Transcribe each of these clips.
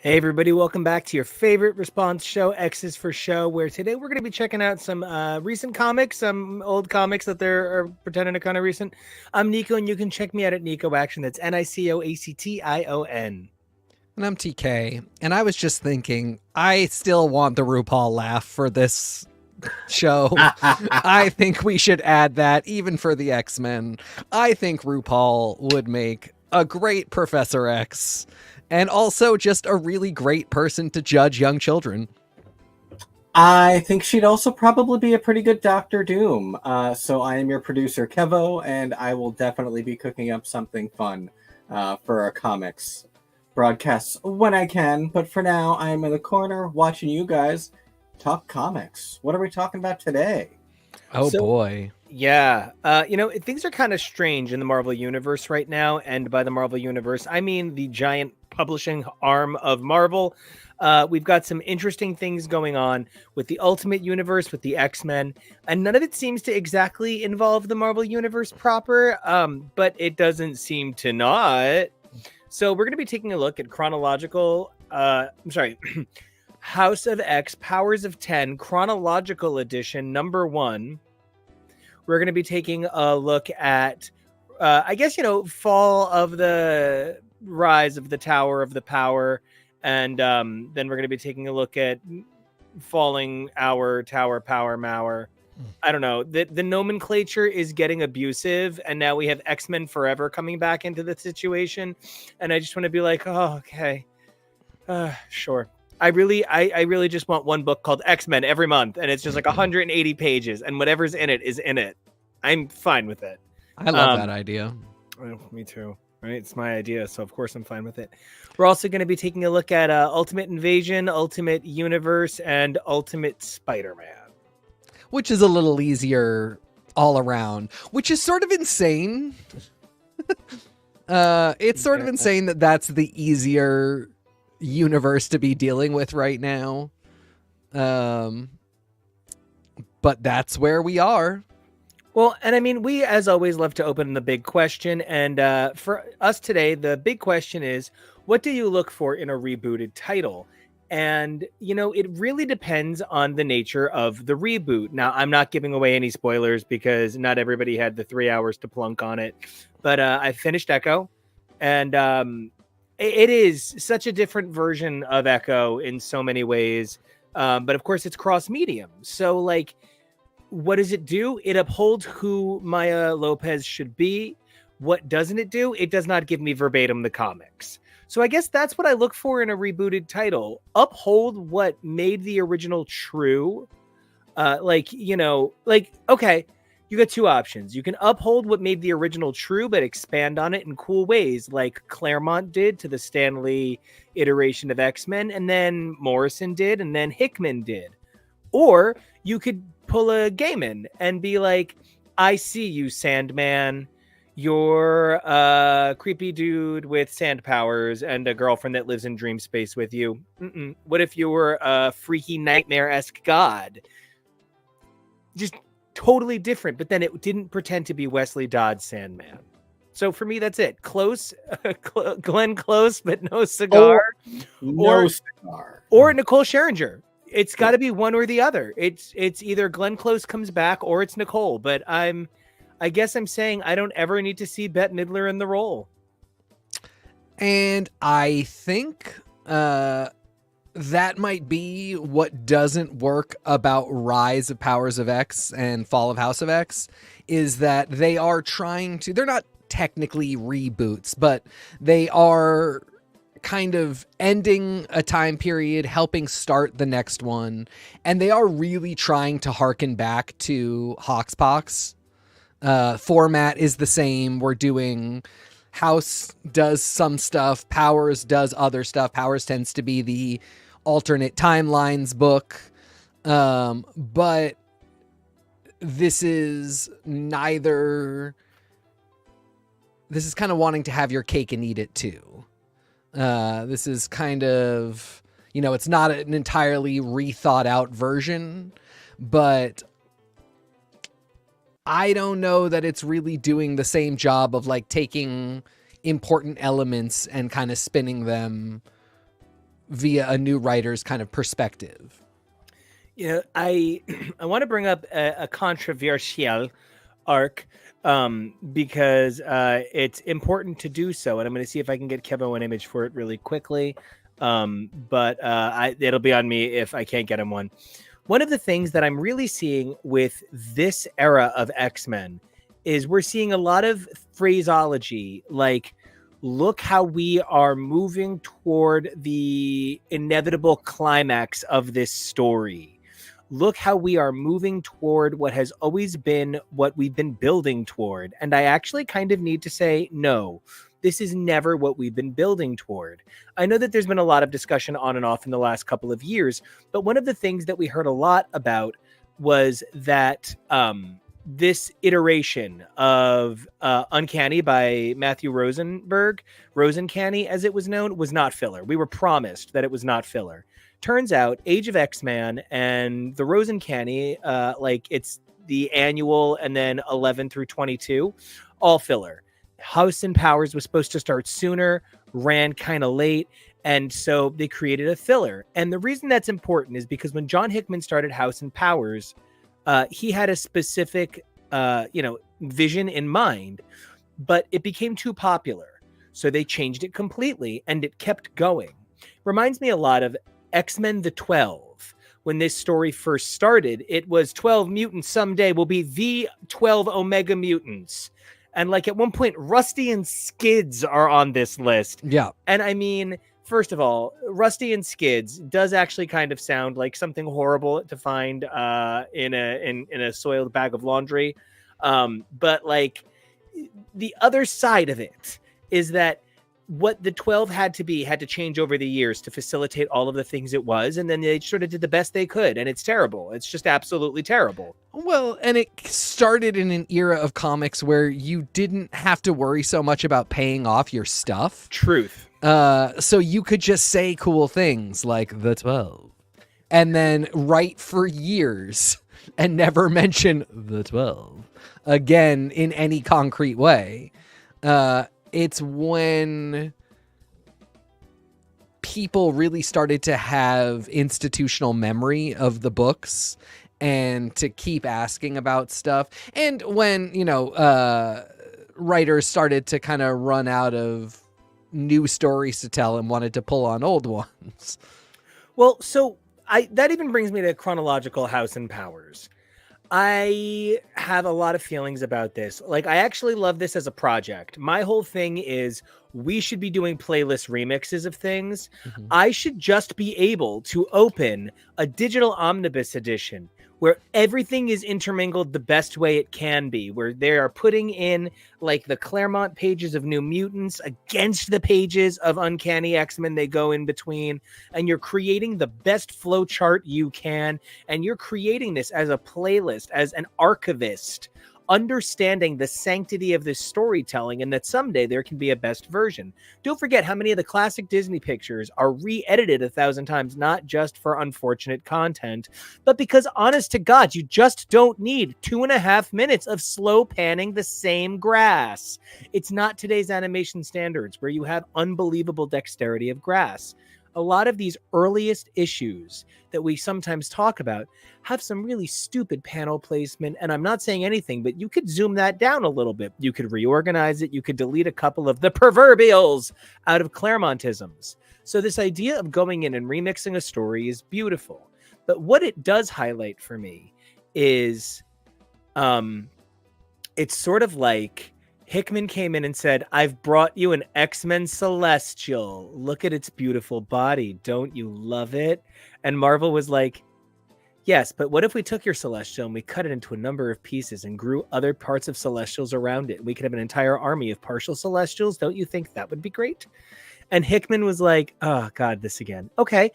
Hey everybody, welcome back to your favorite response show, X is for Show, where today we're going to be checking out some recent comics, some old comics that they're pretending to kind of recent. I'm Nico, and you can check me out at Nico Action. That's NICOACTION. And I'm TK, and I was just thinking, I still want the RuPaul laugh for this show. I think we should add that even for the X-Men. I think RuPaul would make a great Professor X, and also just a really great person to judge young children. I think she'd also probably be a pretty good Doctor Doom. So I am your producer, Kevo, and I will definitely be cooking up something fun for our comics broadcasts when I can. But for now, I am in the corner watching you guys talk comics. What are we talking about today? Oh boy. Yeah. Things are kind of strange in the Marvel Universe right now. And by the Marvel Universe, I mean the giant publishing arm of Marvel. We've got some interesting things going on with the Ultimate Universe, with the X-Men, and none of it seems to exactly involve the Marvel Universe proper, but it doesn't seem to not. So we're going to be taking a look at Chronological, House of X, Powers of 10, Chronological Edition, number 1. We're going to be taking a look at, Fall of the Rise of the Tower of the Power, and then we're going to be taking a look at Falling Hour, Tower, Power, Mauer. I don't know. The nomenclature is getting abusive, and now we have X-Men Forever coming back into the situation, and I just want to be like, oh, okay, sure. I really just want one book called X-Men every month, and it's just like 180 pages, and whatever's in it is in it. I'm fine with it. I love that idea. Oh, me too. Right, it's my idea, so of course I'm fine with it. We're also going to be taking a look at Ultimate Invasion, Ultimate Universe, and Ultimate Spider-Man. Which is a little easier all around, which is sort of insane. It's sort of insane that that's the easier universe to be dealing with right now. But that's where we are. Well, and I mean, we, as always, love to open the big question. And for us today, the big question is, what do you look for in a rebooted title? And, it really depends on the nature of the reboot. Now, I'm not giving away any spoilers because not everybody had the 3 hours to plunk on it. But I finished Echo, and it is such a different version of Echo in so many ways. But of course, it's cross-medium. So, what does it do? It upholds who Maya Lopez should be. What doesn't it do? It does not give me verbatim the comics. So I guess that's what I look for in a rebooted title. Uphold what made the original true. Okay, you got two options. You can uphold what made the original true, but expand on it in cool ways, like Claremont did to the Stan Lee iteration of X-Men, and then Morrison did, and then Hickman did. Or you could pull a Gaiman and be like, I see you, Sandman. You're a creepy dude with sand powers and a girlfriend that lives in dream space with you. What if you were a freaky nightmare-esque god? Just totally different, but then it didn't pretend to be Wesley Dodds Sandman. So for me, that's it. Close, Glenn Close, but no cigar. Cigar. Or Nicole Scherzinger. It's got to be one or the other. It's either Glenn Close comes back or it's Nicole. But I guess I'm saying I don't ever need to see Bette Midler in the role. And I think that might be what doesn't work about Rise of Powers of X and Fall of House of X, is that they are trying to, they're not technically reboots, but they are kind of ending a time period, helping start the next one. And they are really trying to harken back to HoXPoX. Format is the same. We're doing House does some stuff, Powers does other stuff. Powers tends to be the alternate timelines book. But this is neither. This is kind of wanting to have your cake and eat it too. This is kind of, it's not an entirely rethought out version, but I don't know that it's really doing the same job of taking important elements and kind of spinning them via a new writer's kind of perspective. You know, I I want to bring up a controversial arc because it's important to do so, and I'm going to see if I can get Kevo an image for it really quickly. But it'll be on me if I can't get him one. One of the things that I'm really seeing with this era of X-Men is we're seeing a lot of phraseology like, look how we are moving toward the inevitable climax of this story. Look how we are moving toward what has always been what we've been building toward. And I actually kind of need to say, no, this is never what we've been building toward. I know that there's been a lot of discussion on and off in the last couple of years, but one of the things that we heard a lot about was that this iteration of Uncanny by Matthew Rosencanny as it was known, was not filler. We were promised that it was not filler. Turns out Age of X-Man and the Rosencanny, like it's the annual and then 11 through 22, all filler. House and Powers was supposed to start sooner, ran kind of late, and so they created a filler. And the reason that's important is because when John Hickman started House and Powers, he had a specific, vision in mind, but it became too popular. So they changed it completely and it kept going. Reminds me a lot of X-Men the 12. When this story first started, it was 12 mutants someday will be the 12 Omega mutants. And like at one point, Rusty and Skids are on this list. Yeah. And I mean, first of all, Rusty and Skids does actually kind of sound like something horrible to find in a soiled bag of laundry. But like the other side of it is that what the 12 had to change over the years to facilitate all of the things it was. And then they sort of did the best they could. And it's terrible. It's just absolutely terrible. Well, and it started in an era of comics where you didn't have to worry so much about paying off your stuff. Truth. So you could just say cool things like the 12 and then write for years and never mention the 12 again in any concrete way. It's when people really started to have institutional memory of the books and to keep asking about stuff. And when, writers started to kind of run out of new stories to tell and wanted to pull on old ones. Well, so that even brings me to Chronological House and Powers. I have a lot of feelings about this. Like, I actually love this as a project. My whole thing is we should be doing playlist remixes of things. Mm-hmm. I should just be able to open a digital omnibus edition where everything is intermingled the best way it can be, where they are putting in like the Claremont pages of New Mutants against the pages of Uncanny X-Men they go in between, and you're creating the best flow chart you can, and you're creating this as a playlist, as an archivist, understanding the sanctity of this storytelling and that someday there can be a best version. Don't forget how many of the classic Disney pictures are re-edited 1,000 times, not just for unfortunate content, but because honest to God, you just don't need 2.5 minutes of slow panning the same grass. It's not today's animation standards where you have unbelievable dexterity of grass. A lot of these earliest issues that we sometimes talk about have some really stupid panel placement. And I'm not saying anything, but you could zoom that down a little bit. You could reorganize it. You could delete a couple of the proverbials out of Claremontisms. So this idea of going in and remixing a story is beautiful. But what it does highlight for me is it's sort of like Hickman came in and said, I've brought you an X-Men Celestial. Look at its beautiful body. Don't you love it? And Marvel was like, yes, but what if we took your Celestial and we cut it into a number of pieces and grew other parts of Celestials around it? We could have an entire army of partial Celestials. Don't you think that would be great? And Hickman was like, oh, God, this again. Okay,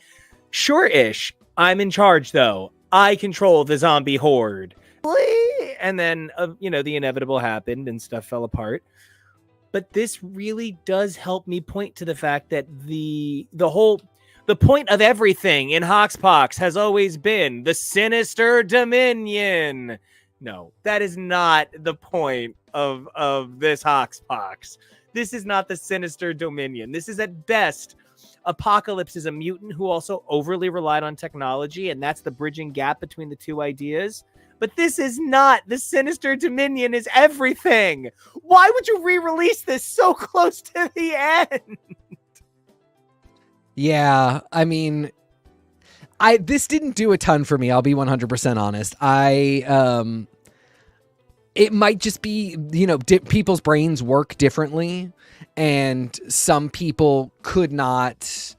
sure-ish. I'm in charge, though. I control the zombie horde. And then, the inevitable happened and stuff fell apart. But this really does help me point to the fact that the point of everything in HoXPoX has always been the Sinister Dominion. No, that is not the point of this HoXPoX. This is not the Sinister Dominion. This is at best Apocalypse is a mutant who also overly relied on technology, and that's the bridging gap between the two ideas. But this is not. The Sinister Dominion is everything. Why would you re-release this so close to the end? Yeah, I mean, this didn't do a ton for me. I'll be 100% honest. It might just be, people's brains work differently, and some people could not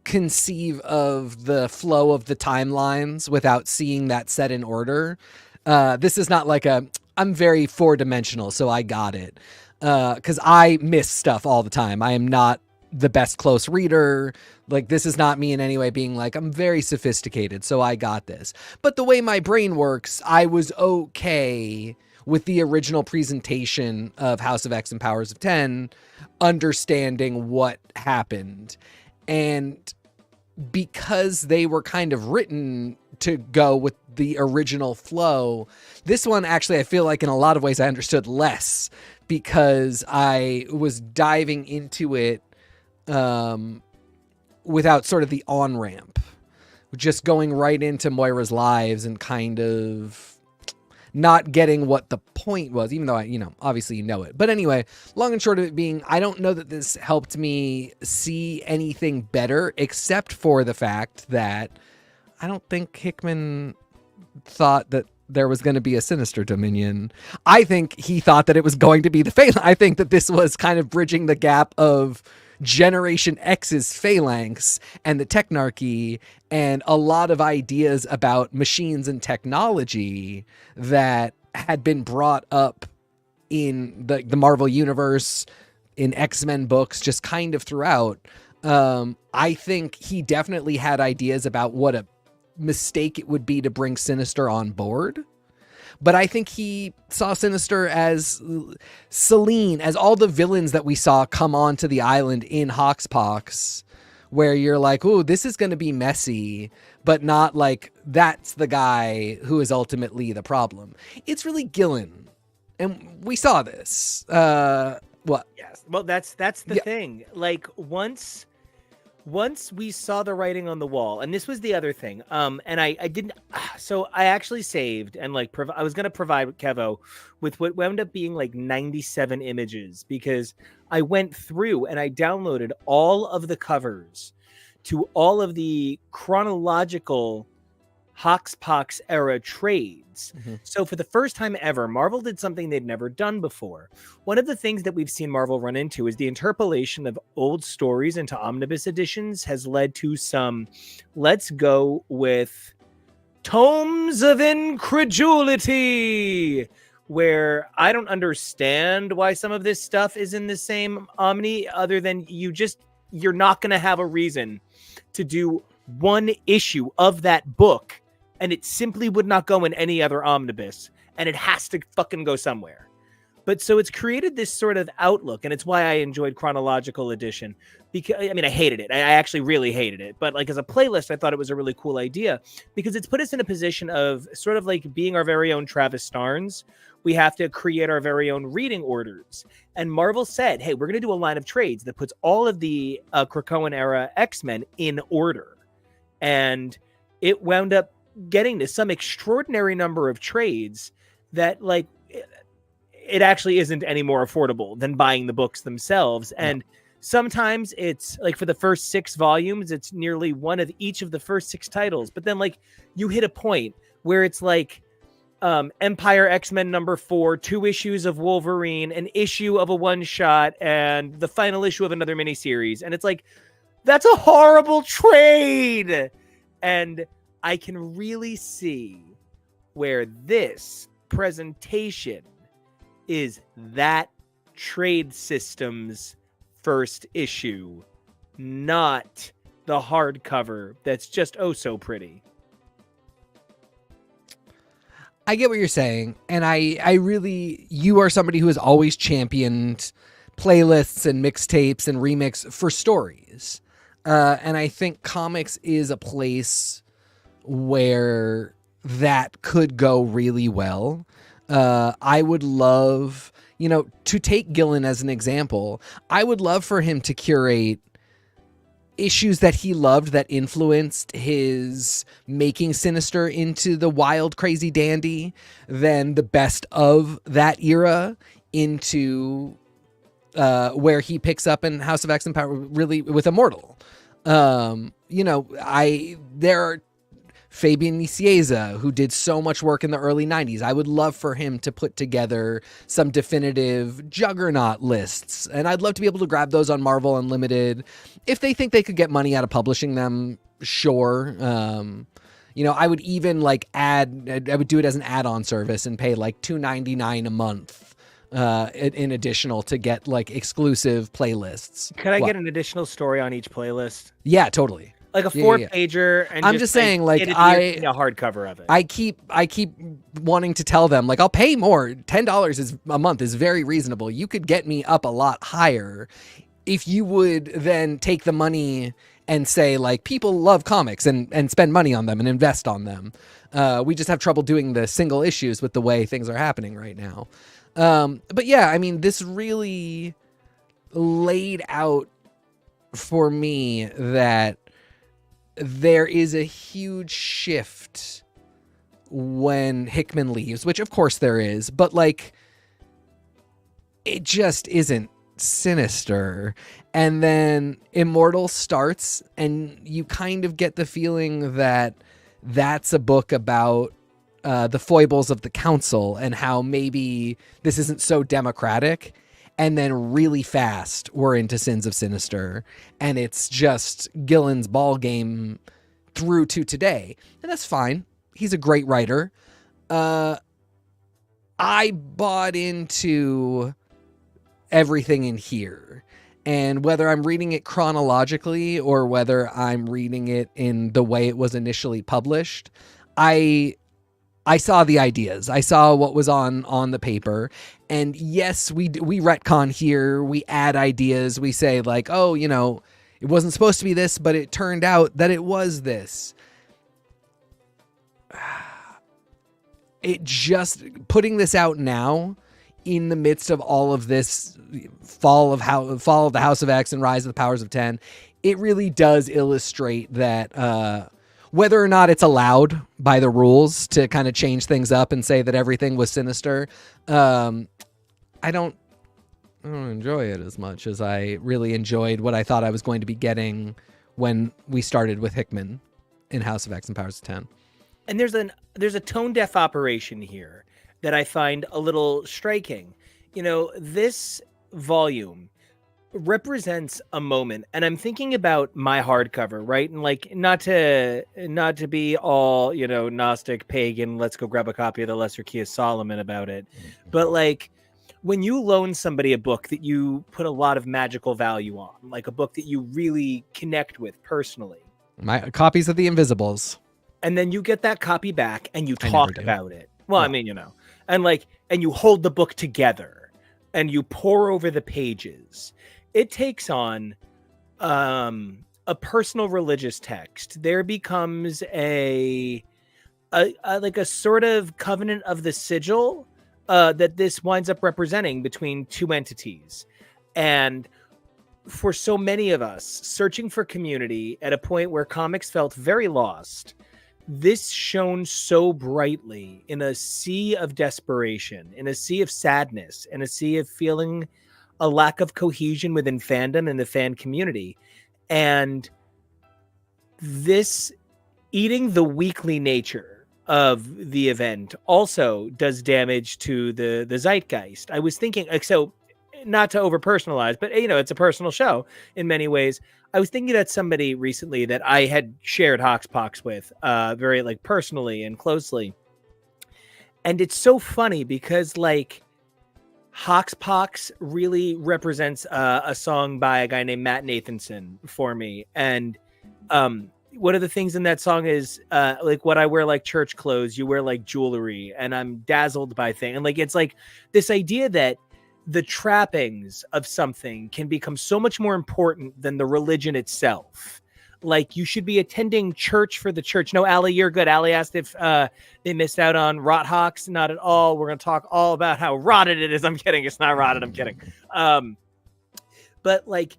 conceive of the flow of the timelines without seeing that set in order. This is not like I'm very four-dimensional, so I got it. Because I miss stuff all the time. I am not the best close reader. Like, this is not me in any way being like, I'm very sophisticated, so I got this. But the way my brain works, I was okay with the original presentation of House of X and Powers of 10, understanding what happened. And because they were kind of written to go with the original flow, this one actually, I feel like in a lot of ways I understood less, because I was diving into it without sort of the on-ramp, just going right into Moira's lives and kind of not getting what the point was, even though I, obviously it. But anyway, long and short of it being, I don't know that this helped me see anything better, except for the fact that I don't think Hickman thought that there was going to be a Sinister Dominion. I think he thought that it was going to be the Phalanx. I think that this was kind of bridging the gap of Generation X's Phalanx and the Technarchy, and a lot of ideas about machines and technology that had been brought up in the Marvel Universe, in X-Men books, just kind of throughout. I think he definitely had ideas about what a mistake it would be to bring Sinister on board. But I think he saw Sinister as Selene, as all the villains that we saw come onto the island in HoXPoX, where you're like, ooh, this is going to be messy, but not like that's the guy who is ultimately the problem. It's really Gillen. And we saw this. What? Yes. Well, that's the thing. Like, once we saw the writing on the wall, and this was the other thing, and I didn't, so I actually saved, and like I was going to provide Kevo with what wound up being like 97 images, because I went through and I downloaded all of the covers to all of the chronological HoXPoX era trades. Mm-hmm. So for the first time ever, Marvel did something they'd never done before. One of the things that we've seen Marvel run into is the interpolation of old stories into omnibus editions has led to some, let's go with tomes of incredulity, where I don't understand why some of this stuff is in the same omni, other than you're not going to have a reason to do one issue of that book, and it simply would not go in any other omnibus, and it has to fucking go somewhere. But so it's created this sort of outlook, and it's why I enjoyed Chronological Edition. Because I hated it. I actually really hated it. But like as a playlist, I thought it was a really cool idea, because it's put us in a position of sort of like being our very own Travis Starnes. We have to create our very own reading orders. And Marvel said, hey, we're going to do a line of trades that puts all of the Krakoan era X-Men in order. And it wound up getting to some extraordinary number of trades that, like, it actually isn't any more affordable than buying the books themselves. And sometimes it's like for the first 6 volumes, it's nearly one of each of the first 6 titles. But then like you hit a point where it's like Empire X-Men number 4, 2 issues of Wolverine, an issue of a one-shot, and the final issue of another miniseries. And it's like, that's a horrible trade. And I can really see where this presentation is that trade system's first issue, not the hardcover that's just oh so pretty. I get what you're saying, and I really, you are somebody who has always championed playlists and mixtapes and remix for stories. And I think comics is a place where that could go really well. I would love, to take Gillen as an example, I would love for him to curate issues that he loved that influenced his making Sinister into the wild, crazy dandy, then the best of that era into where he picks up in House of X and Power really with Immortal. There are Fabian Nicieza, who did so much work in the early 90s. I would love for him to put together some definitive Juggernaut lists, and I'd love to be able to grab those on Marvel Unlimited. If they think they could get money out of publishing them, sure. I would even I would do it as an add-on service and pay like $2.99 a month in additional to get like exclusive playlists. Could I get an additional story on each playlist? Yeah, totally. Like a 4-pager, and I'm just saying, like, a hardcover of it. I keep wanting to tell them, like, I'll pay more. $10 a month is very reasonable. You could get me up a lot higher if you would then take the money and say, like, people love comics and spend money on them and invest on them. We just have trouble doing the single issues with the way things are happening right now. But yeah, I mean, this really laid out for me that there is a huge shift when Hickman leaves, which of course there is, but like, it just isn't Sinister. And then Immortal starts, and you kind of get the feeling that that's a book about the foibles of the council and how maybe this isn't so democratic. And then really fast, we're into Sins of Sinister. And it's just Gillen's ball game through to today. And that's fine. He's a great writer. I bought into everything in here. And whether I'm reading it chronologically or whether I'm reading it in the way it was initially published, I saw the ideas. I saw what was on the paper. And yes, we retcon here. We add ideas. We say like, oh, it wasn't supposed to be this, but it turned out that it was this. It just, putting this out now in the midst of all of this fall of the House of X and rise of the Powers of 10, it really does illustrate that whether or not it's allowed by the rules to kind of change things up and say that everything was Sinister, I don't enjoy it as much as I really enjoyed what I thought I was going to be getting when we started with Hickman in House of X and Powers of 10. And there's a tone deaf operation here that I find a little striking. This volume represents a moment, and I'm thinking about my hardcover, right? And like, not to be all Gnostic pagan, let's go grab a copy of the Lesser Key of Solomon about it, but like, when you loan somebody a book that you put a lot of magical value on, like a book that you really connect with personally, my copies of the Invisibles, and then you get that copy back and you talk about it, well, I mean, and you hold the book together and you pour over the pages, it takes on a personal religious text. There becomes a sort of covenant of the sigil that this winds up representing between two entities. And for so many of us searching for community at a point where comics felt very lost, this shone so brightly in a sea of desperation, in a sea of sadness, in a sea of feeling a lack of cohesion within fandom and the fan community. And this eating the weekly nature of the event also does damage to the zeitgeist. I was thinking, so not to over personalize, but it's a personal show in many ways. I was thinking that somebody recently that I had shared HoXPoX with very like personally and closely. And it's so funny because like HoXPoX really represents a song by a guy named Matt Nathanson for me. And one of the things in that song is like, what I wear like church clothes, you wear like jewelry, and I'm dazzled by things. And like, it's like this idea that the trappings of something can become so much more important than the religion itself. Like, you should be attending church for the church. No, Allie, you're good. Allie asked if they missed out on Rot Hawks. Not at all. We're going to talk all about how rotted it is. I'm kidding. It's not rotted. I'm kidding. But like,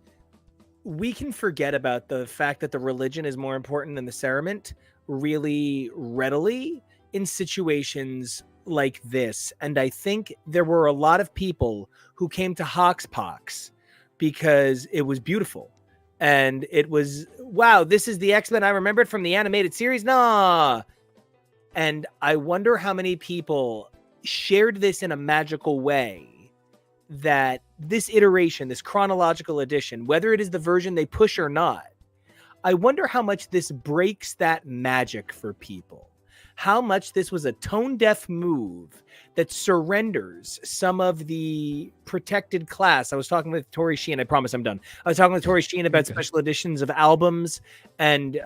we can forget about the fact that the religion is more important than the cerement really readily in situations like this. And I think there were a lot of people who came to HoXPoX because it was beautiful. And it was, wow, this is the X-Men I remembered from the animated series? Nah. And I wonder how many people shared this in a magical way, that this iteration, this chronological edition, whether it is the version they push or not, I wonder how much this breaks that magic for people. How much this was a tone-deaf move that surrenders some of the protected class. I was talking with Tori Sheen. I promise I'm done. I was talking with Tori Sheen about special editions of albums, and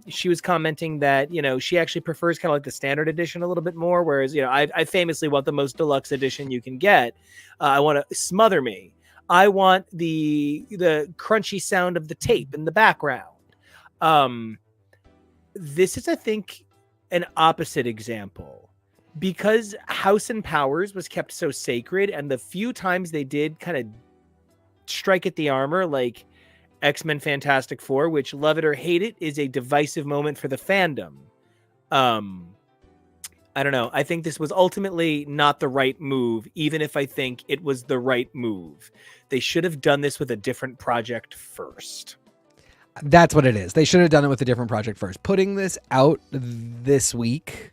she was commenting that, you know, she actually prefers kind of like the standard edition a little bit more, whereas, you know, I famously want the most deluxe edition you can get. I want to smother me. I want the crunchy sound of the tape in the background. This is, I think, an opposite example, because House and Powers was kept so sacred, and the few times they did kind of strike at the armor, like X-Men Fantastic Four, which, love it or hate it, is a divisive moment for the fandom. I don't know. I think this was ultimately not the right move, even if I think it was the right move. They should have done this with a different project first. That's what it is. They should have done it with a different project first. Putting this out this week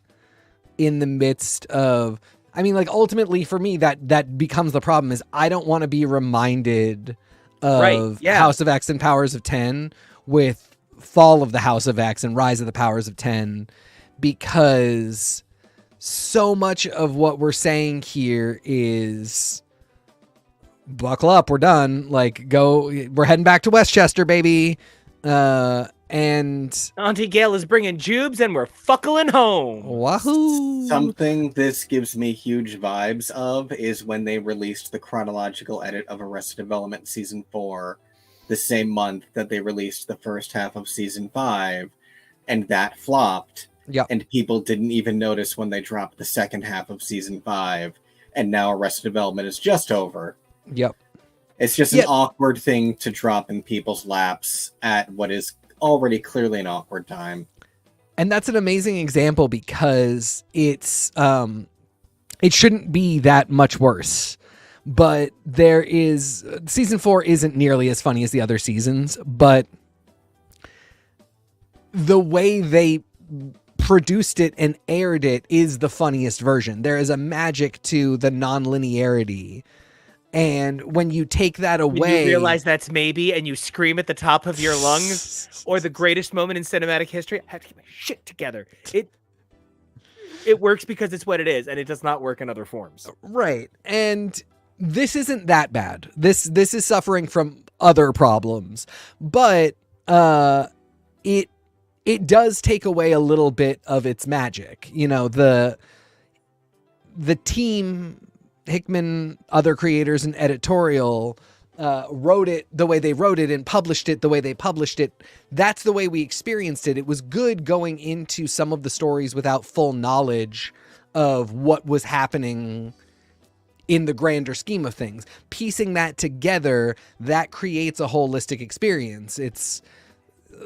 in the midst of, I mean, like, ultimately for me, that becomes the problem, is I don't want to be reminded of House of X and Powers of 10 with Fall of the House of X and Rise of the Powers of 10, because so much of what we're saying here is, buckle up, we're done. Like, we're heading back to Westchester, baby. And Auntie Gail is bringing jubes, and we're fuckling home. Wahoo! Something this gives me huge vibes of is when they released the chronological edit of Arrested Development Season 4 the same month that they released the first half of Season 5, and that flopped. Yep. And people didn't even notice when they dropped the second half of Season 5, and now Arrested Development is just over. Yep. It's just an awkward thing to drop in people's laps at what is already clearly an awkward time. And that's an amazing example, because it's it shouldn't be that much worse. But there is, Season 4 isn't nearly as funny as the other seasons, but the way they produced it and aired it is the funniest version. There is a magic to the non-linearity. And when you take that away, when you realize that's maybe, and you scream at the top of your lungs, or the greatest moment in cinematic history, I have to get my shit together. It works because it's what it is, and it does not work in other forms. Right. And this isn't that bad. This is suffering from other problems, but it does take away a little bit of its magic. You know, the team, Hickman, other creators, and editorial wrote it the way they wrote it and published it the way they published it. That's the way we experienced it. It was good going into some of the stories without full knowledge of what was happening in the grander scheme of things. Piecing that together, that creates a holistic experience.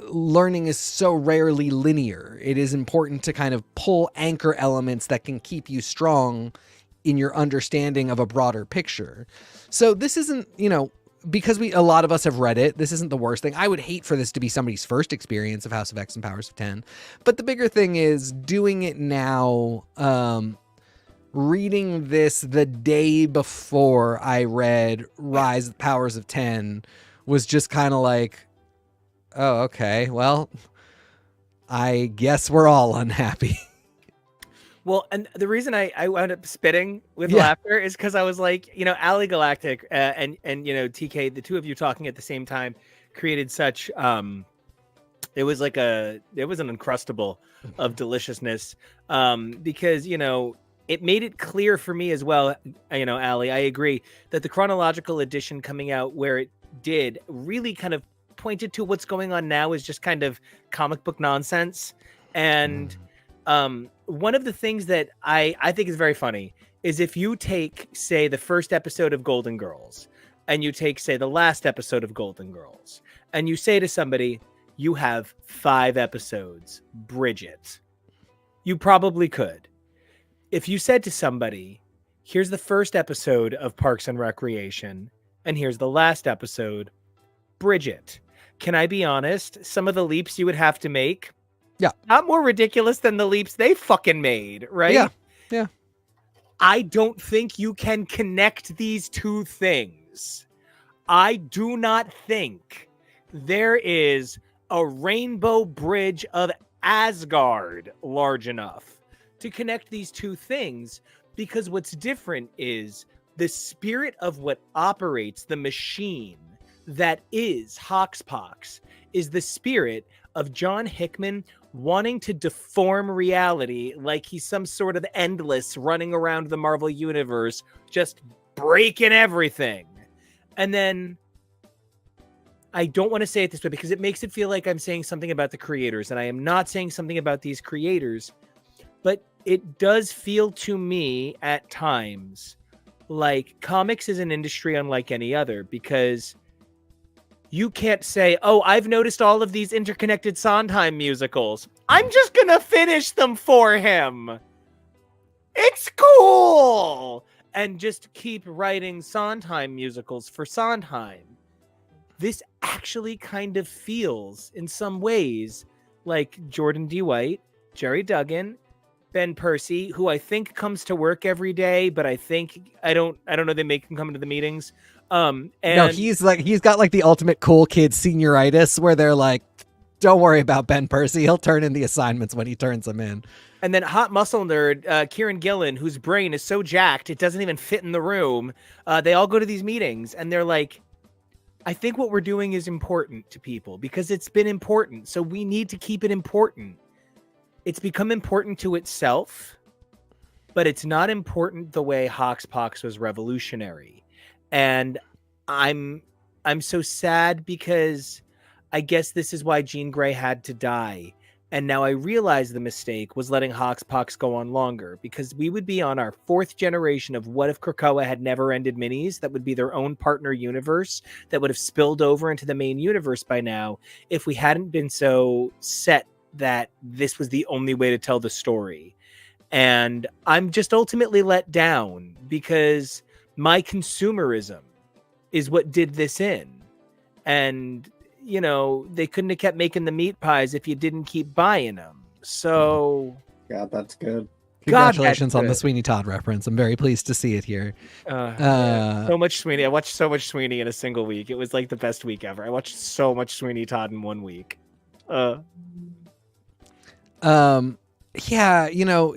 Learning is so rarely linear. It is important to kind of pull anchor elements that can keep you strong in your understanding of a broader picture. So this isn't, you know, because a lot of us have read it, this isn't the worst thing. I would hate for this to be somebody's first experience of House of X and Powers of 10. But the bigger thing is doing it now, reading this the day before I read Rise of the Powers of 10 was just kind of like, oh, okay, well, I guess we're all unhappy. Well, and the reason I wound up spitting with laughter is because I was like, you know, Ali Galactic and you know, TK, the two of you talking at the same time created such it was an uncrustable of deliciousness, because, you know, it made it clear for me as well, you know, Ali, I agree that the chronological edition coming out where it did really kind of pointed to what's going on now is just kind of comic book nonsense. And one of the things that I think is very funny is if you take, say, the first episode of Golden Girls, and you take, say, the last episode of Golden Girls, and you say to somebody, you have 5 episodes, Bridget. You probably could. If you said to somebody, here's the first episode of Parks and Recreation, and here's the last episode, Bridget. Can I be honest? Some of the leaps you would have to make, not more ridiculous than the leaps they fucking made, right? Yeah. I don't think you can connect these two things. I do not think there is a rainbow bridge of Asgard large enough to connect these two things, because what's different is the spirit of what operates the machine that is HoXPoX is the spirit of John Hickman wanting to deform reality like he's some sort of endless running around the Marvel universe, just breaking everything. And then I don't want to say it this way because it makes it feel like I'm saying something about the creators, and I am not saying something about these creators, but it does feel to me at times like comics is an industry unlike any other, because you can't say, oh, I've noticed all of these interconnected Sondheim musicals. I'm just going to finish them for him. It's cool. And just keep writing Sondheim musicals for Sondheim. This actually kind of feels, in some ways, like Jordan D. White, Jerry Duggan, Ben Percy, who I think comes to work every day, but I don't know, they make him come to the meetings. And no, he's got like the ultimate cool kid senioritis where they're like, don't worry about Ben Percy. He'll turn in the assignments when he turns them in. And then hot muscle nerd, Kieran Gillen, whose brain is so jacked, it doesn't even fit in the room. They all go to these meetings and they're like, I think what we're doing is important to people because it's been important. So we need to keep it important. It's become important to itself, but it's not important the way HoXPoX was revolutionary. And I'm so sad because I guess this is why Jean Grey had to die. And now I realize the mistake was letting HoXPoX go on longer, because we would be on our 4th generation of What If Krakoa Had Never Ended minis that would be their own partner universe that would have spilled over into the main universe by now if we hadn't been so set that this was the only way to tell the story. And I'm just ultimately let down because my consumerism is what did this in. And, you know, they couldn't have kept making the meat pies if you didn't keep buying them. So... God, that's good. Congratulations on the Sweeney Todd reference. I'm very pleased to see it here. So much Sweeney. I watched so much Sweeney in a single week. It was like the best week ever. I watched so much Sweeney Todd in 1 week. Yeah, you know,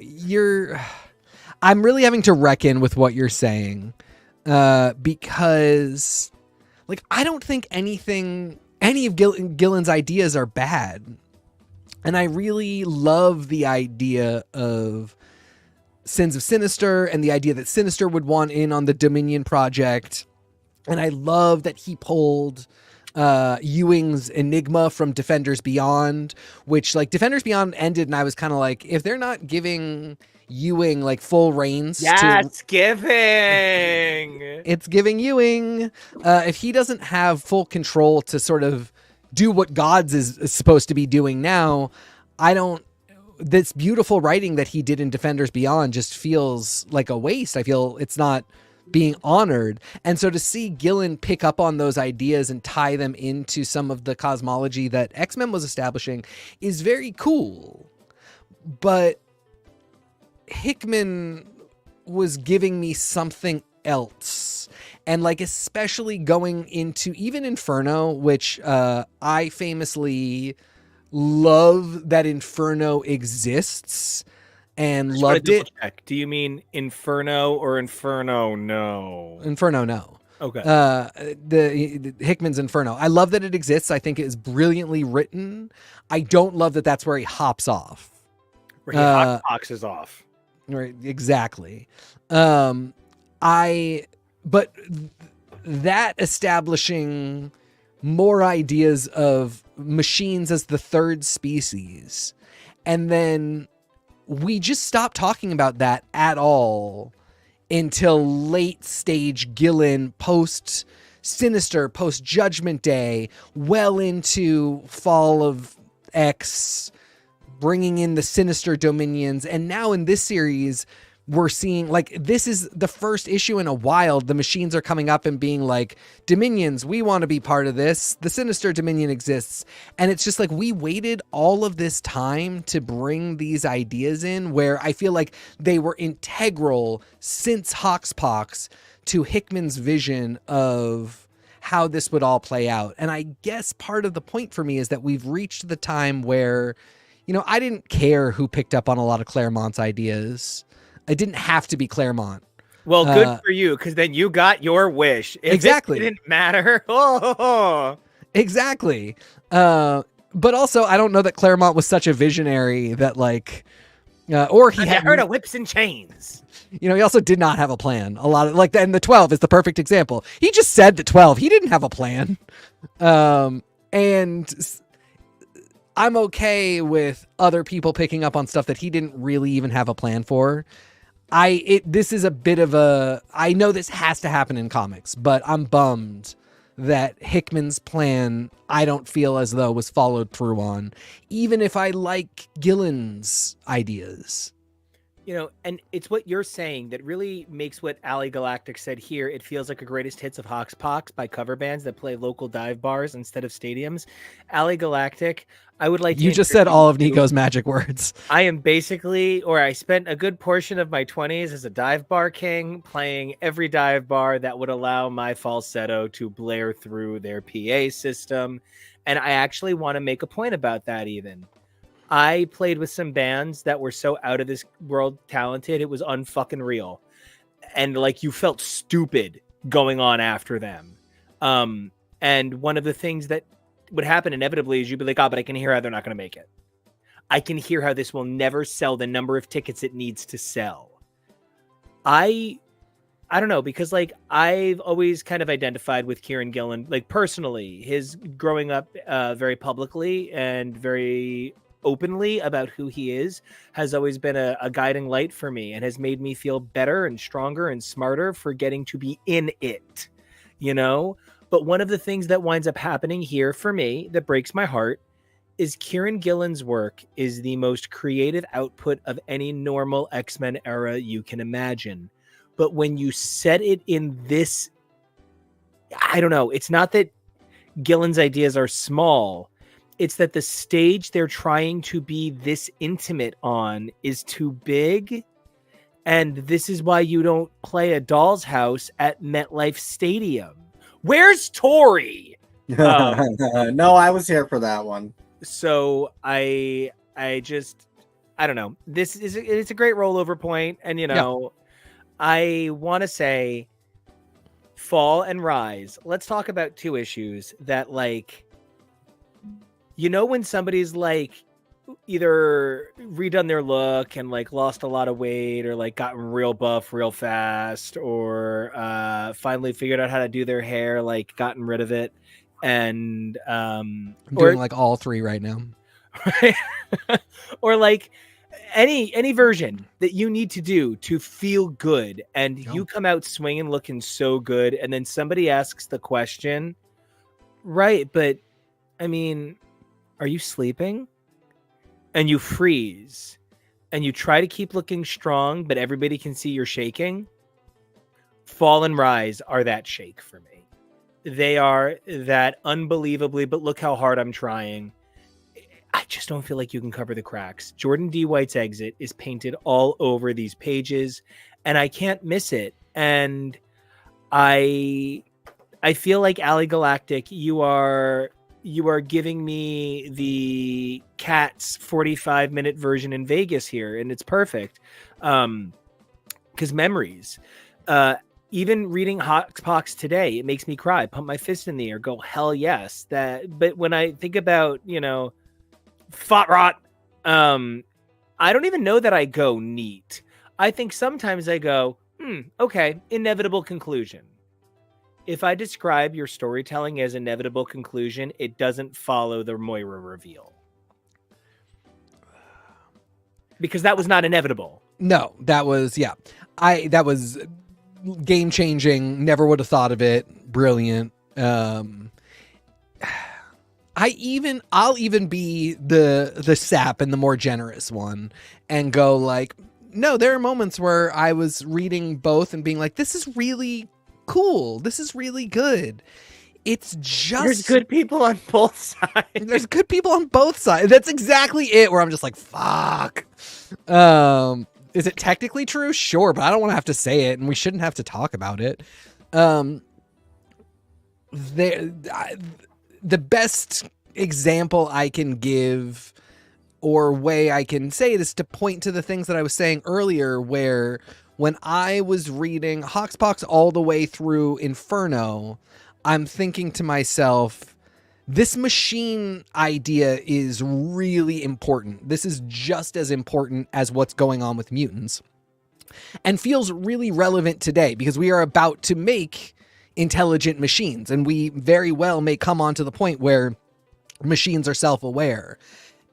I'm really having to reckon with what you're saying, because like, I don't think any of Gillen's ideas are bad. And I really love the idea of Sins of Sinister and the idea that Sinister would want in on the Dominion project. And I love that he pulled Ewing's Enigma from Defenders Beyond, which, like, Defenders Beyond ended and I was kind of like, if they're not giving Ewing like full reins, it's giving Ewing, if he doesn't have full control to sort of do what Gods is supposed to be doing now, this beautiful writing that he did in Defenders Beyond just feels like a waste. I feel it's not being honored. And so to see Gillen pick up on those ideas and tie them into some of the cosmology that X-Men was establishing is very cool. But Hickman was giving me something else. And like, especially going into even Inferno, which I famously love that Inferno exists and loved it. Check. Do you mean Inferno or Inferno? No. Inferno, no. Okay. The Hickman's Inferno. I love that it exists. I think it is brilliantly written. I don't love that that's where he hops off. Where he HoXPoXes off. Right, exactly. But that establishing more ideas of machines as the third species, and then we just stopped talking about that at all until late stage Gillen post Sinister post Judgment Day, well into Fall of X, bringing in the Sinister Dominions. And now in this series, we're seeing, like, this is the first issue in a while. The machines are coming up and being like, Dominions, we want to be part of this. The Sinister Dominion exists. And it's just like, we waited all of this time to bring these ideas in, where I feel like they were integral since HoXPoX to Hickman's vision of how this would all play out. And I guess part of the point for me is that we've reached the time where, you know, I didn't care who picked up on a lot of Claremont's ideas. It didn't have to be Claremont. Well, good for you, because then you got your wish. If exactly. It didn't matter. Oh. Exactly. But also, I don't know that Claremont was such a visionary that, like, or he had heard of whips and chains. You know, he also did not have a plan. A lot of, like, and the 12 is the perfect example. He just said the 12. He didn't have a plan. And I'm okay with other people picking up on stuff that he didn't really even have a plan for. This is a bit of a, I know this has to happen in comics, but I'm bummed that Hickman's plan, I don't feel as though was followed through on, even if I like Gillen's ideas. You know, and it's what you're saying that really makes what Ali Galactic said here. It feels like a greatest hits of HoXPoX by cover bands that play local dive bars instead of stadiums. Ali Galactic, I would like to. You just said all of Nico's magic words. I am basically, or I spent a good portion of my 20s as a dive bar king, playing every dive bar that would allow my falsetto to blare through their PA system. And I actually want to make a point about that even. I played with some bands that were so out of this world talented, it was unfucking real. And like, you felt stupid going on after them. And one of the things that would happen inevitably is you'd be like, oh, but I can hear how they're not going to make it. I can hear how this will never sell the number of tickets it needs to sell. I don't know, because like, I've always kind of identified with Kieran Gillen, like personally, his growing up very publicly and very openly about who he is has always been a guiding light for me, and has made me feel better and stronger and smarter for getting to be in it, you know? But one of the things that winds up happening here for me that breaks my heart is Kieran Gillen's work is the most creative output of any normal X-Men era you can imagine. But when you set it in this, I don't know, it's not that Gillen's ideas are small, it's that the stage they're trying to be this intimate on is too big. And this is why you don't play a Doll's House at MetLife Stadium. Where's Tori? No, I was here for that one. So I don't know. It's a great rollover point. And, you know, I want to say Fall and Rise. Let's talk about two issues that, like, you know, when somebody's like either redone their look and like lost a lot of weight, or like gotten real buff real fast, or finally figured out how to do their hair, like gotten rid of it, and I'm doing like all three right now. Or like any version that you need to do to feel good, and you come out swinging looking so good, and then somebody asks the question, right, but I mean, are you sleeping? And you freeze and you try to keep looking strong, but everybody can see you're shaking. Fall and Rise are that shake for me. They are that unbelievably, but look how hard I'm trying. I just don't feel like you can cover the cracks. Jordan D. White's exit is painted all over these pages, and I can't miss it. And I feel like Ali Galactic, you are giving me the Cats 45-minute version in Vegas here, and it's perfect. Because memories. Even reading HoXPoX today, it makes me cry, pump my fist in the air, go, hell yes. But when I think about, you know, Fought Rot, I don't even know that I go neat. I think sometimes I go, okay, inevitable conclusion. If I describe your storytelling as inevitable conclusion, it doesn't follow the Moira reveal. Because that was not inevitable. No, that was, that was game changing. Never would have thought of it. Brilliant. I'll even be the sap and the more generous one and go like, no, there are moments where I was reading both and being like, this is really cool. This is really good. It's just There's good people on both sides. There's good people on both sides. That's exactly it, where I'm just like, fuck. Is it technically true? Sure, but I don't want to have to say it, and we shouldn't have to talk about it. The best example I can give or way I can say it is to point to the things that I was saying earlier, where when I was reading HoXPoX all the way through Inferno, I'm thinking to myself, this machine idea is really important. This is just as important as what's going on with mutants, and feels really relevant today because we are about to make intelligent machines, and we very well may come on to the point where machines are self-aware.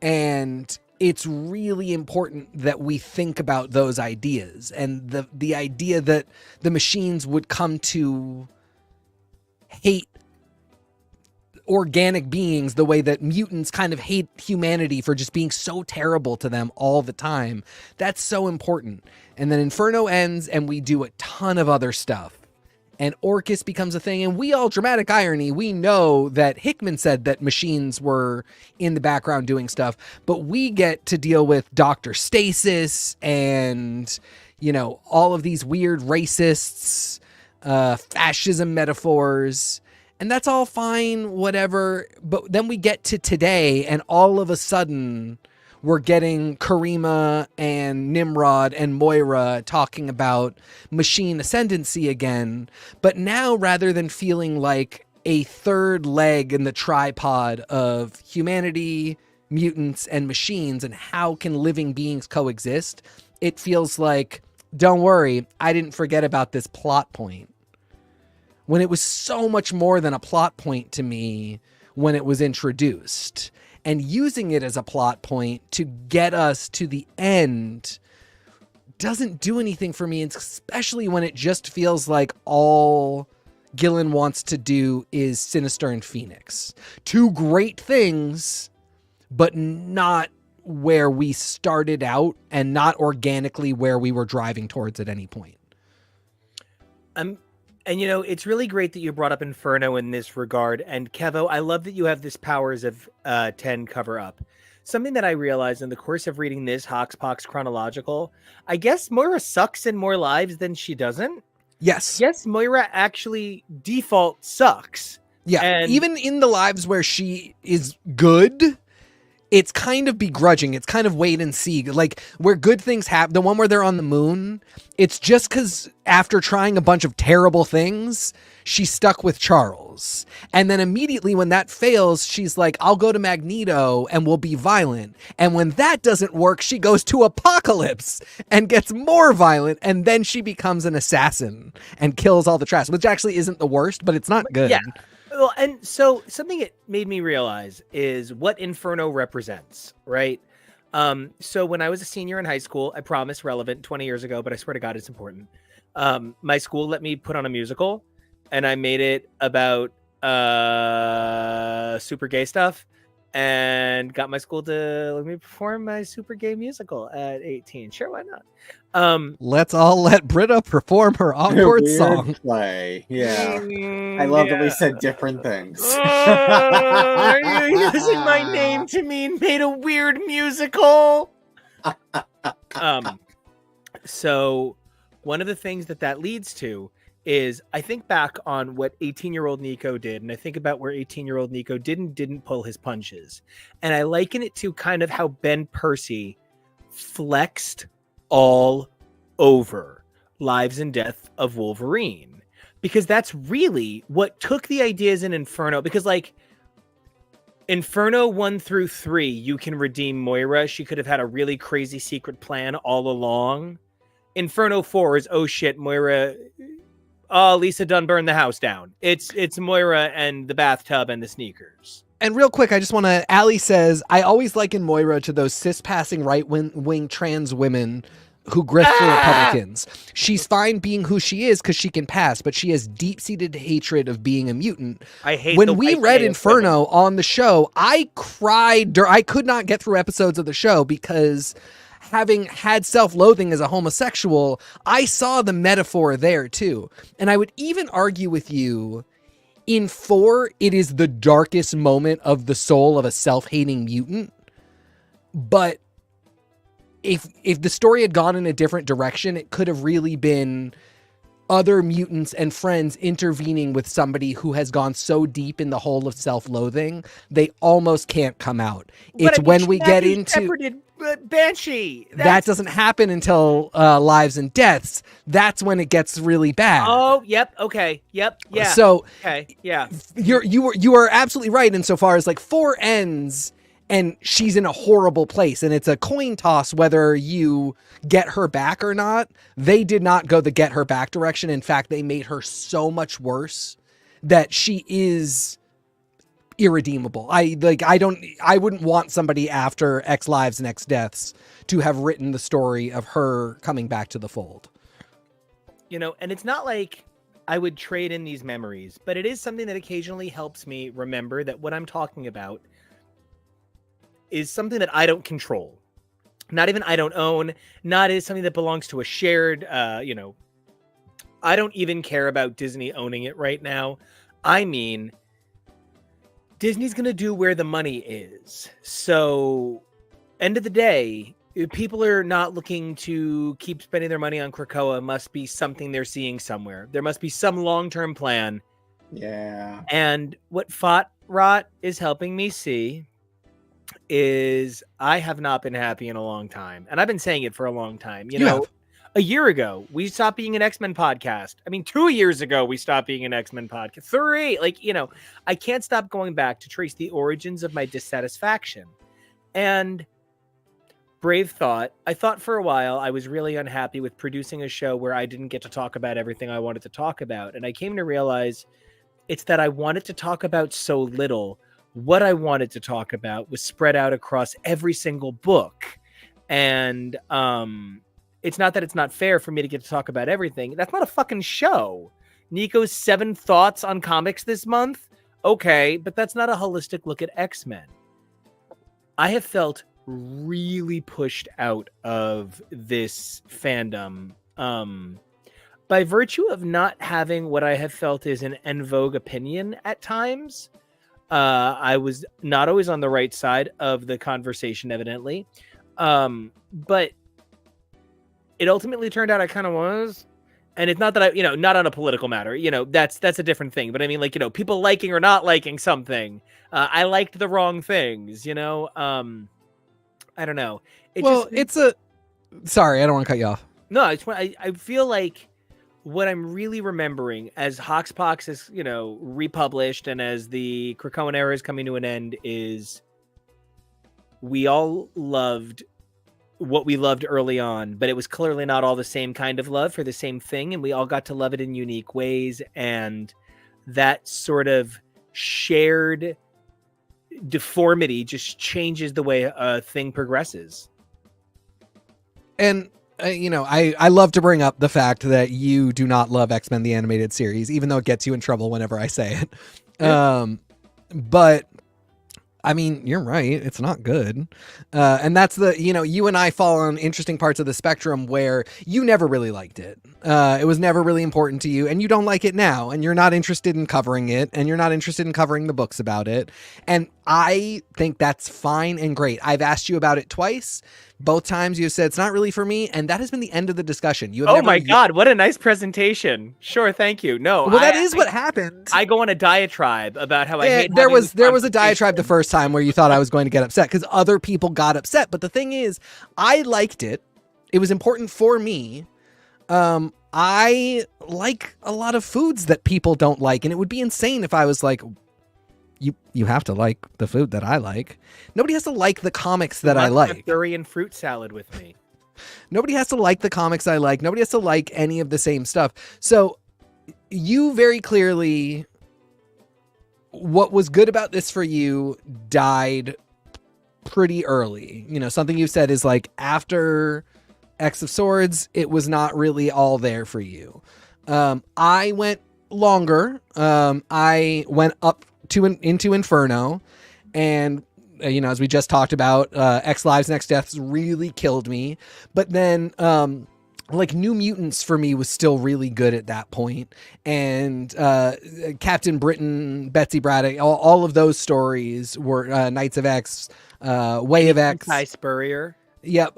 And it's really important that we think about those ideas, and the idea that the machines would come to hate organic beings the way that mutants kind of hate humanity for just being so terrible to them all the time. That's so important. And then Inferno ends and we do a ton of other stuff. And Orcus becomes a thing, and we all, dramatic irony, we know that Hickman said that machines were in the background doing stuff, but we get to deal with Dr. Stasis and, you know, all of these weird racists, fascism metaphors, and that's all fine, whatever. But then we get to today, and all of a sudden we're getting Karima and Nimrod and Moira talking about machine ascendancy again. But now, rather than feeling like a third leg in the tripod of humanity, mutants, and machines, and how can living beings coexist, it feels like, don't worry, I didn't forget about this plot point. When it was so much more than a plot point to me when it was introduced. And using it as a plot point to get us to the end doesn't do anything for me, especially when it just feels like all Gillen wants to do is Sinister and Phoenix. Two great things, but not where we started out and not organically where we were driving towards at any point. And, you know, it's really great that you brought up Inferno in this regard. And Kevo, I love that you have this Powers of 10 cover up. Something that I realized in the course of reading this HoXPoX Chronological, I guess Moira sucks in more lives than she doesn't. Yes. Yes, Moira actually default sucks. Yeah, and even in the lives where she is good, it's kind of begrudging. It's kind of wait and see. Like, where good things happen, the one where they're on the moon, it's just because after trying a bunch of terrible things, she's stuck with Charles. And then immediately when that fails, she's like, I'll go to Magneto and we'll be violent. And when that doesn't work, she goes to Apocalypse and gets more violent. And then she becomes an assassin and kills all the trash, which actually isn't the worst, but it's not good. Yeah. Well, and so something it made me realize is what Inferno represents, right? So when I was a senior in high school, I promise relevant 20 years ago, but I swear to God, it's important. My school let me put on a musical, and I made it about super gay stuff, and got my school to let me perform my super gay musical at 18. Sure, why not? Let's all let Britta perform her awkward Weird song. play. Yeah. I love that we said different things. Are you using my name to mean made a weird musical? So one of the things that leads to is I think back on what 18-year-old Nico did, and I think about where 18-year-old Nico didn't pull his punches. And I liken it to kind of how Ben Percy flexed all over Lives and Death of Wolverine. Because that's really what took the ideas in Inferno. Because, like, Inferno 1 through 3, you can redeem Moira. She could have had a really crazy secret plan all along. Inferno 4 is, oh shit, Moira... Oh, Lisa done burned the house down. It's Moira and the bathtub and the sneakers. And real quick, I just want to... Allie says, I always liken Moira to those cis-passing right-wing trans women who grift for Republicans. She's fine being who she is because she can pass, but she has deep-seated hatred of being a mutant. I hate when we read Inferno on the show, I cried. I could not get through episodes of the show because having had self-loathing as a homosexual, I saw the metaphor there too. And I would even argue with you, in 4, it is the darkest moment of the soul of a self-hating mutant. But if the story had gone in a different direction, it could have really been other mutants and friends intervening with somebody who has gone so deep in the hole of self-loathing, they almost can't come out. It's when we get into... Banshee. That doesn't happen until Lives and Deaths. That's when it gets really bad. Oh, yep. Okay. Yep. Yeah. So, okay. Yeah. You are absolutely right insofar as like 4 ends and she's in a horrible place and it's a coin toss whether you get her back or not. They did not go the get her back direction. In fact, they made her so much worse that she is irredeemable. I wouldn't want somebody after X Lives and X Deaths to have written the story of her coming back to the fold. You know, and it's not like I would trade in these memories, but it is something that occasionally helps me remember that what I'm talking about is something that I don't control. Not even I don't own, not is something that belongs to a shared, I don't even care about Disney owning it right now. I mean, Disney's going to do where the money is. So, end of the day, if people are not looking to keep spending their money on Krakoa, must be something they're seeing somewhere. There must be some long-term plan. Yeah. And what Fought Rot is helping me see is I have not been happy in a long time. And I've been saying it for a long time. You know, a year ago, we stopped being an X-Men podcast. I mean, 2 years ago, we stopped being an X-Men podcast. 3, I can't stop going back to trace the origins of my dissatisfaction. And brave thought. I thought for a while I was really unhappy with producing a show where I didn't get to talk about everything I wanted to talk about. And I came to realize it's that I wanted to talk about so little. What I wanted to talk about was spread out across every single book. And, it's not that it's not fair for me to get to talk about everything. That's not a fucking show. Nico's 7 thoughts on comics this month. Okay, but that's not a holistic look at X-Men. I have felt really pushed out of this fandom by virtue of not having what I have felt is an en vogue opinion at times. I was not always on the right side of the conversation, evidently. But it ultimately turned out I kind of was. And it's not that I, not on a political matter, that's a different thing. But I mean, people liking or not liking something. I liked the wrong things, I don't know. Sorry, I don't want to cut you off. No, I feel like what I'm really remembering as HoXPoX is, republished and as the Krakoan era is coming to an end is we all loved what we loved early on, but it was clearly not all the same kind of love for the same thing. And we all got to love it in unique ways. And that sort of shared deformity just changes the way a thing progresses. And, I love to bring up the fact that you do not love X-Men, the animated series, even though it gets you in trouble whenever I say it. Yeah. But I mean, you're right. It's not good. And that's you and I fall on interesting parts of the spectrum where you never really liked it. It was never really important to you and you don't like it now and you're not interested in covering it and you're not interested in covering the books about it. And I think that's fine and great. I've asked you about it twice. Both times you said it's not really for me. And that has been the end of the discussion. My God, what a nice presentation. Sure. Thank you. No, well, that is what happened. I go on a diatribe about how I hate there was a diatribe the first time where you thought I was going to get upset because other people got upset. But the thing is, I liked it. It was important for me. I like a lot of foods that people don't like. And it would be insane if I was like, you have to like the food that I like. Nobody has to like the comics that I like. Durian fruit salad with me. Nobody has to like the comics I like. Nobody has to like any of the same stuff. So you very clearly, what was good about this for you died pretty early. Something you said is like after X of Swords, it was not really all there for you. I went longer. I went up into Inferno, and as we just talked about, X Lives, Next Deaths really killed me. But then, like, New Mutants for me was still really good at that point. And Captain Britain, Betsy Braddock, all of those stories were Knights of X, Way of X. Ty Spurrier. Yep.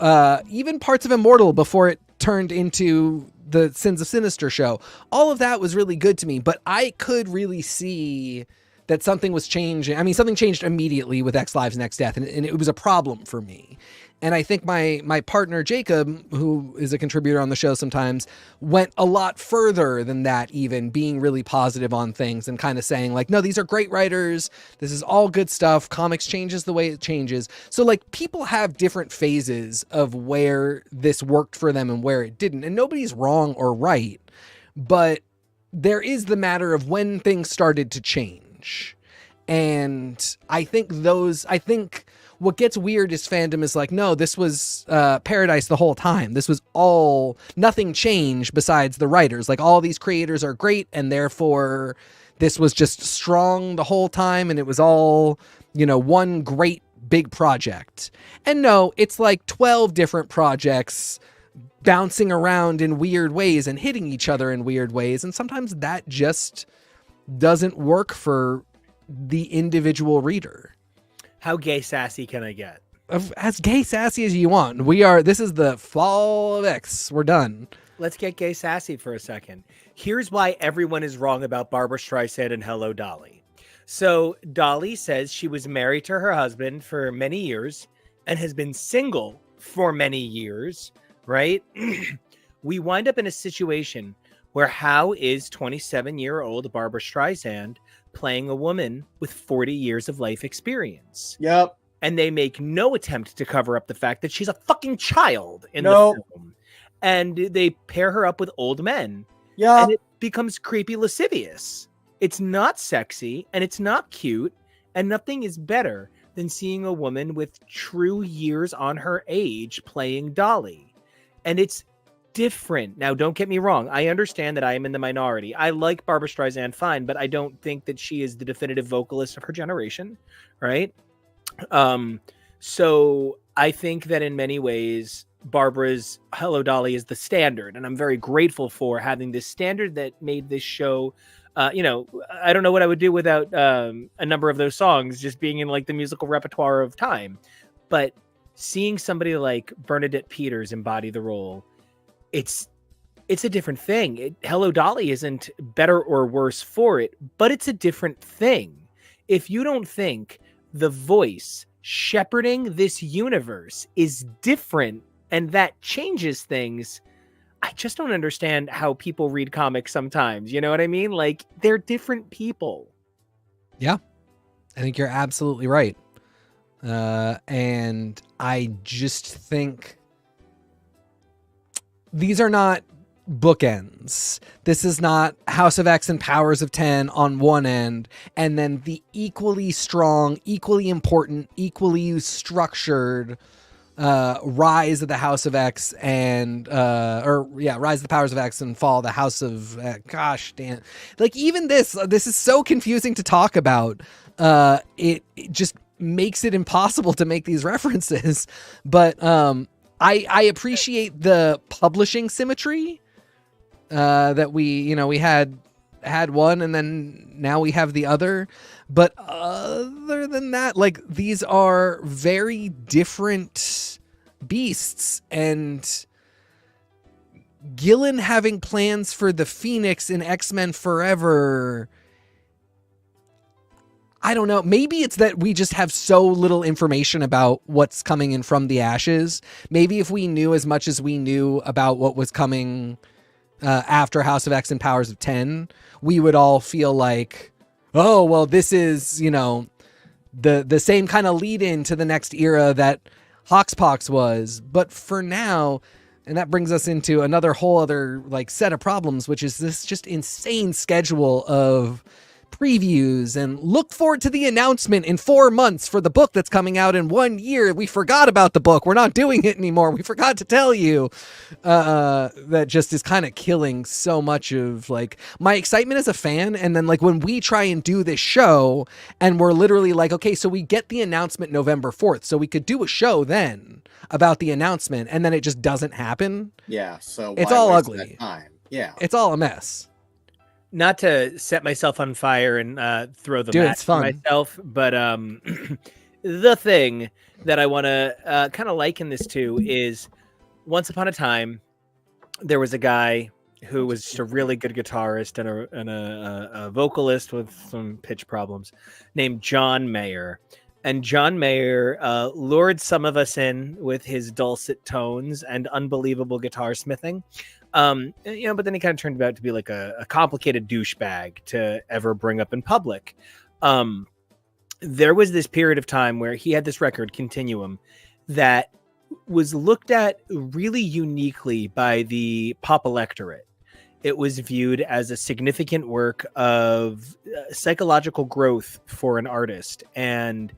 Even parts of Immortal before it turned into the Sins of Sinister show. All of that was really good to me, but I could really see that something was changing. I mean, something changed immediately with X Lives Next Death, and it was a problem for me. And I think my partner, Jacob, who is a contributor on the show sometimes, went a lot further than that, even being really positive on things and kind of saying, like, no, these are great writers. This is all good stuff. Comics changes the way it changes. So, like, people have different phases of where this worked for them and where it didn't. And nobody's wrong or right. But there is the matter of when things started to change. And I think what gets weird is fandom is like, no, this was paradise the whole time. This was all, nothing changed besides the writers. Like, all these creators are great, and therefore this was just strong the whole time, and it was all, one great big project. And no, it's like 12 different projects bouncing around in weird ways and hitting each other in weird ways. And sometimes that just doesn't work for the individual reader. How gay sassy can I get? As gay sassy as you want. This is the fall of X. We're done. Let's get gay sassy for a second. Here's why everyone is wrong about Barbra Streisand and Hello Dolly. So Dolly says she was married to her husband for many years and has been single for many years, right? We wind up in a situation where how is 27-year-old Barbra Streisand playing a woman with 40 years of life experience? Yep. And they make no attempt to cover up the fact that she's a fucking child in the film. And they pair her up with old men. Yeah. And it becomes creepy lascivious. It's not sexy and it's not cute. And nothing is better than seeing a woman with true years on her age playing Dolly. And it's different. Now, don't get me wrong. I understand that I am in the minority. I like Barbra Streisand fine, but I don't think that she is the definitive vocalist of her generation, right? So I think that in many ways, Barbara's Hello Dolly is the standard, and I'm very grateful for having this standard that made this show. I don't know what I would do without a number of those songs just being in like the musical repertoire of time. But seeing somebody like Bernadette Peters embody the role, it's a different thing. Hello Dolly isn't better or worse for it, but it's a different thing. If you don't think the voice shepherding this universe is different and that changes things, I just don't understand how people read comics sometimes. You know what I mean? Like, they're different people. Yeah, I think you're absolutely right. And I just think these are not bookends. This is not House of X and Powers of 10 on one end, and then the equally strong, equally important, equally structured Rise of the House of X and Rise of the Powers of X and Fall of the House of gosh damn. Like, even this is so confusing to talk about. It just makes it impossible to make these references. But I appreciate the publishing symmetry that we had one and then now we have the other. But other than that, like, these are very different beasts, and Gillen having plans for the Phoenix in X-Men Forever, I don't know. Maybe it's that we just have so little information about what's coming in From the Ashes. Maybe if we knew as much as we knew about what was coming after House of X and Powers of 10, we would all feel like, oh, well, this is, the same kind of lead in to the next era that HoXPoX was. But for now, and that brings us into another whole other like set of problems, which is this just insane schedule of previews and look forward to the announcement in 4 months for the book that's coming out in 1 year. We forgot about the book. We're not doing it anymore. We forgot to tell you. That just is kind of killing so much of like my excitement as a fan. And then like when we try and do this show and we're literally like, okay, so we get the announcement November 4th. So we could do a show then about the announcement, and then it just doesn't happen. Yeah, so it's why all waste ugly. that time? Yeah, It's all a mess. Not to set myself on fire and throw the Dude, match it's fun. for myself, but the thing that I want to kind of liken this to is once upon a time, there was a guy who was just a really good guitarist and a vocalist with some pitch problems named John Mayer. And John Mayer lured some of us in with his dulcet tones and unbelievable guitar smithing. But then he kind of turned out to be like a complicated douchebag to ever bring up in public. There was this period of time where he had this record, Continuum, that was looked at really uniquely by the pop electorate. It was viewed as a significant work of psychological growth for an artist. And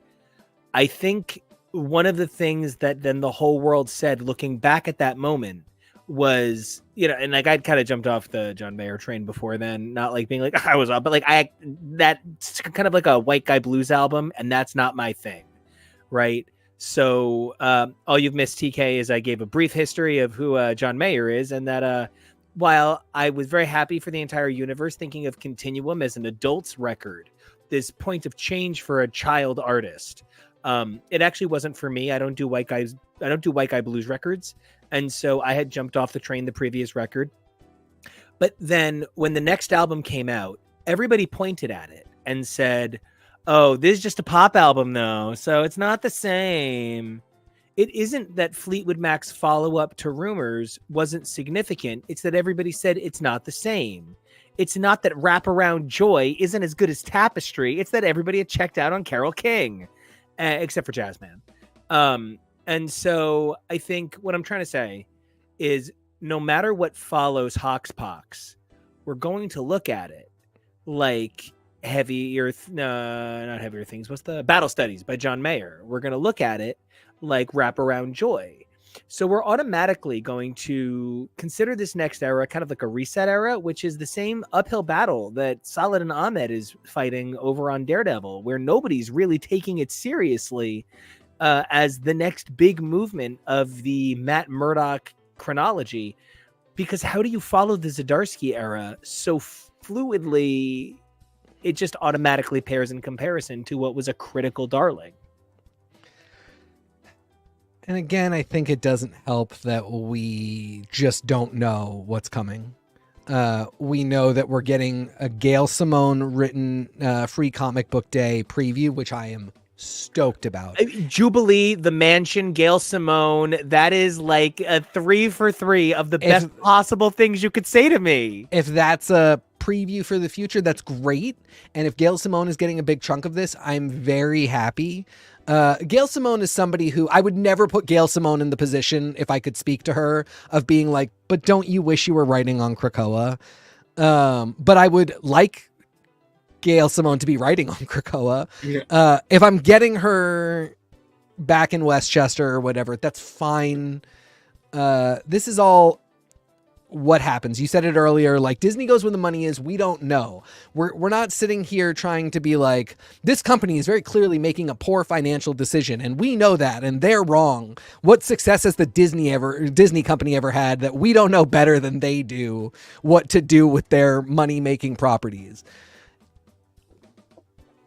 I think one of the things that then the whole world said, looking back at that moment, was, and like I'd kind of jumped off the John Mayer train before then, not like being like I was up, but like that's kind of like a white guy blues album, and that's not my thing, right? So all you've missed, TK, is I gave a brief history of who John Mayer is, and that while I was very happy for the entire universe, thinking of Continuum as an adult's record, this point of change for a child artist, it actually wasn't for me. I don't do white guy blues records. And so I had jumped off the train the previous record. But then when the next album came out, everybody pointed at it and said, oh, this is just a pop album, though, so it's not the same. It isn't that Fleetwood Mac's follow-up to Rumors wasn't significant. It's that everybody said it's not the same. It's not that Wraparound Joy isn't as good as Tapestry. It's that everybody had checked out on Carole King, except for Jazzman. And so I think what I'm trying to say is no matter what follows HoXPoX, we're going to look at it like not Heavier Things. What's the Battle Studies by John Mayer? We're going to look at it like Wraparound Joy. So we're automatically going to consider this next era kind of like a reset era, which is the same uphill battle that Salad and Ahmed is fighting over on Daredevil, where nobody's really taking it seriously as the next big movement of the Matt Murdock chronology. Because how do you follow the Zdarsky era so fluidly? It just automatically pairs in comparison to what was a critical darling. And again, I think it doesn't help that we just don't know what's coming. We know that we're getting a Gail Simone written Free Comic Book Day preview, which I am stoked about. Jubilee, The Mansion, Gail Simone, that is like a 3 for 3 of the best possible things you could say to me. If that's a preview for the future, that's great. And if Gail Simone is getting a big chunk of this, I'm very happy. Gail Simone is somebody who I would never put Gail Simone in the position, if I could speak to her, of being like, but don't you wish you were writing on Krakoa? But I would like Gail Simone to be writing on Krakoa. Yeah. If I'm getting her back in Westchester or whatever, that's fine. This is all what happens. You said it earlier, like Disney goes where the money is. We don't know. We're not sitting here trying to be like, this company is very clearly making a poor financial decision and we know that and they're wrong. What success has the Disney company ever had that we don't know better than they do what to do with their money-making properties?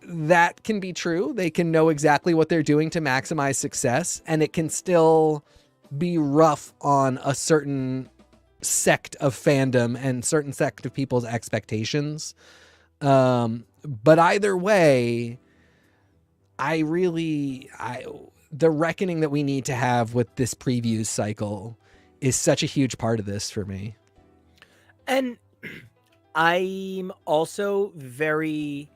That can be true. They can know exactly what they're doing to maximize success, and it can still be rough on a certain sect of fandom and certain sect of people's expectations. But either way, the reckoning that we need to have with this previews cycle is such a huge part of this for me. And I'm also very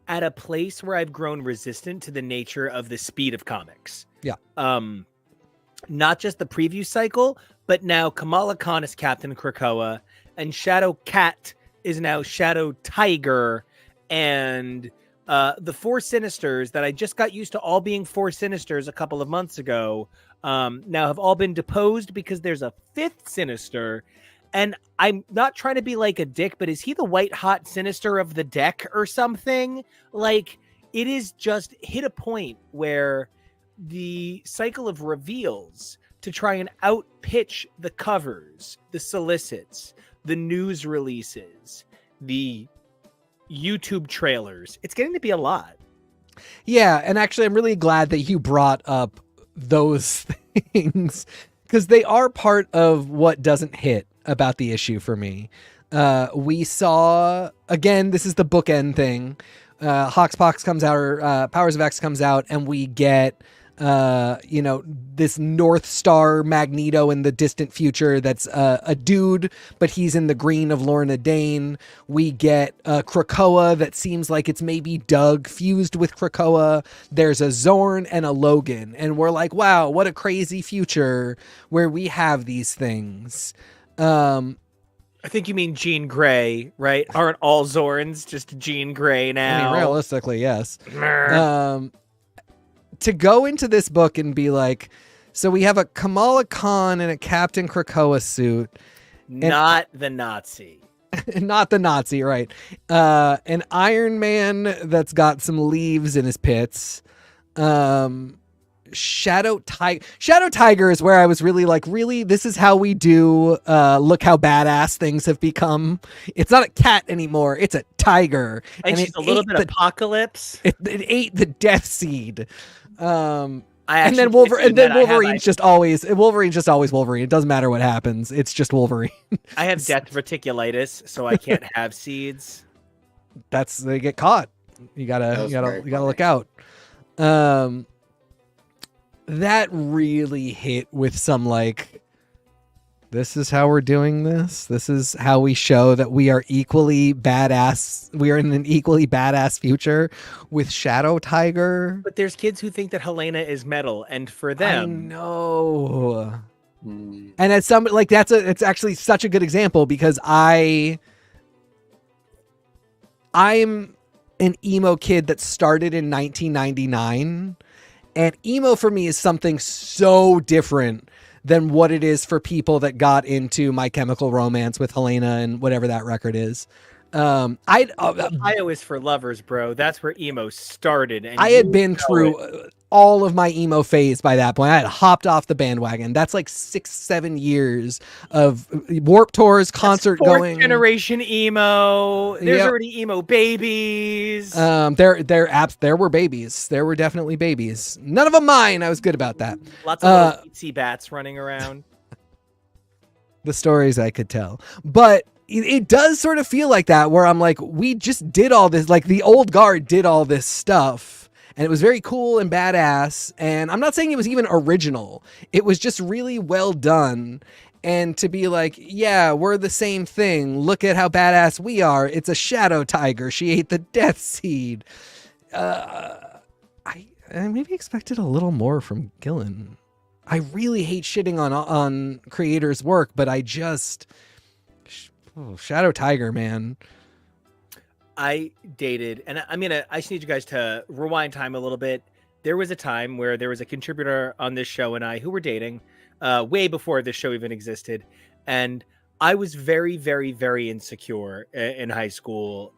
at a place where I've grown resistant to the nature of the speed of comics. Yeah. Not just the preview cycle, but now Kamala Khan is Captain Krakoa and Shadow Cat is now Shadow Tiger. and the four Sinisters that I just got used to all being four Sinisters a couple of months ago now have all been deposed because there's a fifth Sinister. And I'm not trying to be like a dick, but is he the white hot Sinister of the deck or something? Like, it is just hit a point where the cycle of reveals to try and outpitch the covers, the solicits, the news releases, the YouTube trailers, it's getting to be a lot. Yeah, and actually I'm really glad that you brought up those things because they are part of what doesn't hit about the issue for me. We saw, again, this is the bookend thing. HoXPoX comes out, or Powers of X comes out, and we get this North Star Magneto in the distant future that's a dude, but he's in the green of Lorna Dane. We get Krakoa that seems like it's maybe Doug fused with Krakoa. There's a Zorn and a Logan, and we're like, wow, what a crazy future where we have these things. I think you mean Jean Grey, right? Aren't all Zorns just Jean Grey now? I mean, realistically, yes. To go into this book and be like, so we have a Kamala Khan in a Captain Krakoa suit. Not the Nazi. Not the Nazi, right. An Iron Man that's got some leaves in his pits. Shadow Tiger is where I was really like, really, this is how we do look how badass things have become. It's not a cat anymore, it's a tiger, and she's a little bit apocalypse. It ate the death seed. And then Wolverine's just always Wolverine. It doesn't matter what happens, it's just Wolverine. I have death reticulitis, so I can't have seeds. They get caught. You gotta look out. That really hit with some like, this is how we're doing this. This is how we show that we are equally badass. We are in an equally badass future with Shadow Tiger. But there's kids who think that Helena is metal, and for them, I know. And as somebody like it's actually such a good example because I'm an emo kid that started in 1999. And emo for me is something so different than what it is for people that got into My Chemical Romance with Helena and whatever that record is. Ohio is for lovers, bro. That's where emo started. And I had been through all of my emo phase by that point. I had hopped off the bandwagon. That's like 6-7 years of Warped Tours, concert going. Fourth generation emo. There's already emo babies. There were babies. There were definitely babies. None of them mine. I was good about that. Lots of little itsy bats running around. The stories I could tell, but it does sort of feel like that, where I'm like, we just did all this, like the old guard did all this stuff, and it was very cool and badass. And I'm not saying it was even original. It was just really well done. And to be like, yeah, we're the same thing. Look at how badass we are. It's a Shadow Tiger. She ate the death seed. I maybe expected a little more from Gillen. I really hate shitting on creators' work, but I just... Shadow Tiger, man. I dated, and I just need you guys to rewind time a little bit. There was a time where there was a contributor on this show and I who were dating way before this show even existed. And I was very, very, very insecure in high school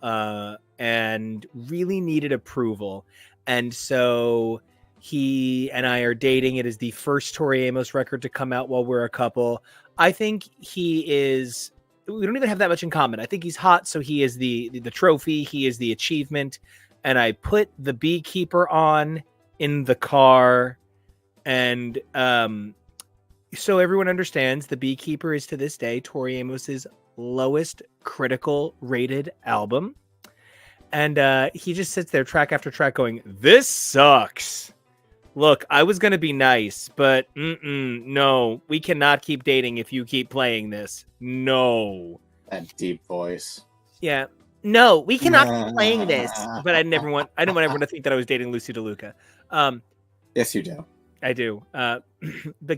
and really needed approval. And so he and I are dating. It is the first Tori Amos record to come out while we're a couple. I think he is... We don't even have that much in common. I think he's hot, so he is the trophy. He is the achievement. And I put the Beekeeper on in the car. And so everyone understands, the Beekeeper is to this day Tori Amos's lowest critical rated album. And he just sits there track after track going, this sucks. Look, I was going to be nice, but no, we cannot keep dating if you keep playing this. No. That deep voice. Yeah. No, we cannot keep playing this. But I didn't want everyone to think that I was dating Lucy DeLuca. Yes, you do. I do. But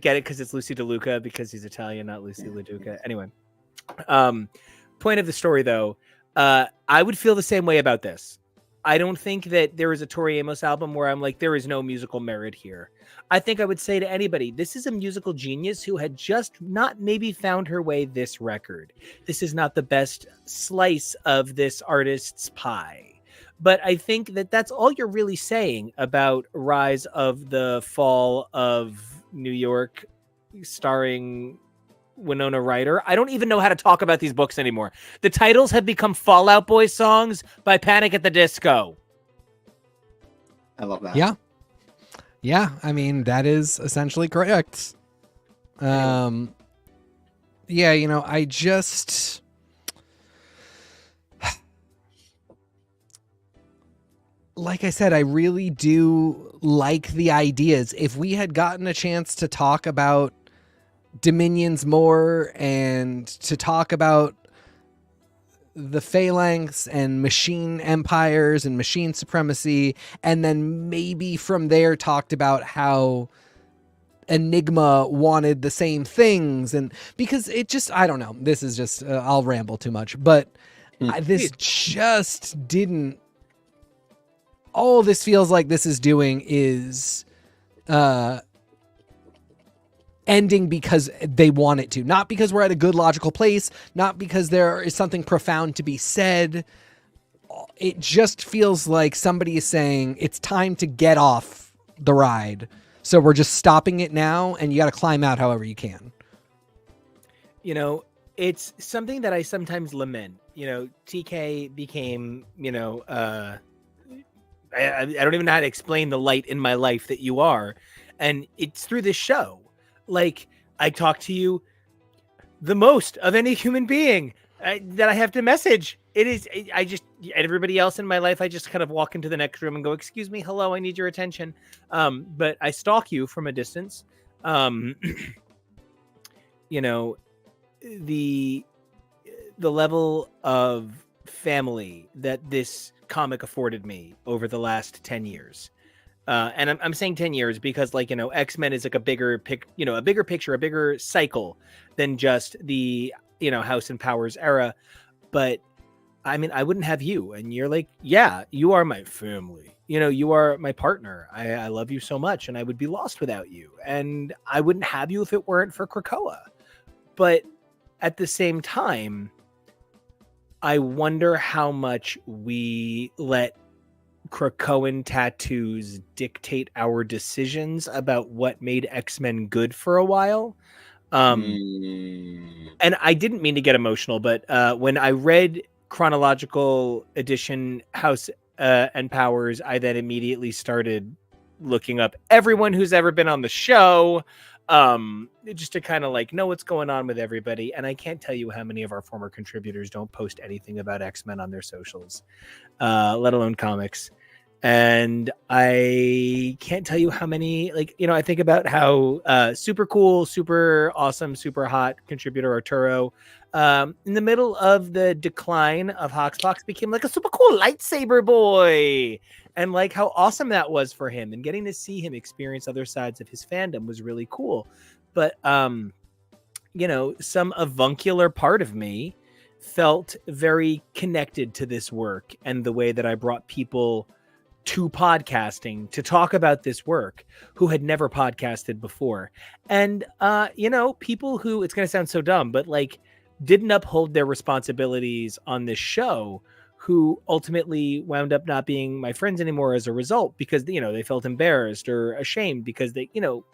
get it because it's Lucy DeLuca because he's Italian, not Lucy LaDuca. Anyway. Point of the story, though, I would feel the same way about this. I don't think that there is a Tori Amos album where I'm like, there is no musical merit here. I think I would say to anybody, this is a musical genius who had just not maybe found her way this record. This is not the best slice of this artist's pie. But I think that that's all you're really saying about Rise of the Fall of New York, starring Winona Ryder. I don't even know how to talk about these books anymore. The titles have become Fall Out Boy songs by Panic at the Disco. I love that. Yeah. Yeah, I mean, that is essentially correct. Yeah, you know, I just... Like I said, I really do like the ideas. If we had gotten a chance to talk about Dominions more and to talk about the Phalanx and machine empires and machine supremacy, and then maybe from there talked about how Enigma wanted the same things, and because it just, I don't know, this is just I'll ramble too much, but this just didn't. All this feels like this is doing is ending because they want it to, not because we're at a good logical place, not because there is something profound to be said. It just feels like somebody is saying it's time to get off the ride. So we're just stopping it now, and you got to climb out however you can. You know, it's something that I sometimes lament. You know, TK became, you know, I don't even know how to explain the light in my life that you are. And it's through this show. Like, I talk to you the most of any human being that I have to message. I just, everybody else in my life, I just kind of walk into the next room and go, excuse me, hello, I need your attention. But I stalk you from a distance. You know, the level of family that this comic afforded me over the last 10 years. And I'm saying 10 years because, like, you know, X-Men is like a bigger picture, a bigger cycle than just the, you know, House and Powers era. But I mean, I wouldn't have you. And you're like, yeah, you are my family. You know, you are my partner. I love you so much, and I would be lost without you. And I wouldn't have you if it weren't for Krakoa. But at the same time, I wonder how much we let Krakoan tattoos dictate our decisions about what made X-Men good for a while. And I didn't mean to get emotional, but when I read Chronological Edition House and Powers, I then immediately started looking up everyone who's ever been on the show, just to kind of like know what's going on with everybody. And I can't tell you how many of our former contributors don't post anything about X-Men on their socials, let alone comics. And I can't tell you how many, like, you know, I think about how super cool, super awesome, super hot contributor Arturo, in the middle of the decline of HoXPoX, became like a super cool lightsaber boy. And like how awesome that was for him, and getting to see him experience other sides of his fandom was really cool. But, you know, some avuncular part of me felt very connected to this work and the way that I brought people to podcasting to talk about this work who had never podcasted before. And, you know, people who, it's going to sound so dumb, but like didn't uphold their responsibilities on this show, who ultimately wound up not being my friends anymore as a result, because, you know, they felt embarrassed or ashamed because they, you know,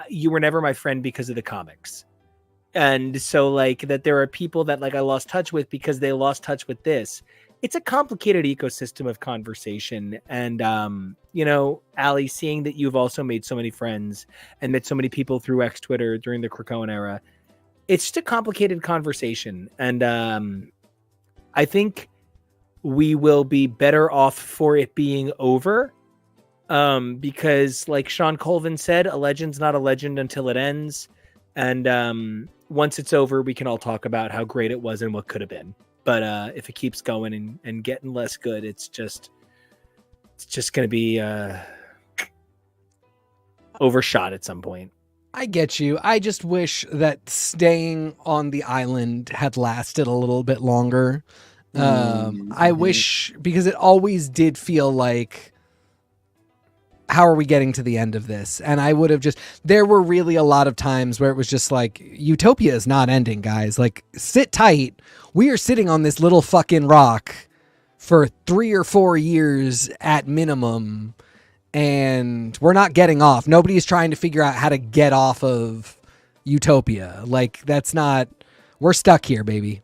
you were never my friend because of the comics. And so like that there are people that like I lost touch with because they lost touch with this. It's a complicated ecosystem of conversation. And, you know, Allie, seeing that you've also made so many friends and met so many people through X Twitter during the Krakoan era, it's just a complicated conversation. And I think we will be better off for it being over, because like Sean Colvin said, a legend's not a legend until it ends. And once it's over, we can all talk about how great it was and what could have been. But if it keeps going and getting less good, it's just going to be overshot at some point. I get you. I just wish that staying on the island had lasted a little bit longer. I wish, because it always did feel like, how are we getting to the end of this? And I would have there were really a lot of times where it was just like, Utopia is not ending, guys. Like, sit tight. We are sitting on this little fucking rock for 3 or 4 years at minimum, and we're not getting off. Nobody's trying to figure out how to get off of Utopia. Like, that's not, we're stuck here, baby.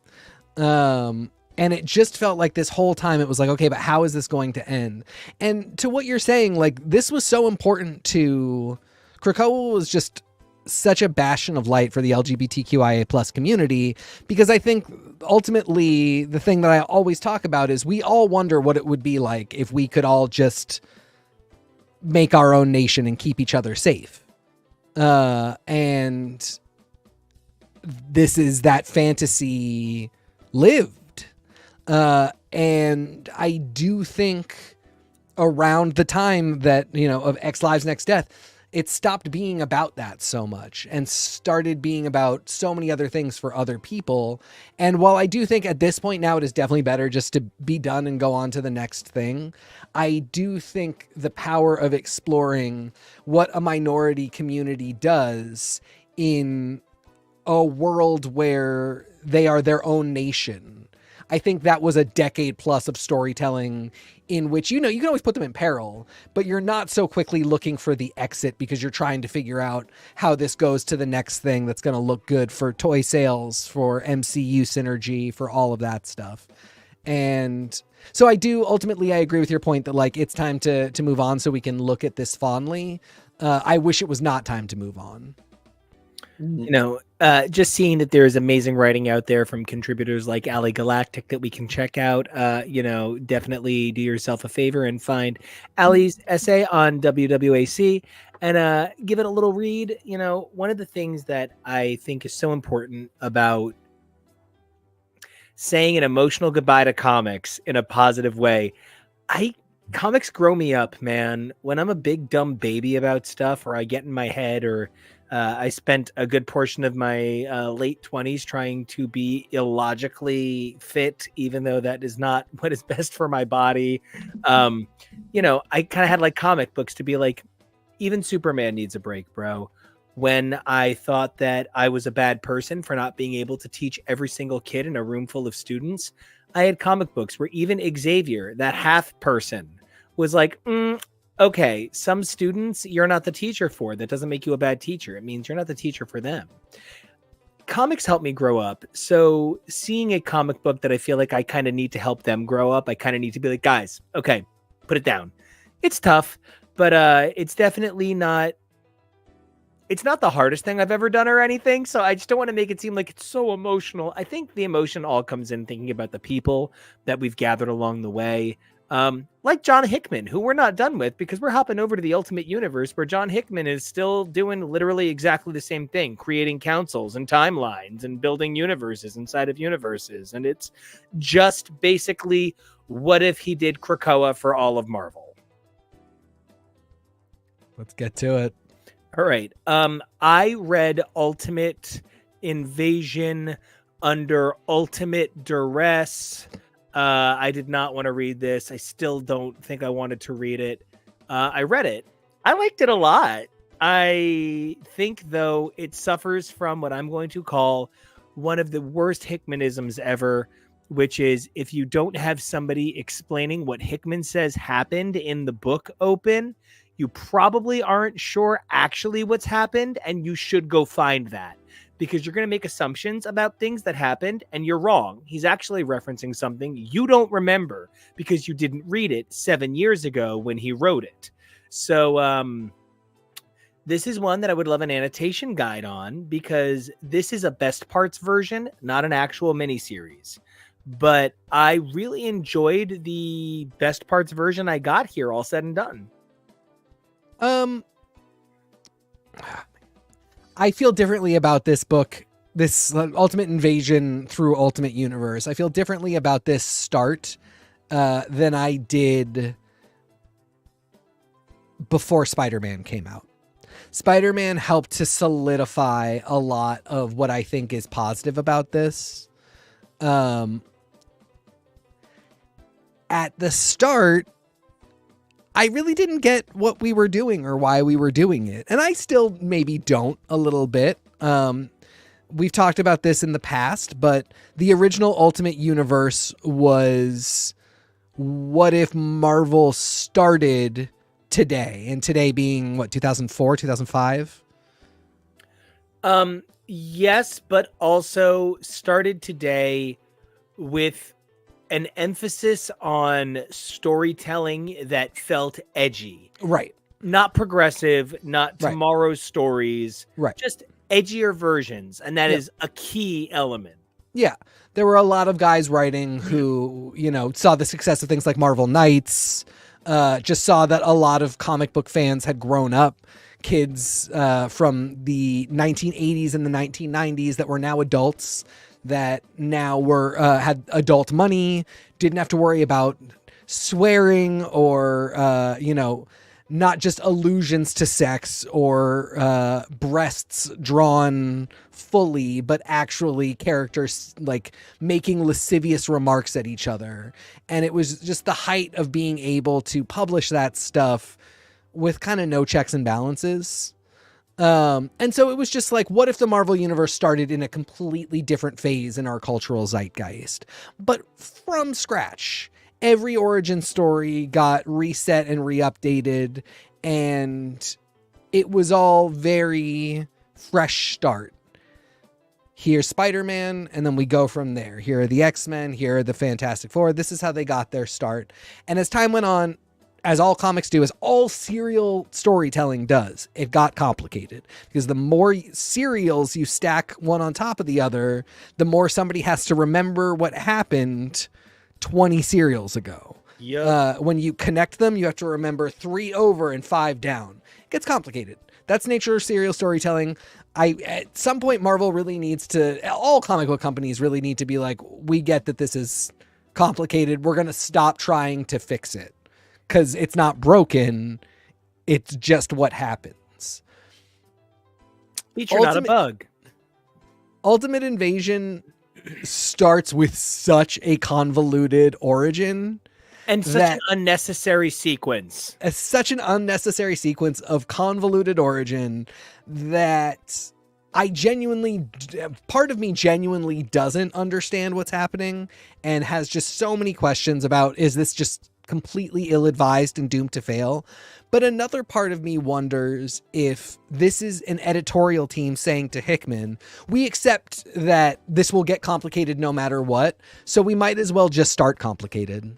And it just felt like this whole time it was like, okay, but how is this going to end? And to what you're saying, like, this was so important to, Krakoa was just such a bastion of light for the LGBTQIA plus community, because I think ultimately the thing that I always talk about is we all wonder what it would be like if we could all just make our own nation and keep each other safe. And this is that fantasy lived. And I do think around the time that, of X Lives Next Death, it stopped being about that so much and started being about so many other things for other people. And while I do think at this point now it is definitely better just to be done and go on to the next thing, I do think the power of exploring what a minority community does in a world where they are their own nation. I think that was a decade plus of storytelling in which, you can always put them in peril, but you're not so quickly looking for the exit because you're trying to figure out how this goes to the next thing that's going to look good for toy sales, for MCU synergy, for all of that stuff. And so I agree with your point that, like, it's time to move on so we can look at this fondly. I wish it was not time to move on. Just seeing that there's amazing writing out there from contributors like Ali Galactic that we can check out, definitely do yourself a favor and find Ali's essay on WWAC and give it a little read. One of the things that I think is so important about saying an emotional goodbye to comics in a positive way, comics grow me up, man. When I'm a big dumb baby about stuff, or I get in my head, or I spent a good portion of my late 20s trying to be illogically fit, even though that is not what is best for my body. I kind of had like comic books to be like, even Superman needs a break, bro. When I thought that I was a bad person for not being able to teach every single kid in a room full of students, I had comic books where even Xavier, that half person, was like, okay, some students you're not the teacher for. That doesn't make you a bad teacher. It means you're not the teacher for them. Comics helped me grow up. So seeing a comic book that I feel like I kind of need to help them grow up, I kind of need to be like, guys, okay, put it down. It's tough, but it's definitely not. It's not the hardest thing I've ever done or anything. So I just don't want to make it seem like it's so emotional. I think the emotion all comes in thinking about the people that we've gathered along the way. Like John Hickman, who we're not done with because we're hopping over to the Ultimate Universe, where John Hickman is still doing literally exactly the same thing, creating councils and timelines and building universes inside of universes. And it's just basically, what if he did Krakoa for all of Marvel? Let's get to it. All right. I read Ultimate Invasion under ultimate duress. I did not want to read this. I still don't think I wanted to read it. I read it. I liked it a lot. I think, though, it suffers from what I'm going to call one of the worst Hickmanisms ever, which is if you don't have somebody explaining what Hickman says happened in the book open, you probably aren't sure actually what's happened, and you should go find that. Because you're going to make assumptions about things that happened, and you're wrong. He's actually referencing something you don't remember because you didn't read it 7 years ago when he wrote it. So this is one that I would love an annotation guide on, because this is a best parts version, not an actual miniseries. But I really enjoyed the best parts version I got here, all said and done. I feel differently about this book, this Ultimate Invasion through Ultimate Universe. I feel differently about this start than I did before Spider-Man came out. Spider-Man helped to solidify a lot of what I think is positive about this. at the start, I really didn't get what we were doing or why we were doing it. And I still maybe don't a little bit. We've talked about this in the past, but the original Ultimate Universe was, what if Marvel started today? And today being, what, 2004, 2005? Yes, but also started today with an emphasis on storytelling that felt edgy. Right. Not progressive, not Right. tomorrow's stories. Right. Just edgier versions. And that Yep. is a key element. Yeah. There were a lot of guys writing who, saw the success of things like Marvel Knights, just saw that a lot of comic book fans had grown up, kids from the 1980s and the 1990s that were now adults, that now were had adult money, didn't have to worry about swearing or, not just allusions to sex or breasts drawn fully, but actually characters like making lascivious remarks at each other. And it was just the height of being able to publish that stuff with kind of no checks and balances. And so it was just like, what if the Marvel Universe started in a completely different phase in our cultural zeitgeist, but from scratch? Every origin story got reset and re-updated, and it was all very fresh start. Here's Spider-Man, and then we go from there. Here are the X-Men, here are the Fantastic Four. This is how they got their start. And as time went on, as all comics do, as all serial storytelling does, it got complicated, because the more serials you stack one on top of the other, the more somebody has to remember what happened 20 serials ago. Yep. When you connect them, you have to remember 3 over and 5 down. It gets complicated. That's nature of serial storytelling. At some point, Marvel really needs to, all comic book companies really need to be like, we get that this is complicated. We're going to stop trying to fix it, because it's not broken. It's just what happens. Feature, not a bug. Ultimate Invasion starts with such a convoluted origin and such an unnecessary sequence. Such an unnecessary sequence of convoluted origin that part of me genuinely doesn't understand what's happening and has just so many questions about, is this just completely ill-advised and doomed to fail? But another part of me wonders if this is an editorial team saying to Hickman, we accept that this will get complicated no matter what, so we might as well just start complicated.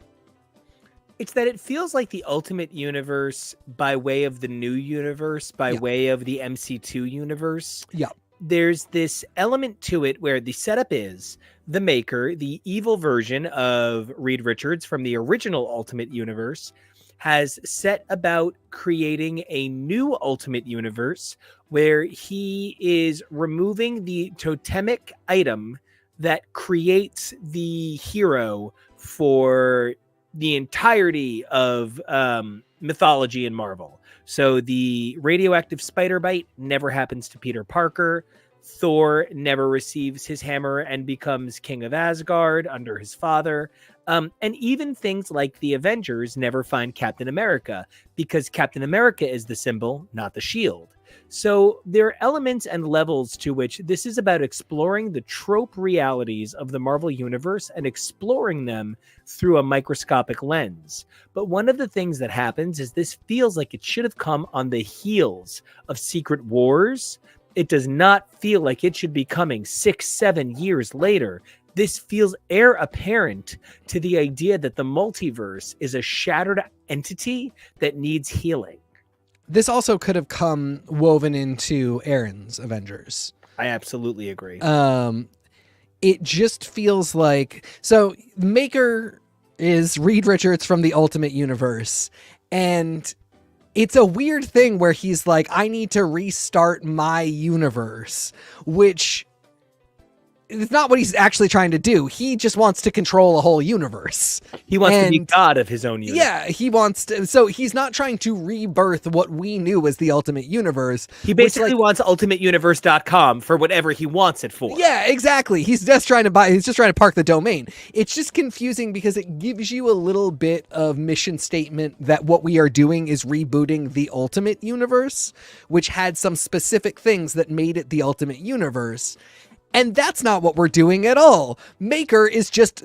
It's that it feels like the Ultimate Universe, by way of the new universe, by way of the MC2 universe. Yeah. There's this element to it where the setup is the Maker, the evil version of Reed Richards from the original Ultimate Universe, has set about creating a new Ultimate Universe where he is removing the totemic item that creates the hero for the entirety of mythology in Marvel. So the radioactive spider bite never happens to Peter Parker. Thor never receives his hammer and becomes king of Asgard under his father. And even things like the Avengers never find Captain America, because Captain America is the symbol, not the shield. So there are elements and levels to which this is about exploring the trope realities of the Marvel Universe and exploring them through a microscopic lens. But one of the things that happens is this feels like it should have come on the heels of Secret Wars. It does not feel like it should be coming 6-7 years later. This feels heir apparent to the idea that the multiverse is a shattered entity that needs healing. This also could have come woven into Aaron's Avengers. I absolutely agree. It just feels like, so Maker is Reed Richards from the Ultimate Universe, and it's a weird thing where he's like, I need to restart my universe, which it's not what he's actually trying to do. He just wants to control a whole universe. He wants to be god of his own universe. Yeah, he wants to. So he's not trying to rebirth what we knew as the Ultimate Universe. He basically wants ultimateuniverse.com for whatever he wants it for. Yeah, exactly. He's just trying to park the domain. It's just confusing because it gives you a little bit of mission statement that what we are doing is rebooting the Ultimate Universe, which had some specific things that made it the Ultimate Universe. And that's not what we're doing at all. Maker is just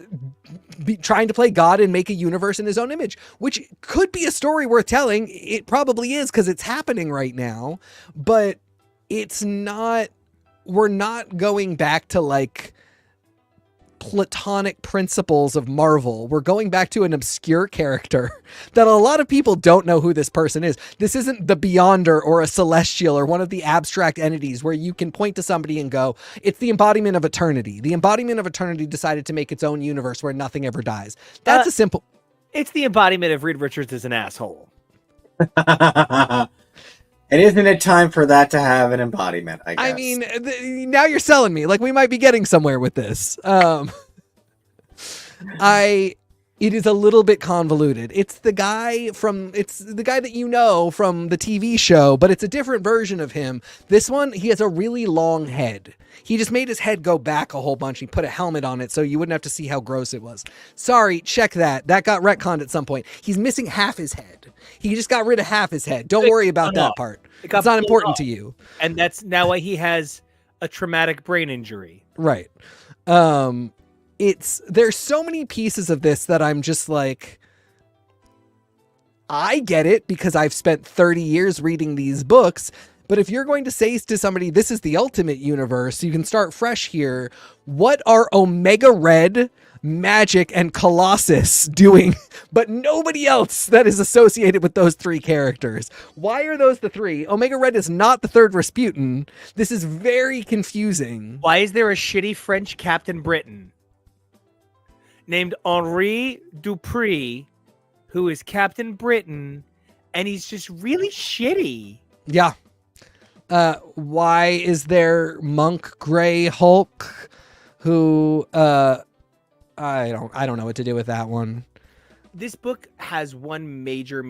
trying to play God and make a universe in his own image, which could be a story worth telling. It probably is because it's happening right now, but it's not, we're not going back to like platonic principles of Marvel. We're going back to an obscure character that a lot of people don't know who this person is. This isn't the Beyonder or a Celestial or one of the abstract entities where you can point to somebody and go, it's the embodiment of eternity. The embodiment of eternity decided to make its own universe where nothing ever dies. That's a simple... It's the embodiment of Reed Richards as an asshole. And isn't it time for that to have an embodiment, I guess? I mean, now you're selling me. Like, we might be getting somewhere with this. It is a little bit convoluted. It's the guy that you know from the TV show, but it's a different version of him. This one, he has a really long head. He just made his head go back a whole bunch. He put a helmet on it so you wouldn't have to see how gross it was. Sorry, check that. That got retconned at some point. He's missing half his head. He just got id of half his head. Don't worry about that part. It's not important to you. And that's now why he has a traumatic brain injury. Right. There's so many pieces of this that I'm just like, I get it because I've spent 30 years reading these books. But if you're going to say to somebody, this is the Ultimate Universe, you can start fresh here. What are Omega Red, Magic, and Colossus doing, but nobody else that is associated with those three characters? Why are those the three? Omega Red is not the third Rasputin. This is very confusing. Why is there a shitty French Captain Britain named Henri Dupree, who is Captain Britain, and he's just really shitty? Yeah. Why is there Monk Gray Hulk, who I don't know what to do with that one. This book has one major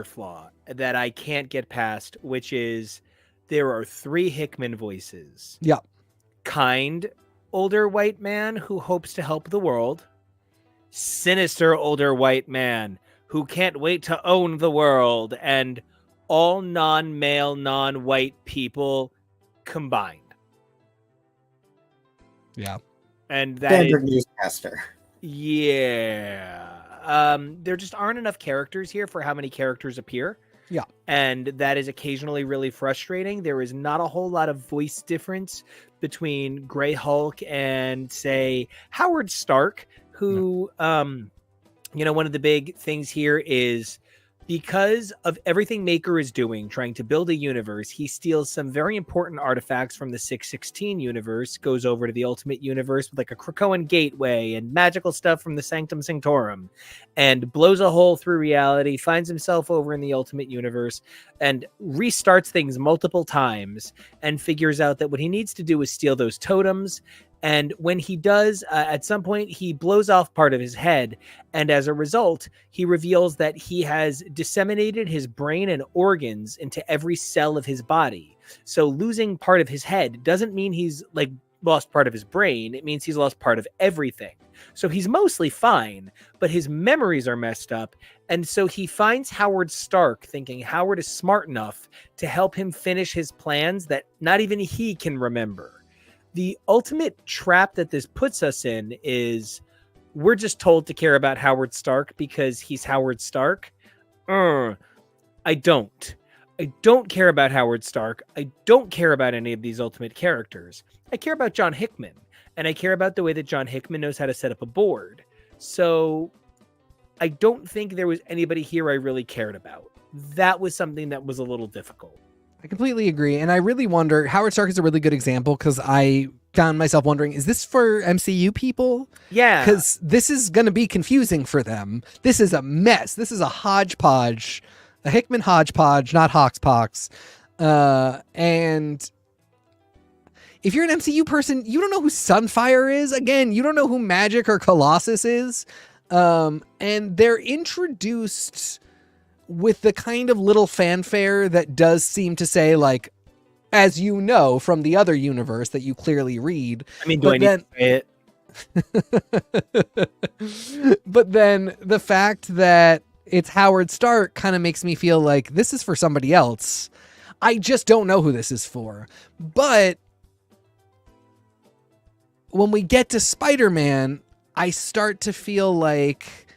flaw that I can't get past, which is there are three Hickman voices. Yeah. Kind older white man who hopes to help the world. Sinister older white man who can't wait to own the world, and all non-male, non-white people combined. Yeah. And that standard newscaster. Yeah. There just aren't enough characters here for how many characters appear. Yeah. And that is occasionally really frustrating. There is not a whole lot of voice difference between Grey Hulk and, say, Howard Stark, who, one of the big things here is because of everything Maker is doing, trying to build a universe, he steals some very important artifacts from the 616 universe, goes over to the Ultimate Universe with like a Krakoan gateway and magical stuff from the Sanctum Sanctorum, and blows a hole through reality, finds himself over in the Ultimate Universe, and restarts things multiple times, and figures out that what he needs to do is steal those totems. And when he does, at some point, he blows off part of his head. And as a result, he reveals that he has disseminated his brain and organs into every cell of his body. So losing part of his head doesn't mean he's like lost part of his brain. It means he's lost part of everything. So he's mostly fine, but his memories are messed up. And so he finds Howard Stark, thinking Howard is smart enough to help him finish his plans that not even he can remember. The ultimate trap that this puts us in is we're just told to care about Howard Stark because he's Howard Stark. I don't care about Howard Stark. I don't care about any of these ultimate characters. I care about John Hickman, and I care about the way that John Hickman knows how to set up a board. So I don't think there was anybody here I really cared about. That was something that was a little difficult. I completely agree. And I really wonder, Howard Stark is a really good example because I found myself wondering, is this for MCU people? Yeah. Because this is going to be confusing for them. This is a mess. This is a hodgepodge, a Hickman hodgepodge, not HoXPoX. And if you're an MCU person, you don't know who Sunfire is. Again, you don't know who Magic or Colossus is. And they're introduced with the kind of little fanfare that does seem to say, like, as you know from the other universe that you clearly read. I mean, do I need to say it? But then the fact that it's Howard Stark kind of makes me feel like this is for somebody else. I just don't know who this is for. But when we get to Spider-Man, I start to feel like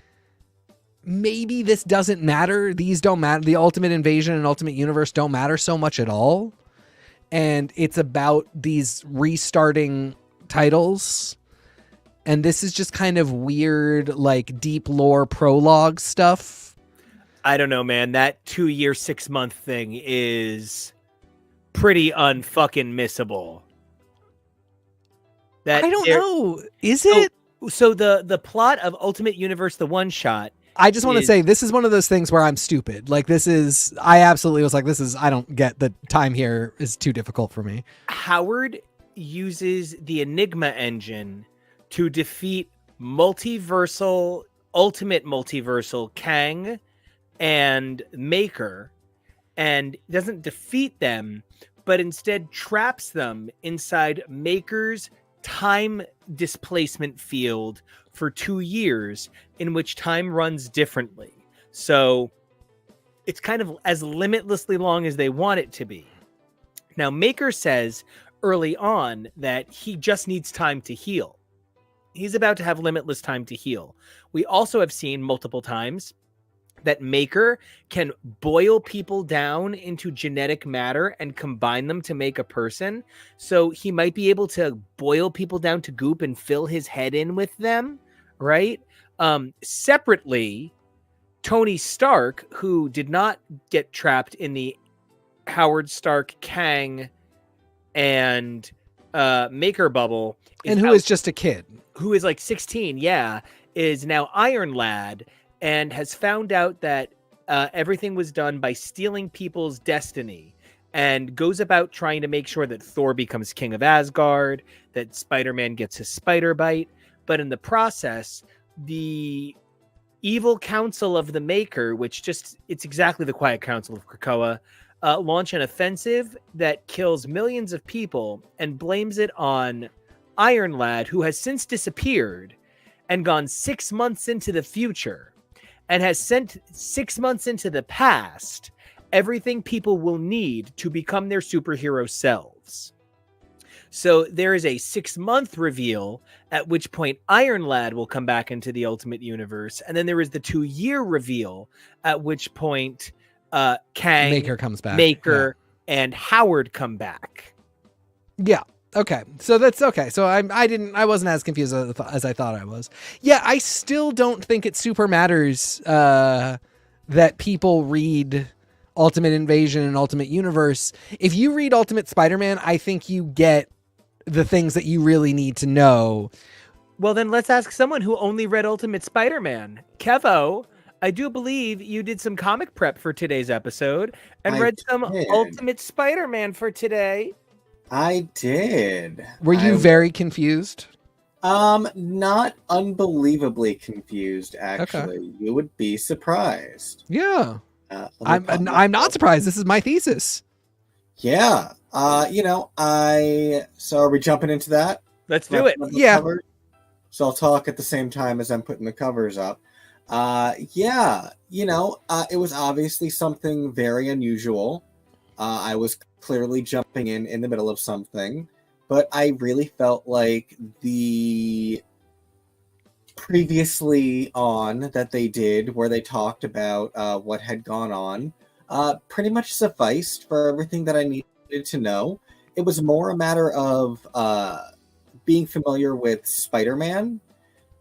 maybe this doesn't matter. These don't matter. The Ultimate Invasion and Ultimate Universe don't matter so much at all. And it's about these restarting titles. And this is just kind of weird, like deep lore prologue stuff. I don't know, man. That 2-year, 6-month thing is pretty unfucking missable. I don't know. Is it? So the plot of Ultimate Universe, the one shot. I just want to say this is one of those things where I'm stupid. Like I absolutely was like, I don't get the time here is too difficult for me. Howard uses the Enigma engine to defeat ultimate multiversal Kang and Maker, and doesn't defeat them, but instead traps them inside Maker's time displacement field for 2 years, in which time runs differently. So it's kind of as limitlessly long as they want it to be. Now, Maker says early on that he just needs time to heal. He's about to have limitless time to heal. We also have seen multiple times that Maker can boil people down into genetic matter and combine them to make a person. So he might be able to boil people down to goop and fill his head in with them, right? Separately, Tony Stark, who did not get trapped in the Howard Stark, Kang, and Maker bubble, and who is just a kid, who is like 16, is now Iron Lad, and has found out that everything was done by stealing people's destiny, and goes about trying to make sure that Thor becomes king of Asgard, that Spider-Man gets his spider bite. But in the process, the evil council of the Maker, it's exactly the Quiet Council of Krakoa, launch an offensive that kills millions of people and blames it on Iron Lad, who has since disappeared and gone 6 months into the future, and has sent 6 months into the past everything people will need to become their superhero selves. So there is a 6-month reveal, at which point Iron Lad will come back into the Ultimate Universe. And then there is the 2-year reveal, at which point Kang, Maker comes back. And Howard come back. Yeah. Okay. So that's okay. So I wasn't as confused as I thought I was. Yeah, I still don't think it super matters that people read Ultimate Invasion and Ultimate Universe. If you read Ultimate Spider-Man, I think you get the things that you really need to know. Well, then let's ask someone who only read Ultimate Spider-Man. Kevo, I do believe you did some comic prep for today's episode and read some Ultimate Spider-Man for today. I did. Were you very confused? Not unbelievably confused, actually. Okay. You would be surprised. Yeah. I'm not surprised. This is my thesis. Yeah. So are we jumping into that? Let's do it. Yeah. Covers? So I'll talk at the same time as I'm putting the covers up. It was obviously something very unusual. I was clearly jumping in the middle of something, but I really felt like the previously on that they did, where they talked about what had gone on, pretty much sufficed for everything that I needed to know. It was more a matter of being familiar with Spider-Man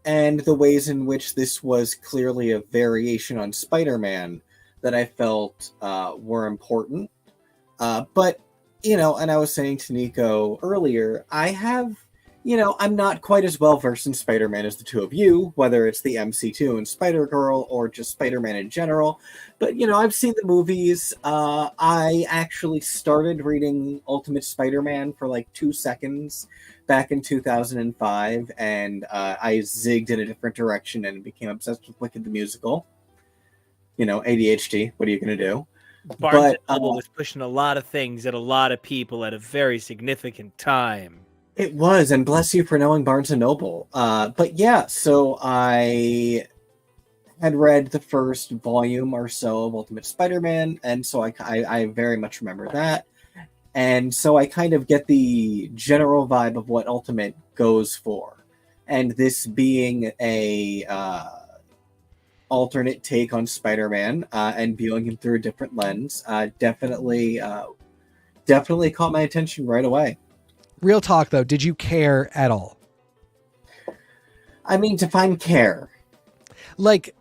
and the ways in which this was clearly a variation on Spider-Man that I felt were important. But, and I was saying to Nico earlier, I have I'm not quite as well versed in Spider-Man as the two of you, whether it's the MC2 and Spider-Girl or just Spider-Man in general. But, I've seen the movies. I actually started reading Ultimate Spider-Man for like 2 seconds back in 2005, and I zigged in a different direction and became obsessed with Wicked the Musical. ADHD, what are you going to do? Barnes & Noble was pushing a lot of things at a lot of people at a very significant time. It was, and bless you for knowing Barnes & Noble. But yeah, so I had read the first volume or so of Ultimate Spider-Man, and so I very much remember that. And so I kind of get the general vibe of what Ultimate goes for. And this being a alternate take on Spider-Man and viewing him through a different lens definitely caught my attention right away. Real talk, though, did you care at all? I mean, define care. Like,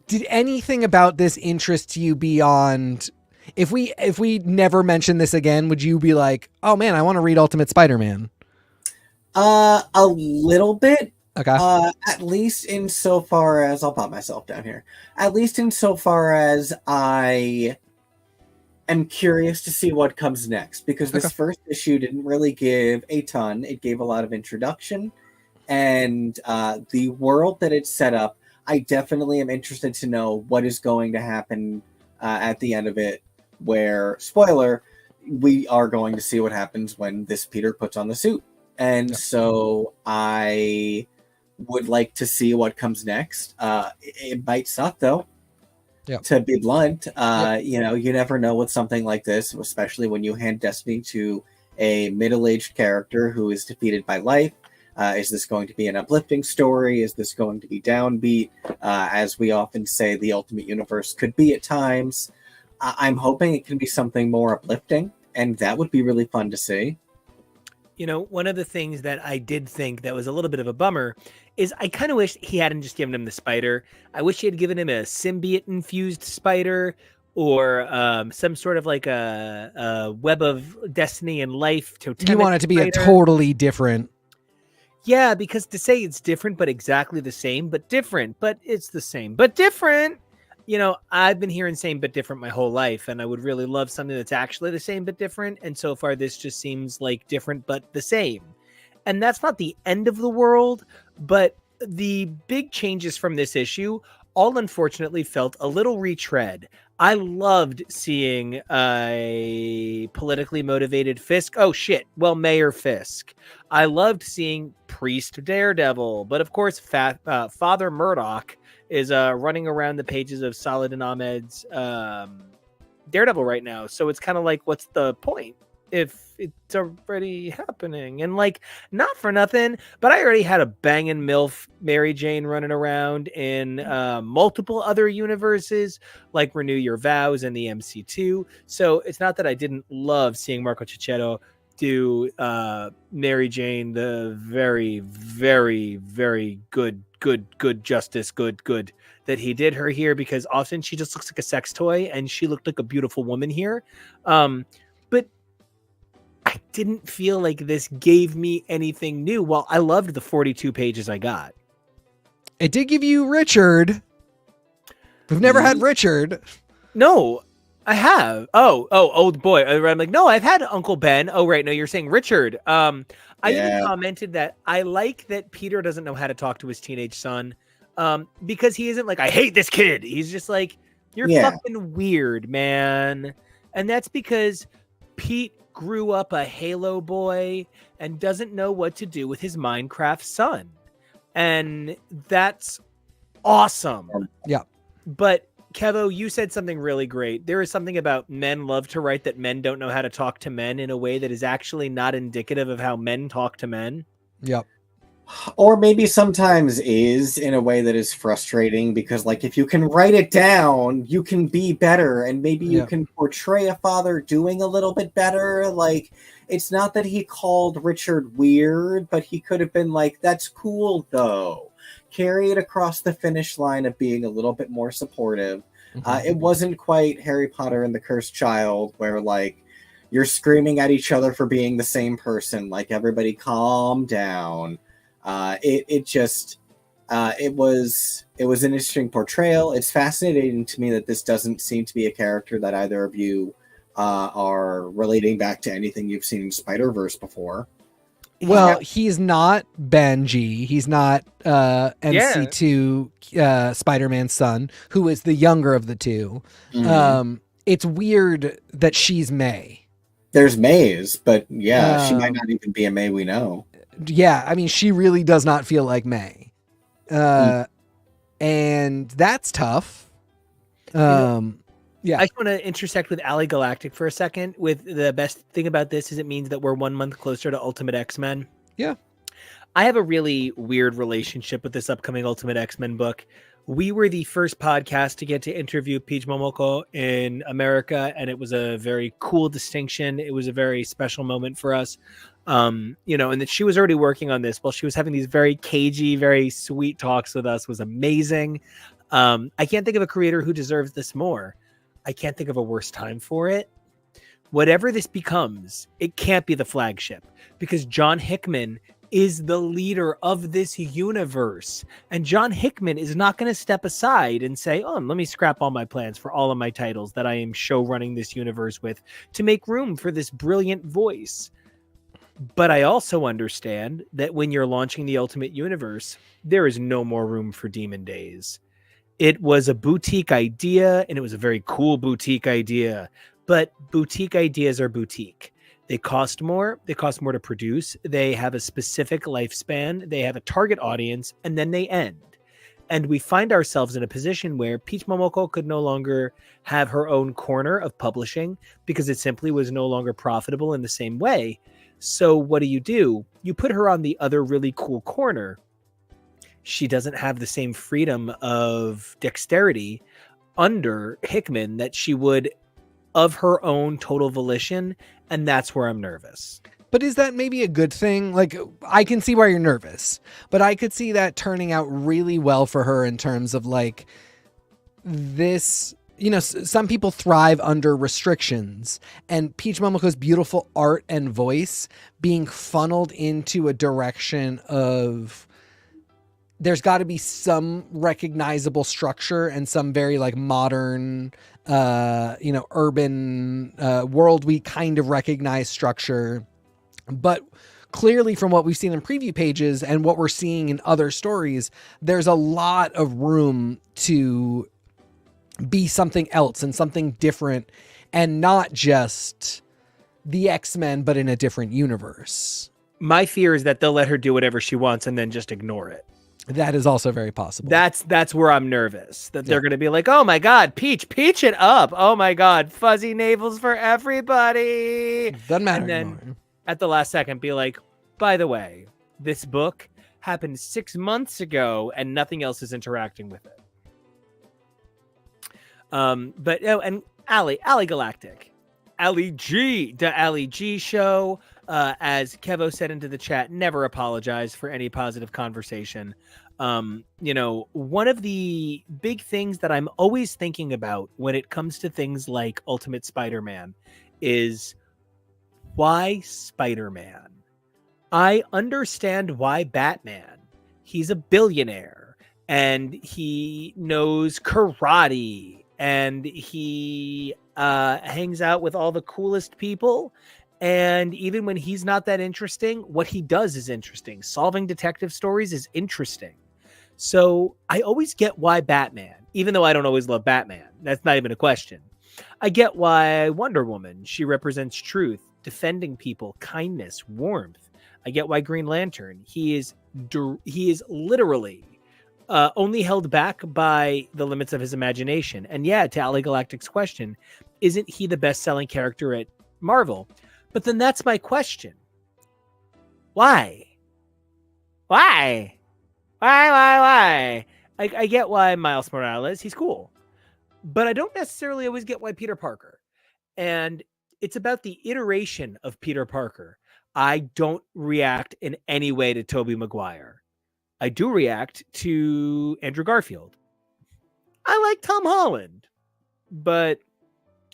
did anything about this interest you beyond... If we never mention this again, would you be like, oh man, I want to read Ultimate Spider-Man? A little bit. Okay. At least insofar as... I'll pop myself down here. At least insofar as I am curious to see what comes next, because this first issue didn't really give a ton. It gave a lot of introduction, and the world that it's set up, I definitely am interested to know what is going to happen at the end of it, where, spoiler, we are going to see what happens when this Peter puts on the suit. And so I would like to see what comes next. It might suck, though. To be blunt, you never know with something like this, especially when you hand destiny to a middle-aged character who is defeated by life. Is this going to be an uplifting story? Is this going to be downbeat? As we often say, the Ultimate Universe could be at times. I'm hoping it can be something more uplifting, and that would be really fun to see. One of the things that I did think that was a little bit of a bummer is I kind of wish he hadn't just given him the spider. I wish he had given him a symbiote-infused spider, or some sort of like a web of destiny and life totemic. You want it to be a totally different... Yeah, because to say it's different but exactly the same but different, but it's the same but different. I've been hearing same but different my whole life, and I would really love something that's actually the same but different. And so far, this just seems like different but the same. And that's not the end of the world, but the big changes from this issue all unfortunately felt a little retread. I loved seeing a politically motivated Fisk. Oh, shit. Well, Mayor Fisk. I loved seeing Priest Daredevil. But of course, Father Murdoch is running around the pages of Saladin Ahmed's Daredevil right now. So it's kind of like, what's the point if it's already happening? And like, not for nothing, but I already had a banging MILF Mary Jane running around in multiple other universes, like Renew Your Vows and the MC2. So it's not that I didn't love seeing Marco Cicchetto do Mary Jane, the very, very, very good justice, good that he did her here, because often she just looks like a sex toy, and she looked like a beautiful woman here. But I didn't feel like this gave me anything new. Well, I loved the 42 pages I got. It did give you Richard. We've never had Richard. No, I have. Oh, old boy. I'm like, no, I've had Uncle Ben. Oh, right. No, you're saying Richard. I even commented that I like that Peter doesn't know how to talk to his teenage son, because he isn't like, I hate this kid. He's just like, you're fucking weird, man. And that's because Pete grew up a Halo boy and doesn't know what to do with his Minecraft son. And that's awesome. Yeah. But Kevo, you said something really great. There is something about men love to write that men don't know how to talk to men in a way that is actually not indicative of how men talk to men. Yep. Or maybe sometimes is in a way that is frustrating, because like, if you can write it down, you can be better, and maybe you can portray a father doing a little bit better. Like, it's not that he called Richard weird, but he could have been like, that's cool though. Carry it across the finish line of being a little bit more supportive. It wasn't quite Harry Potter and the Cursed Child, where like, you're screaming at each other for being the same person. Like, everybody calm down. It was an interesting portrayal. It's fascinating to me that this doesn't seem to be a character that either of you are relating back to anything you've seen in Spider-Verse before. Well, he's not Benji. He's not MC2 Spider-Man's son, who is the younger of the two. It's weird that she's May. There's Mays, but yeah, she might not even be a May we know. Yeah, I mean, she really does not feel like May. And that's tough. Yeah. I just want to intersect with Alley Galactic for a second. With the best thing about this is it means that we're 1 month closer to Ultimate X-Men. Yeah. I have a really weird relationship with this upcoming Ultimate X-Men book. We were the first podcast to get to interview Peach Momoko in America, and it was a very cool distinction. It was a very special moment for us. And that she was already working on this while she was having these very cagey, very sweet talks with us was amazing. I can't think of a creator who deserves this more. I can't think of a worse time for it. Whatever this becomes, it can't be the flagship because John Hickman is the leader of this universe. And John Hickman is not going to step aside and say, oh, let me scrap all my plans for all of my titles that I am show running this universe with to make room for this brilliant voice. But I also understand that when you're launching the Ultimate Universe, there is no more room for Demon Days. It was a boutique idea, and it was a very cool boutique idea. But boutique ideas are boutique. They cost more. They cost more to produce. They have a specific lifespan. They have a target audience, and then they end. And we find ourselves in a position where Peach Momoko could no longer have her own corner of publishing because it simply was no longer profitable in the same way. So what do? You put her on the other really cool corner. She doesn't have the same freedom of dexterity under Hickman that she would of her own total volition. And that's where I'm nervous. But is that maybe a good thing? Like, I can see why you're nervous, but I could see that turning out really well for her in terms of like this. Some people thrive under restrictions, and Peach Momoko's beautiful art and voice being funneled into a direction of there's got to be some recognizable structure and some very like modern, urban world we kind of recognize structure. But clearly from what we've seen in preview pages and what we're seeing in other stories, there's a lot of room to be something else and something different and not just the X-Men, but in a different universe. My fear is that they'll let her do whatever she wants and then just ignore it. That is also very possible. That's where I'm nervous that they're going to be like, oh my God, Peach it up. Oh my God, fuzzy navels for everybody. Doesn't matter and then anymore. At the last second, be like, by the way, this book happened 6 months ago and nothing else is interacting with it. And Ali Galactic, Ali G, the Ali G show, as Kevo said into the chat, never apologize for any positive conversation. One of the big things that I'm always thinking about when it comes to things like Ultimate Spider-Man is why Spider-Man? I understand why Batman. He's a billionaire and he knows karate and he hangs out with all the coolest people. And even when he's not that interesting, what he does is interesting. Solving detective stories is interesting. So I always get why Batman, even though I don't always love Batman. That's not even a question. I get why Wonder Woman. She represents truth, defending people, kindness, warmth. I get why Green Lantern. He is literally only held back by the limits of his imagination. And yeah, to Ali Galactic's question, isn't he the best-selling character at Marvel? But then that's my question. Why? I get why Miles Morales, he's cool. But I don't necessarily always get why Peter Parker. And it's about the iteration of Peter Parker. I don't react in any way to Tobey Maguire. I do react to Andrew Garfield. I like Tom Holland, but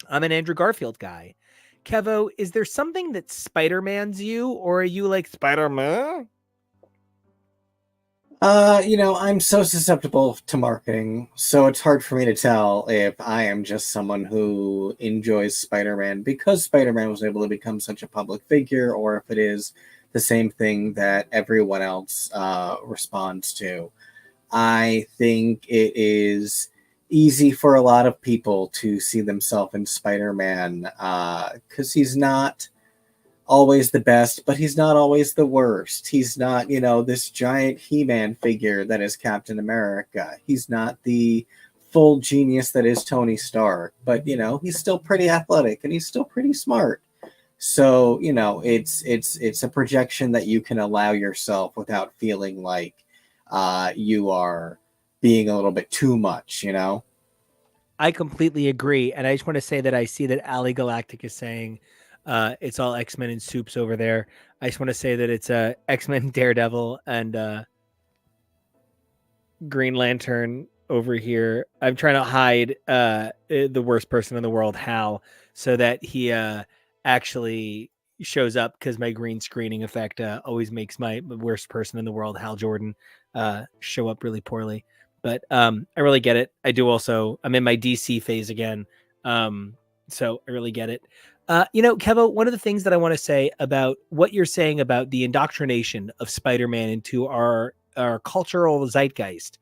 I'm an Andrew Garfield guy. Kevo, is there something that Spider-Man's you, or are you like Spider-Man? I'm so susceptible to marketing, so it's hard for me to tell if I am just someone who enjoys Spider-Man because Spider-Man was able to become such a public figure, or if it is the same thing that everyone else responds to. I think it is easy for a lot of people to see themselves in Spider-Man because he's not always the best, but he's not always the worst. He's not, this giant He-Man figure that is Captain America. He's not the full genius that is Tony Stark, but he's still pretty athletic and he's still pretty smart. So, it's a projection that you can allow yourself without feeling like you are being a little bit too much, I completely agree. And I just want to say that I see that Ali Galactic is saying it's all X-Men and soups over there. I just want to say that it's X-Men, Daredevil, and Green Lantern over here. I'm trying to hide the worst person in the world, Hal, so that he actually shows up, because my green screening effect always makes my worst person in the world, Hal Jordan, show up really poorly. But I really get it. I do also. I'm in my DC phase again. So I really get it. Kevo, one of the things that I want to say about what you're saying about the indoctrination of Spider-Man into our cultural zeitgeist,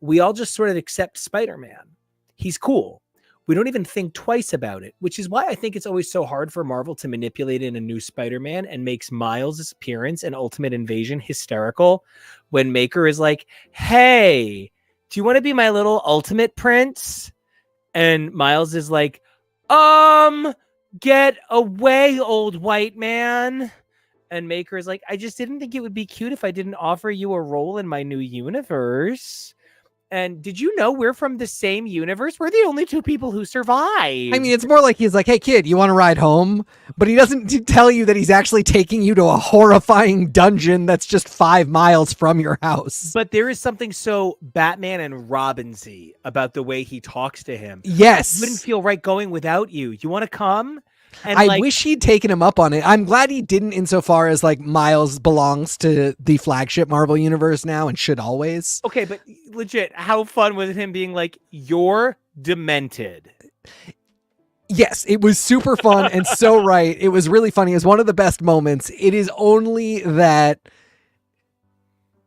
we all just sort of accept Spider-Man. He's cool. We don't even think twice about it, which is why I think it's always so hard for Marvel to manipulate in a new Spider-Man and makes Miles' appearance in Ultimate Invasion hysterical when Maker is like, hey, do you want to be my little Ultimate Prince? And Miles is like, get away, old white man. And Maker is like, I just didn't think it would be cute if I didn't offer you a role in my new universe. And did you know we're from the same universe? We're the only two people who survived. I mean, it's more like he's like, hey, kid, you want to ride home? But he doesn't tell you that he's actually taking you to a horrifying dungeon that's just 5 miles from your house. But there is something so Batman and Robin-y about the way he talks to him. Yes. I wouldn't feel right going without you. You want to come? And I wish he'd taken him up on it. I'm glad he didn't, insofar as like Miles belongs to the flagship Marvel universe now and should always. Okay, but legit, how fun was it him being like, you're demented? Yes, it was super fun and so right. It was really funny. It was one of the best moments. It is only that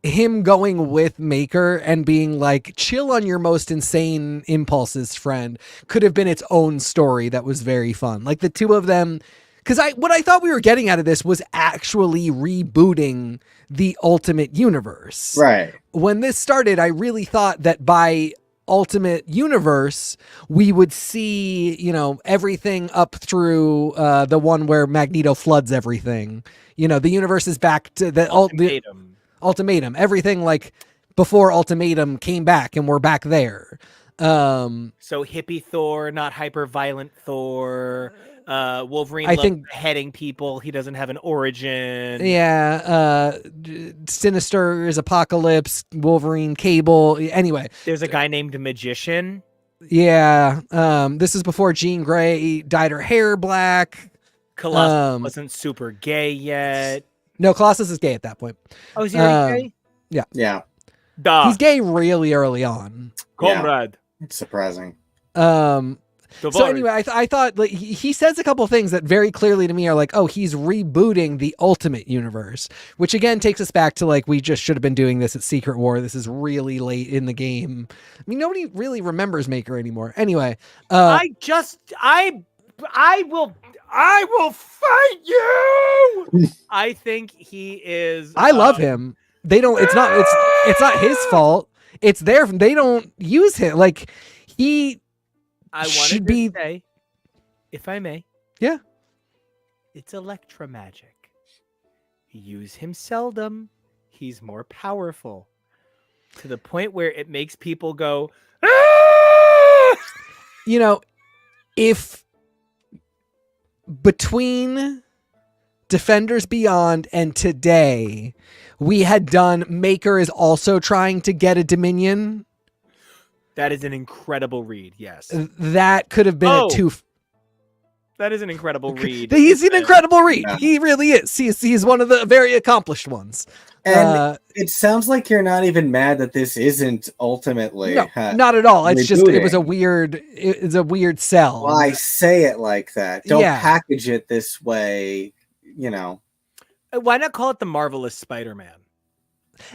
him going with Maker and being like, chill on your most insane impulses, friend, could have been its own story that was very fun. Like the two of them, because what I thought we were getting out of this was actually rebooting the Ultimate Universe. Right. When this started, I really thought that by Ultimate Universe, we would see, everything up through the one where Magneto floods everything. The universe is back to the Ultimatum. Everything like before Ultimatum came back and we're back there. So hippie Thor, not hyper violent Thor. Wolverine I loves think beheading people. He doesn't have an origin. Yeah. Sinister is Apocalypse, Wolverine, Cable. Anyway. There's a guy named Magician. Yeah. This is before Jean Grey dyed her hair black. Colossus wasn't super gay yet. No, Colossus is gay at that point. Oh, is he already gay? Yeah. Yeah. Duh. He's gay really early on. Comrade. Yeah. It's surprising. So anyway, I thought like, he says a couple things that very clearly to me are like, oh, he's rebooting the Ultimate Universe, which again takes us back to like, we just should have been doing this at Secret War. This is really late in the game. I mean, nobody really remembers Maker anymore. Anyway, I will fight you. I think he is. I love him. They don't. It's not his fault. It's their. They don't use him. Like he. I should wanted be. to say, if I may. Yeah. It's electromagic. Use him seldom. He's more powerful, to the point where it makes people go. Ah! If between Defenders Beyond and today, we had done Maker is also trying to get a Dominion. That is an incredible read. Yes, that could have been a two. That is an incredible read. He's an incredible read. Yeah. He really is. He's one of the very accomplished ones. And it sounds like you're not even mad that this isn't ultimately. No, not at all. It's just it was rebooting. it's a weird sell. Why say it like that? Don't Yeah. package it this way. You know. Why not call it the Marvelous Spider-Man?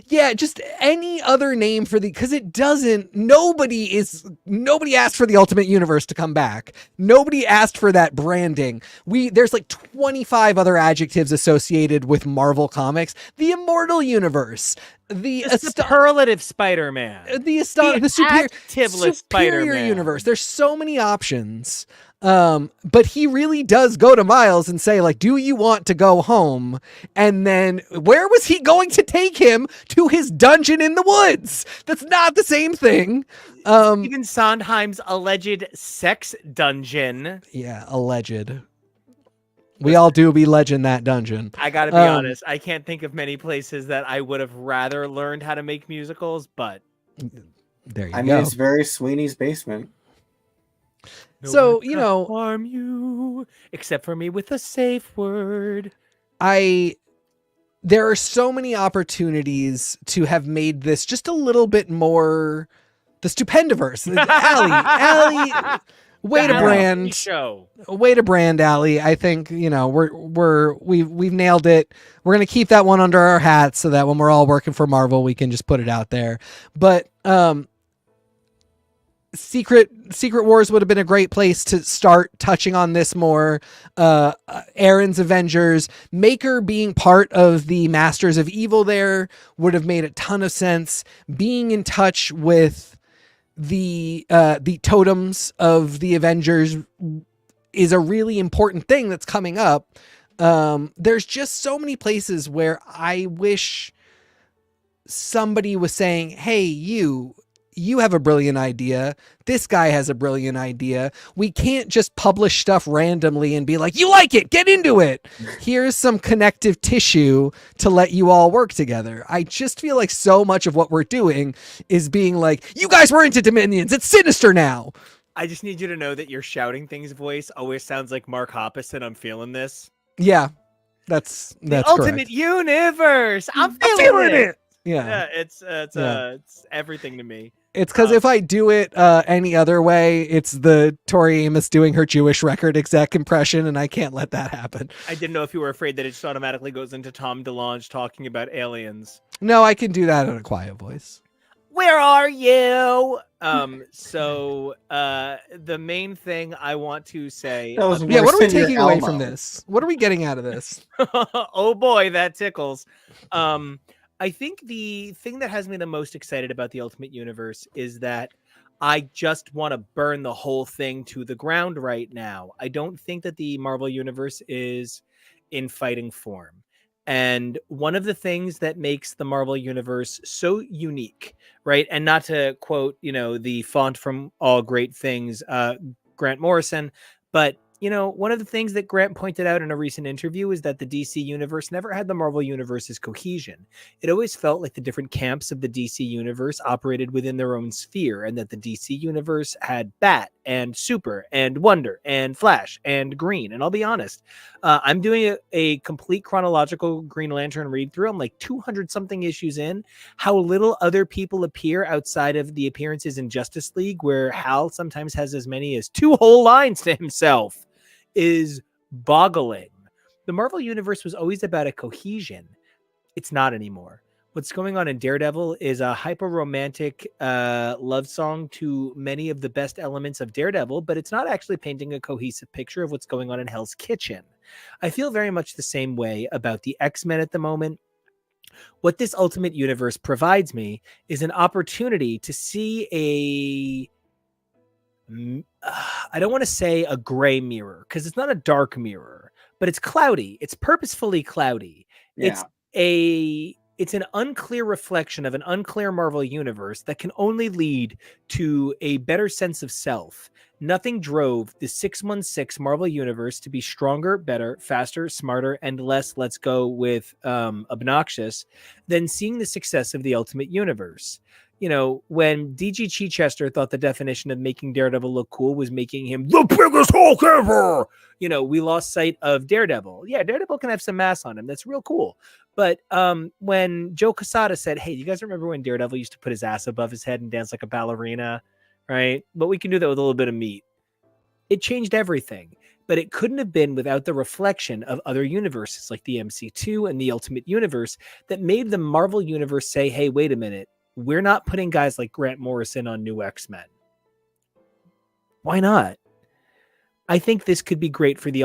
Yeah, just any other name for because it doesn't. Nobody asked for the Ultimate Universe to come back. Nobody asked for that branding. There's like 25 other adjectives associated with Marvel Comics. The Immortal Universe, the superlative Spider-Man, the superior Spider-Man universe. There's so many options. But he really does go to Miles and say, like, do you want to go home? And then where was he going to take him? To his dungeon in the woods. That's not the same thing. Stephen Sondheim's alleged sex dungeon. Yeah, alleged. We all do be legend that dungeon. I gotta be honest, I can't think of many places that I would have rather learned how to make musicals, but there you go. I mean, it's very Sweeney's basement. So, you know, harm you except for me with a safe word. There are so many opportunities to have made this just a little bit more the Stupendiverse. Allie, way to brand show. Way to brand, Allie. I think, you know, we've nailed it. We're gonna keep that one under our hats so that when we're all working for Marvel, we can just put it out there. But Secret Wars would have been a great place to start touching on this more. Aaron's Avengers, Maker being part of the Masters of Evil there would have made a ton of sense. Being in touch with the totems of the Avengers is a really important thing that's coming up. There's just so many places where I wish somebody was saying, hey, you have a brilliant idea. This guy has a brilliant idea. We can't just publish stuff randomly and be like, you like it, get into it. Here's some connective tissue to let you all work together. I just feel like so much of what we're doing is being like, you guys were into Dominions. It's Sinister now. I just need you to know that your shouting things voice always sounds like Mark Hoppus, and I'm feeling this. Yeah, that's the correct. Ultimate Universe. I'm feeling it. Yeah, it's everything to me. It's because if I do it any other way, it's the Tori Amos doing her Jewish record exec impression, and I can't let that happen. I didn't know if you were afraid that it just automatically goes into Tom DeLonge talking about aliens. No, I can do that in a quiet voice. Where are you? So the main thing I want to say... what are we taking away from this? What are we getting out of this? Oh boy, that tickles. I think the thing that has me the most excited about the Ultimate Universe is that I just want to burn the whole thing to the ground right now. I don't think that the Marvel Universe is in fighting form. And one of the things that makes the Marvel Universe so unique, right? And not to quote, the font from All Great Things, Grant Morrison, but one of the things that Grant pointed out in a recent interview is that the DC universe never had the Marvel universe's cohesion. It always felt like the different camps of the DC universe operated within their own sphere, and that the DC universe had Bat and Super and Wonder and Flash and Green. And I'll be honest, I'm doing a complete chronological Green Lantern read through. I'm like 200 something issues in. How little other people appear outside of the appearances in Justice League, where Hal sometimes has as many as 2 whole lines to himself, is boggling. The Marvel Universe was always about a cohesion. It's not anymore. What's going on in Daredevil is a hyper-romantic love song to many of the best elements of Daredevil, but it's not actually painting a cohesive picture of what's going on in Hell's Kitchen. I feel very much the same way about the X-Men at the moment. What this Ultimate Universe provides me is an opportunity to see I don't want to say a gray mirror, because it's not a dark mirror, but it's cloudy. It's purposefully cloudy. Yeah. It's an unclear reflection of an unclear Marvel universe that can only lead to a better sense of self. Nothing drove the 616 Marvel universe to be stronger, better, faster, smarter, and less, let's go with obnoxious, than seeing the success of the Ultimate Universe. You know, when DG Chichester thought the definition of making Daredevil look cool was making him the biggest Hulk ever, you know, we lost sight of Daredevil. Yeah, Daredevil can have some mass on him. That's real cool. But when Joe Quesada said, hey, you guys remember when Daredevil used to put his ass above his head and dance like a ballerina, right? But we can do that with a little bit of meat. It changed everything. But it couldn't have been without the reflection of other universes like the MC2 and the Ultimate Universe that made the Marvel Universe say, hey, wait a minute. We're not putting guys like Grant Morrison on new X-Men. Why not? I think this could be great for the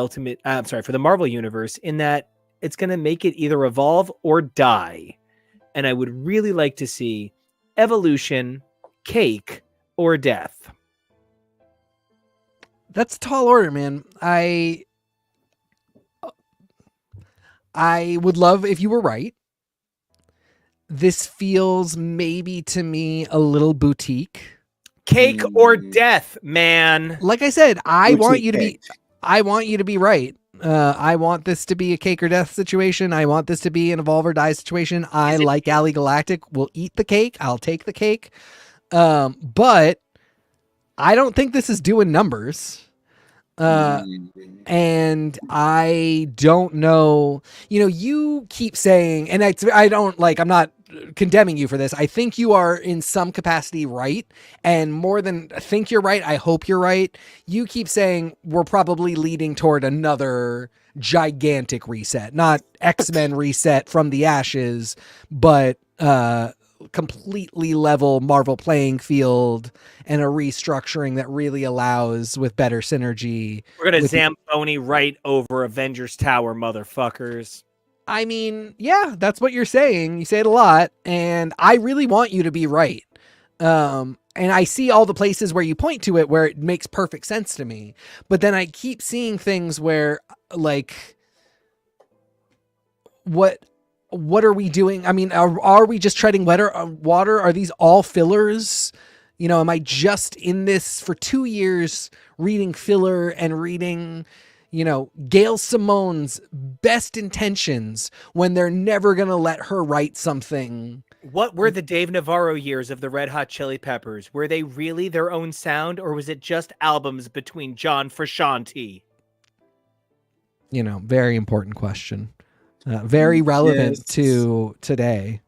for the Marvel Universe in that it's going to make it either evolve or die. And I would really like to see evolution, cake, or death. That's a tall order, man. I would love if you were right. This feels maybe to me a little boutique. Cake or death, man. Like I said, I Boutique want you to cake. I want you to be right. I want this to be a cake or death situation. I want this to be an evolve or die situation. I like Ali Galactic. We'll eat the cake. I'll take the cake. But I don't think this is doing numbers. And I don't know, you know, you keep saying, and I don't like, I'm not condemning you for this. I think you are in some capacity right. And more than I think you're right, I hope you're right. You keep saying we're probably leading toward another gigantic reset, not X-Men reset from the ashes, but, completely level Marvel playing field and a restructuring that really allows with better synergy. We're going to Zamboni right over Avengers Tower, motherfuckers. I mean, yeah, that's what you're saying. You say it a lot, and I really want you to be right. And I see all the places where you point to it where it makes perfect sense to me. But then I keep seeing things where, like, what are we doing? I mean, are we just treading water? Are these all fillers? You know, am I just in this for 2 years reading filler and reading, you know, Gail Simone's best intentions when they're never going to let her write something? What were the Dave Navarro years of the Red Hot Chili Peppers? Were they really their own sound, or was it just albums between John Frusciante? You know, very important question. Very relevant to today.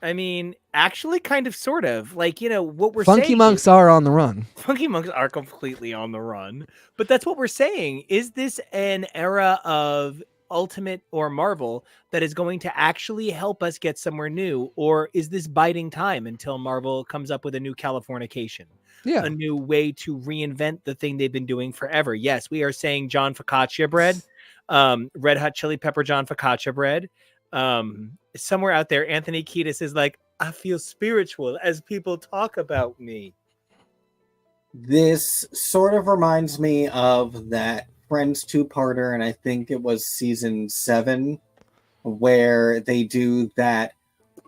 I mean, actually, kind of, sort of. Like, you know, what we're Funky saying... monks are on the run. Funky monks are completely on the run. But that's what we're saying. Is this an era of Ultimate or Marvel that is going to actually help us get somewhere new? Or is this biding time until Marvel comes up with a new Californication? Yeah. A new way to reinvent the thing they've been doing forever. Yes, we are saying John Focaccia bread. Red Hot Chili Pepper John Focaccia bread. Somewhere out there, Anthony Kiedis is like, I feel spiritual as people talk about me. This sort of reminds me of that Friends two-parter, and I think it was season 7, where they do that.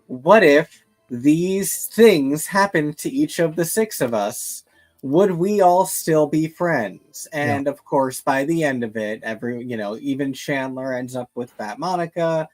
What if these things happened to each of the 6 of us? Would we all still be friends? And of course, by the end of it, even Chandler ends up with Fat Monica.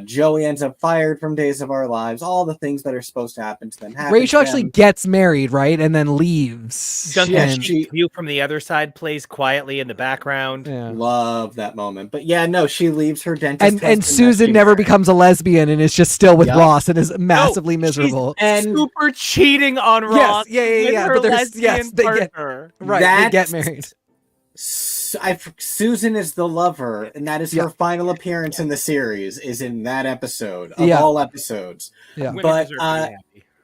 Joey ends up fired from Days of Our Lives. All the things that are supposed to happen to them happen. Rachel actually gets married, right? And then leaves. Duncan View from the Other Side plays quietly in the background. Yeah. Love that moment. But yeah, no, she leaves her dentist. And Susan never becomes a lesbian and is just still with Ross and is massively miserable. And super cheating on Ross. Yeah. But there's they get they get married. Susan is the lover, and that is her final appearance in the series, is in that episode of all episodes. Yeah. But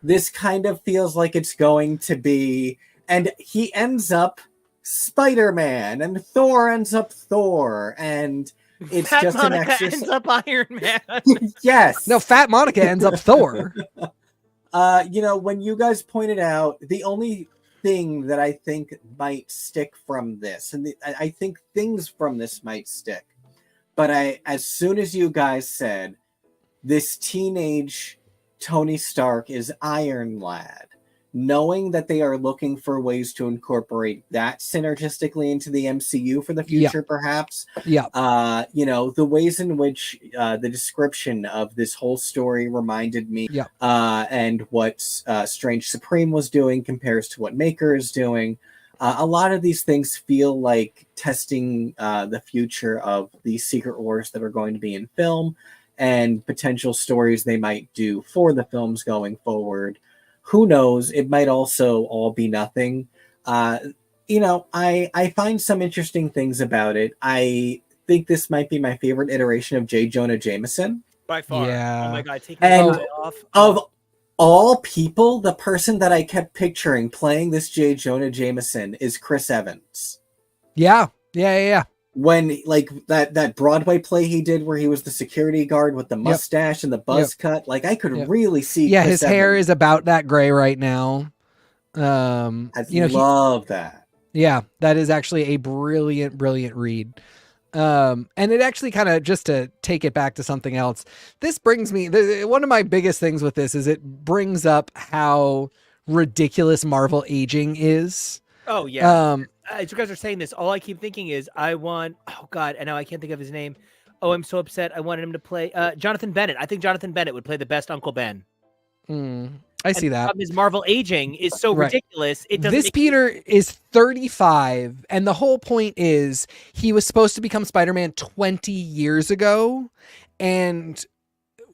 this kind of feels like it's going to be, and he ends up Spider-Man, and Thor ends up Thor, and it's Fat just Monica an extra. ends up Iron Man. Yes. No, Fat Monica ends up Thor. When you guys pointed out, the only thing that I think might stick from this, and I think things from this might stick, but as soon as you guys said this teenage Tony Stark is Iron Lad, knowing that they are looking for ways to incorporate that synergistically into the MCU for the future, perhaps. Yeah. You know, the ways in which the description of this whole story reminded me, Yeah. and what Strange Supreme was doing compares to what Maker is doing. A lot of these things feel like testing the future of these Secret Wars that are going to be in film and potential stories they might do for the films going forward. Who knows? It might also all be nothing. You know, I find some interesting things about it. I think this might be my favorite iteration of J. Jonah Jameson. By far. Yeah. Oh my God. Taking And the eye off. of all people, the person that I kept picturing playing this J. Jonah Jameson is Chris Evans. Yeah. Yeah. When like that Broadway play he did where he was the security guard with the mustache and the buzz cut, like I could really see. Yeah, Chris his hair Evans. is about that gray right now. I you know, love that. Yeah, that is actually a brilliant read. And it actually kind of, just to take it back to something else, this brings me, one of my biggest things with this is it brings up how ridiculous Marvel aging is. Oh yeah. As you guys are saying this, all I keep thinking is oh God, and now I can't think of his name. Oh, I'm so upset. I wanted him to play Jonathan Bennett. I think Jonathan Bennett would play the best Uncle Ben. I see that. His Marvel aging is so ridiculous. It doesn't. This Peter is 35, and the whole point is he was supposed to become Spider-Man 20 years ago, and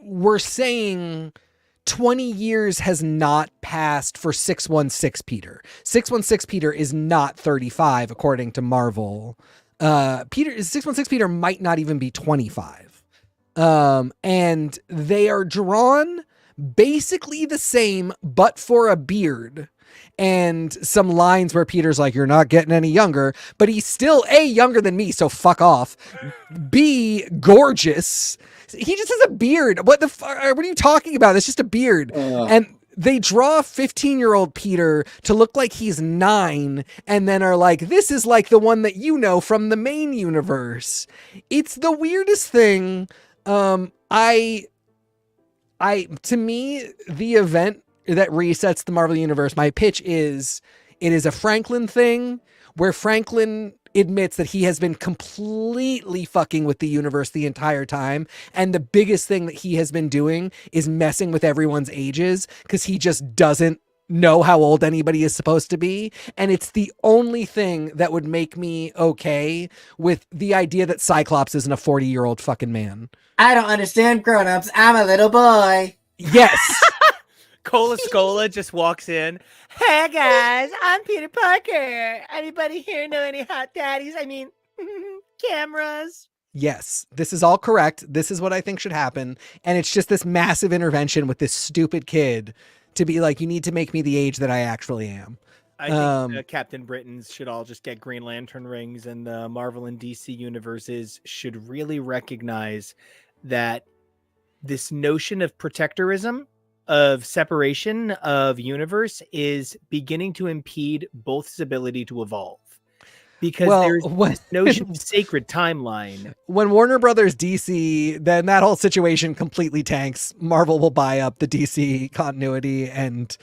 we're saying 20 years has not passed for 616 Peter. 616 Peter is not 35, according to Marvel. 616 Peter might not even be 25. And they are drawn basically the same, but for a beard and some lines where Peter's like, you're not getting any younger, but he's still A, younger than me, so fuck off. B, gorgeous. He just has a beard. What the fuck? What are you talking about? It's just a beard. And they draw 15-year-old Peter to look like he's 9 and then are like, this is like the one that you know from the main universe. It's the weirdest thing. To me, the event that resets the Marvel Universe, my pitch is, it is a Franklin thing where Franklin admits that he has been completely fucking with the universe the entire time. And the biggest thing that he has been doing is messing with everyone's ages because he just doesn't know how old anybody is supposed to be. And it's the only thing that would make me okay with the idea that Cyclops isn't a 40-year-old fucking man. I don't understand grown-ups. I'm a little boy. Yes. Cola Scola just walks in. Hey guys, I'm Peter Parker. Anybody here know any hot daddies? I mean, cameras. Yes, this is all correct. This is what I think should happen. And it's just this massive intervention with this stupid kid to be like, you need to make me the age that I actually am. I think Captain Britain's should all just get Green Lantern rings, and the Marvel and DC universes should really recognize that this notion of protectorism, of separation of universe, is beginning to impede both's ability to evolve. Because there's this notion of sacred timeline. When Warner Brothers DC, then that whole situation completely tanks. Marvel will buy up the DC continuity and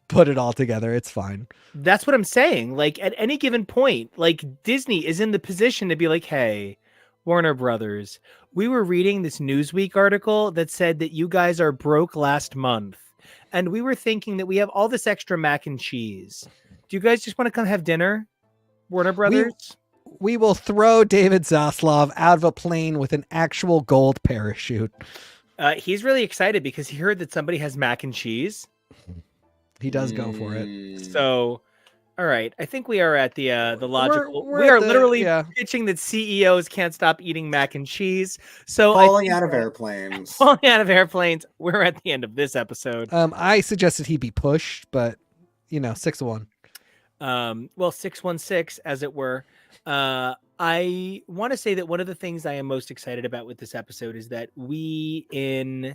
put it all together. It's fine. That's what I'm saying. Like, at any given point, like, Disney is in the position to be like, hey, Warner Brothers, we were reading this Newsweek article that said that you guys are broke last month. And we were thinking that we have all this extra mac and cheese. Do you guys just want to come have dinner? Warner Brothers? We will throw David Zaslav out of a plane with an actual gold parachute. He's really excited because he heard that somebody has mac and cheese. He does go for it. So, all right. I think we are at the logical. We are literally pitching that CEOs can't stop eating mac and cheese. So falling out of airplanes. Falling out of airplanes. We're at the end of this episode. I suggested he be pushed, but 6-1. Well, 616, as it were. I want to say that one of the things I am most excited about with this episode is that we, in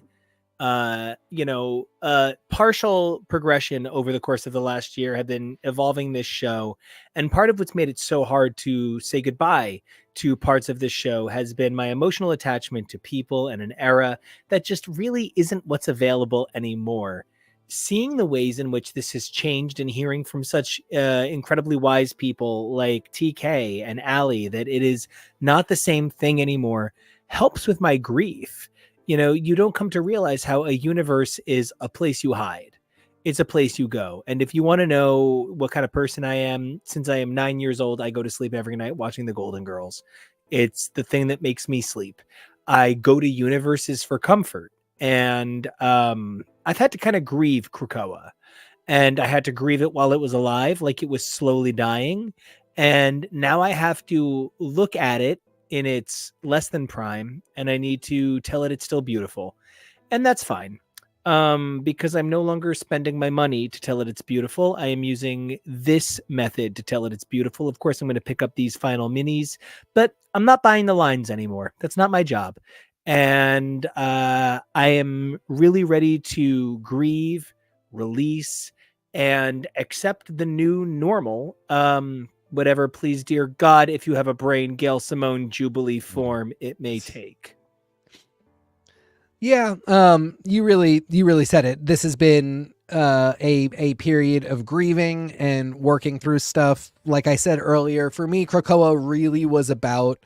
partial progression over the course of the last year, have been evolving this show. And part of what's made it so hard to say goodbye to parts of this show has been my emotional attachment to people and an era that just really isn't what's available anymore. seeing the ways in which this has changed and hearing from such incredibly wise people like TK and Allie that it is not the same thing anymore helps with my grief. You know, you don't come to realize how a universe is a place you hide. It's a place you go. And if you want to know what kind of person I am, since I am 9 years old, I go to sleep every night watching the Golden Girls. It's the thing that makes me sleep. I go to universes for comfort. And I've had to kind of grieve Krakoa. And I had to grieve it while it was alive, like it was slowly dying. And now I have to look at it in its less than prime, and I need to tell it it's still beautiful. And that's fine. Because I'm no longer spending my money to tell it it's beautiful. I am using this method to tell it it's beautiful. Of course, I'm going to pick up these final minis, but I'm not buying the lines anymore. That's not my job. And I am really ready to grieve, release, and accept the new normal. Whatever, please, dear God, if you have a brain, Gail Simone Jubilee form it may take. Yeah, you really said it. This has been a period of grieving and working through stuff. Like I said earlier, for me, Krakoa really was about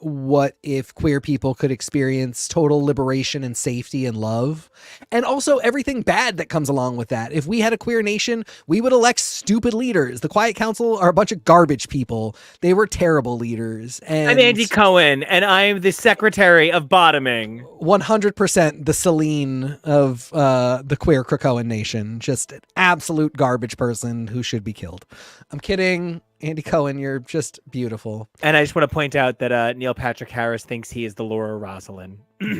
what if queer people could experience total liberation and safety and love, and also everything bad that comes along with that. If we had a queer nation, we would elect stupid leaders. The Quiet Council are a bunch of garbage people. They were terrible leaders. And I'm Andy Cohen, and I'm the secretary of bottoming. 100% the Celine of the queer Krakoan nation. Just an absolute garbage person who should be killed. I'm kidding. Andy Cohen, you're just beautiful. And I just want to point out that Neil Patrick Harris thinks he is the Laura Rosalind.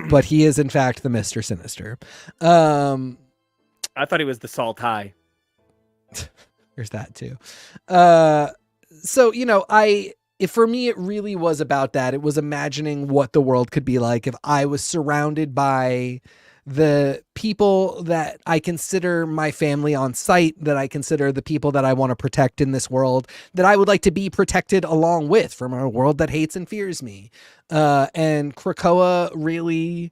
But he is, in fact, the Mr. Sinister. I thought he was the Salt High. There's that, too. So, you know, for me, it really was about that. It was imagining what the world could be like if I was surrounded by the people that I consider my family on site, that I consider the people that I want to protect in this world, that I would like to be protected along with from a world that hates and fears me. And Krakoa really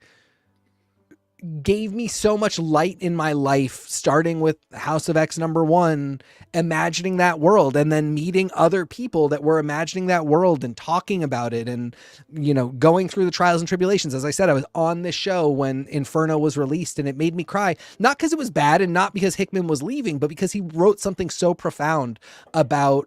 gave me so much light in my life, starting with House of X #1, imagining that world, and then meeting other people that were imagining that world and talking about it, and, you know, going through the trials and tribulations. As I said, I was on this show when Inferno was released, and it made me cry, not because it was bad and not because Hickman was leaving, but because he wrote something so profound about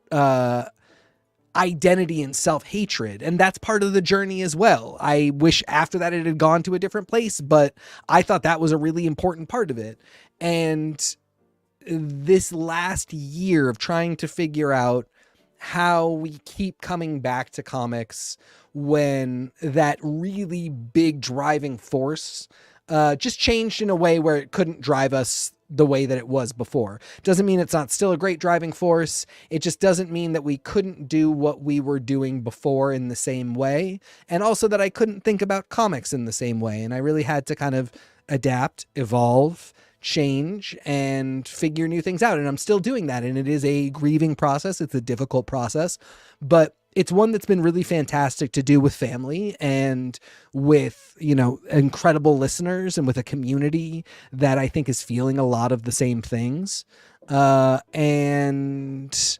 identity and self-hatred, and that's part of the journey as well. I wish after that it had gone to a different place, but I thought that was a really important part of it. And this last year of trying to figure out how we keep coming back to comics when that really big driving force just changed in a way where it couldn't drive us the way that it was before. Doesn't mean it's not still a great driving force. It just doesn't mean that we couldn't do what we were doing before in the same way. And also that I couldn't think about comics in the same way. And I really had to kind of adapt, evolve, change, and figure new things out. And I'm still doing that. And it is a grieving process. It's a difficult process, but it's one that's been really fantastic to do with family and with, you know, incredible listeners and with a community that I think is feeling a lot of the same things. And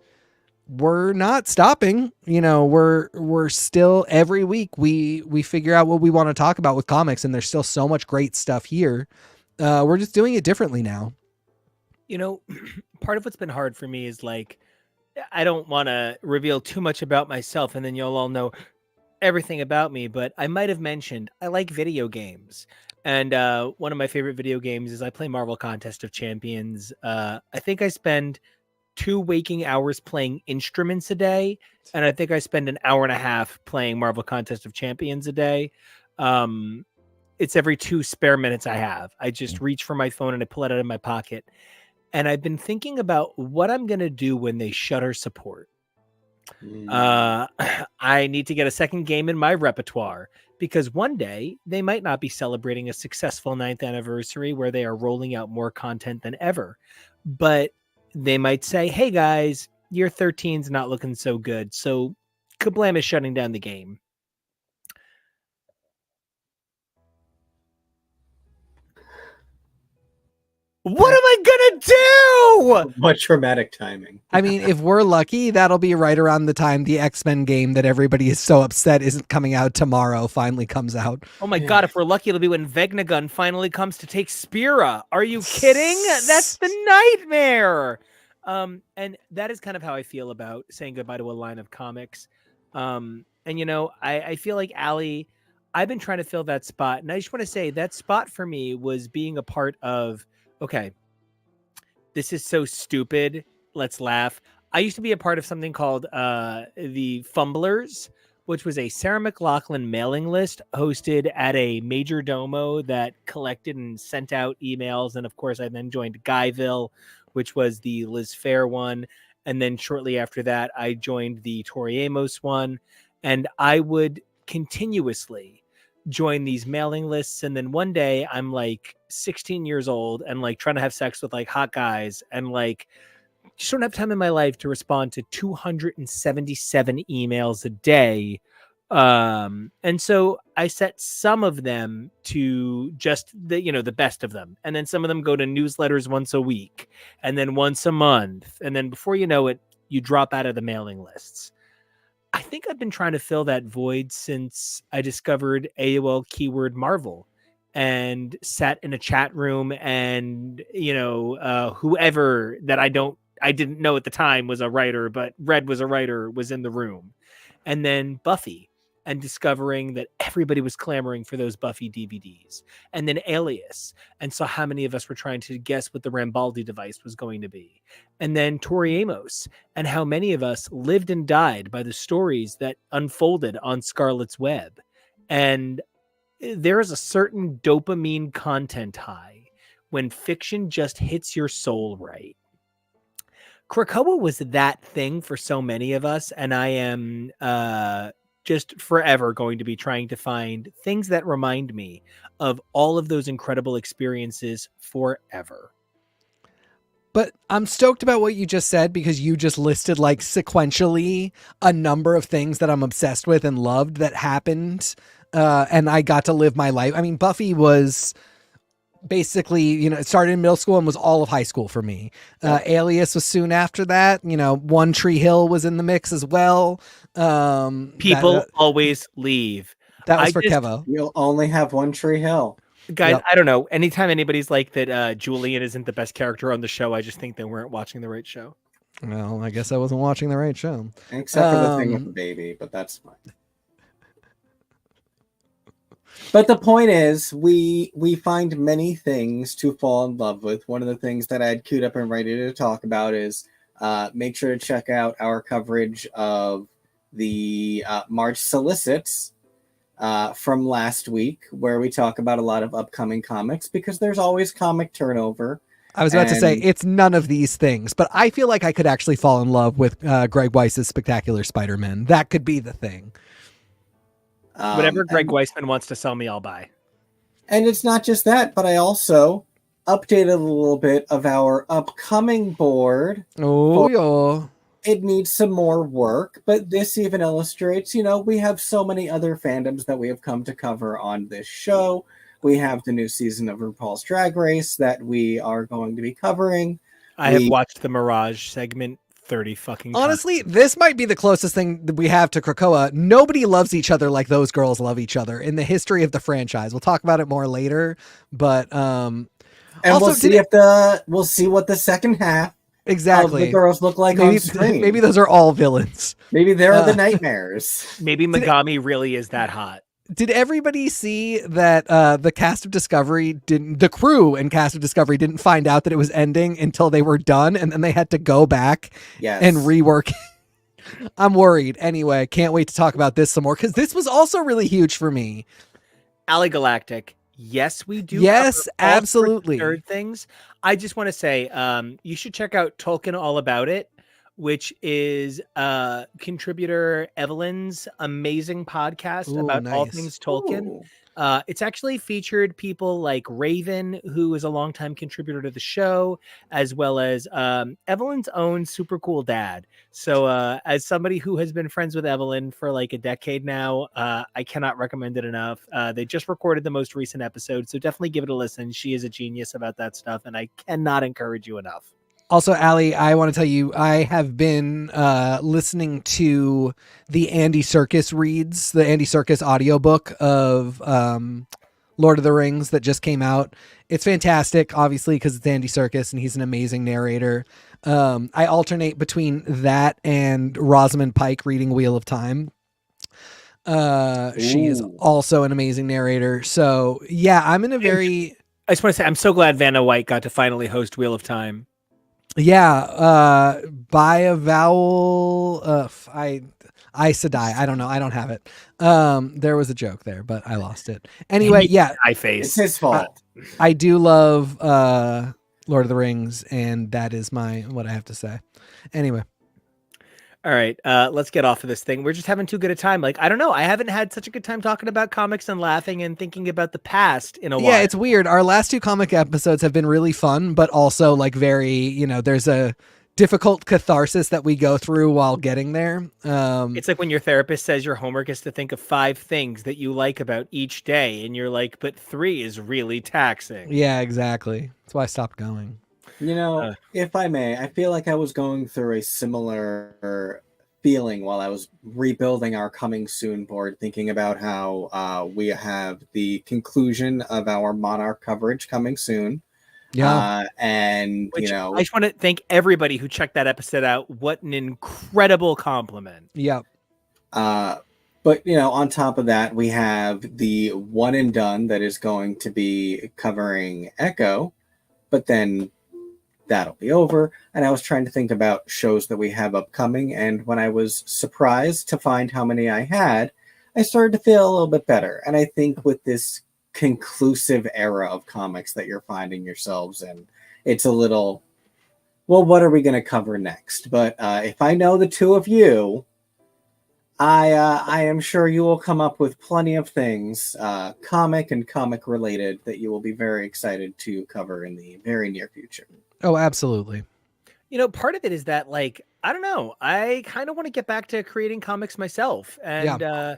we're not stopping. You know, we're still every week we figure out what we want to talk about with comics, and there's still so much great stuff here. We're just doing it differently now. You know, part of what's been hard for me is like, I don't want to reveal too much about myself and then you'll all know everything about me, but I might have mentioned I like video games. And one of my favorite video games is I play Marvel Contest of Champions. I think I spend 2 waking hours playing instruments a day, and I think I spend an hour and a half playing Marvel Contest of Champions a day. It's every 2 spare minutes I have. I just reach for my phone and I pull it out of my pocket. And I've been thinking about what I'm going to do when they shutter support. I need to get a second game in my repertoire because one day they might not be celebrating a successful 9th anniversary where they are rolling out more content than ever. But they might say, hey guys, year 13's not looking so good. So Kablam is shutting down the game. What am I gonna do? What dramatic timing. I mean, if we're lucky, that'll be right around the time the X-Men game that everybody is so upset isn't coming out tomorrow finally comes out. Oh my god, if we're lucky, it'll be when Vegnagun finally comes to take Spira. Are you kidding? That's the nightmare. And that is kind of how I feel about saying goodbye to a line of comics. And I feel like Allie, I've been trying to fill that spot, and I just want to say that spot for me was being a part of. Okay, this is so stupid. Let's laugh. I used to be a part of something called the Fumblers, which was a Sarah McLachlan mailing list hosted at a major domo that collected and sent out emails. And of course, I then joined Guyville, which was the Liz Fair one. And then shortly after that, I joined the Tori Amos one. And I would continuously join these mailing lists. And then one day I'm like 16 years old and like trying to have sex with like hot guys and like just don't have time in my life to respond to 277 emails a day. And so I set some of them to just the best of them. And then some of them go to newsletters once a week and then once a month. And then before you know it, you drop out of the mailing lists. I think I've been trying to fill that void since I discovered AOL keyword Marvel and sat in a chat room and, whoever that I didn't know at the time was a writer, but Red was a writer, was in the room. And then Buffy, and discovering that everybody was clamoring for those Buffy DVDs. And then Alias, and saw how many of us were trying to guess what the Rambaldi device was going to be. And then Tori Amos, and how many of us lived and died by the stories that unfolded on Scarlet's Web. And there is a certain dopamine content high when fiction just hits your soul right. Krakoa was that thing for so many of us, and I am just forever going to be trying to find things that remind me of all of those incredible experiences forever. But I'm stoked about what you just said because you just listed like sequentially a number of things that I'm obsessed with and loved that happened, and I got to live my life. I mean, Buffy was basically, it started in middle school and was all of high school for me. Alias was soon after that. One Tree Hill was in the mix as well. People always leave. That was for Kevo. You'll only have One Tree Hill. Guys, yep. I don't know. Anytime anybody's like that Julian isn't the best character on the show, I just think they weren't watching the right show. Well, I guess I wasn't watching the right show. Except for the thing with the baby, but that's fine. But the point is, we find many things to fall in love with. One of the things that I had queued up and ready to talk about is make sure to check out our coverage of the March solicits from last week, where we talk about a lot of upcoming comics, because there's always comic turnover. I was about to say, it's none of these things, but I feel like I could actually fall in love with Greg Weiss's Spectacular Spider-Man. That could be the thing. Whatever Greg Weissman wants to sell me, I'll buy. And it's not just that, but I also updated a little bit of our upcoming board. Oh, yeah. It needs some more work, but this even illustrates, we have so many other fandoms that we have come to cover on this show. We have the new season of RuPaul's Drag Race that we are going to be covering. I have watched the Mirage segment 30 fucking times. Honestly, this might be the closest thing that we have to Krakoa. Nobody loves each other like those girls love each other in the history of the franchise. We'll talk about it more later, but and also, we'll see what the second half exactly of the girls look like on screen. Maybe those are all villains. Maybe they're the nightmares. Maybe Megami really is that hot. Did everybody see that the cast of Discovery the crew and cast of Discovery didn't find out that it was ending until they were done, and then they had to go back and rework it? I'm worried. Anyway, can't wait to talk about this some more, because this was also really huge for me. Alley Galactic. Yes, we do. Yes, absolutely. Third things. I just want to say, you should check out Tolkien All About It, which is contributor Evelyn's amazing podcast about all things Tolkien. It's actually featured people like Raven, who is a longtime contributor to the show, as well as Evelyn's own super cool dad. So, as somebody who has been friends with Evelyn for like a decade now, I cannot recommend it enough. They just recorded the most recent episode, so definitely give it a listen. She is a genius about that stuff, and I cannot encourage you enough. Also, Allie, I want to tell you, I have been listening to the Andy Serkis reads, the Andy Serkis audiobook of Lord of the Rings that just came out. It's fantastic, obviously, because it's Andy Serkis and he's an amazing narrator. I alternate between that and Rosamund Pike reading Wheel of Time. She is also an amazing narrator. So, yeah, I'm in a very... I just want to say, I'm so glad Vanna White got to finally host Wheel of Time. Yeah, by a vowel, Aes Sedai. I don't know. I don't have it. There was a joke there, but I lost it. Anyway, yeah. It's his fault. I do love Lord of the Rings, and that is what I have to say. Anyway. All right, let's get off of this thing. We're just having too good a time. Like, I don't know. I haven't had such a good time talking about comics and laughing and thinking about the past in a while. Yeah, it's weird. Our last 2 comic episodes have been really fun, but also like very, there's a difficult catharsis that we go through while getting there. It's like when your therapist says your homework is to think of 5 things that you like about each day, and you're like, but 3 is really taxing. Yeah, exactly. That's why I stopped going. If I may, I feel like I was going through a similar feeling while I was rebuilding our coming soon board, thinking about how we have the conclusion of our Monarch coverage coming soon. Yeah. And, I just want to thank everybody who checked that episode out. What an incredible compliment. Yep. But, on top of that, we have the one and done that is going to be covering Echo, but then that'll be over. And I was trying to think about shows that we have upcoming. And when I was surprised to find how many I had, I started to feel a little bit better. And I think with this conclusive era of comics that you're finding yourselves in, it's a little, well, what are we going to cover next? But if I know the 2 of you, I am sure you will come up with plenty of things, comic and comic related, that you will be very excited to cover in the very near future. Oh, absolutely. Part of it is that, like, I don't know, I kind of want to get back to creating comics myself. And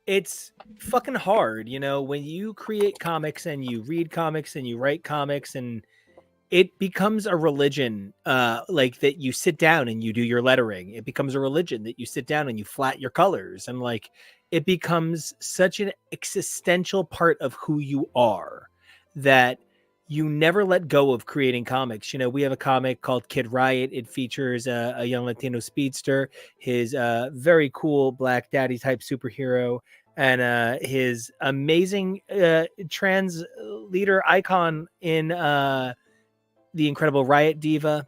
it's fucking hard, when you create comics and you read comics and you write comics, and it becomes a religion, like that you sit down and you do your lettering. It becomes a religion that you sit down and you flat your colors. And like, it becomes such an existential part of who you are that you never let go of creating comics. We have a comic called Kid Riot. It features a young Latino speedster, his very cool black daddy type superhero, and his amazing trans leader icon in the incredible Riot Diva.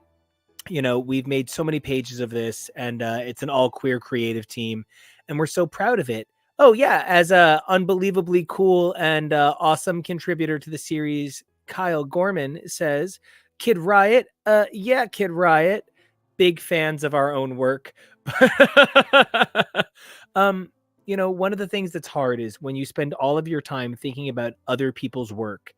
We've made so many pages of this, and it's an all queer creative team, and we're so proud of it. Oh yeah, as a unbelievably cool and awesome contributor to the series, Kyle Gorman says, Kid Riot, yeah, Kid Riot, big fans of our own work. One of the things that's hard is when you spend all of your time thinking about other people's work,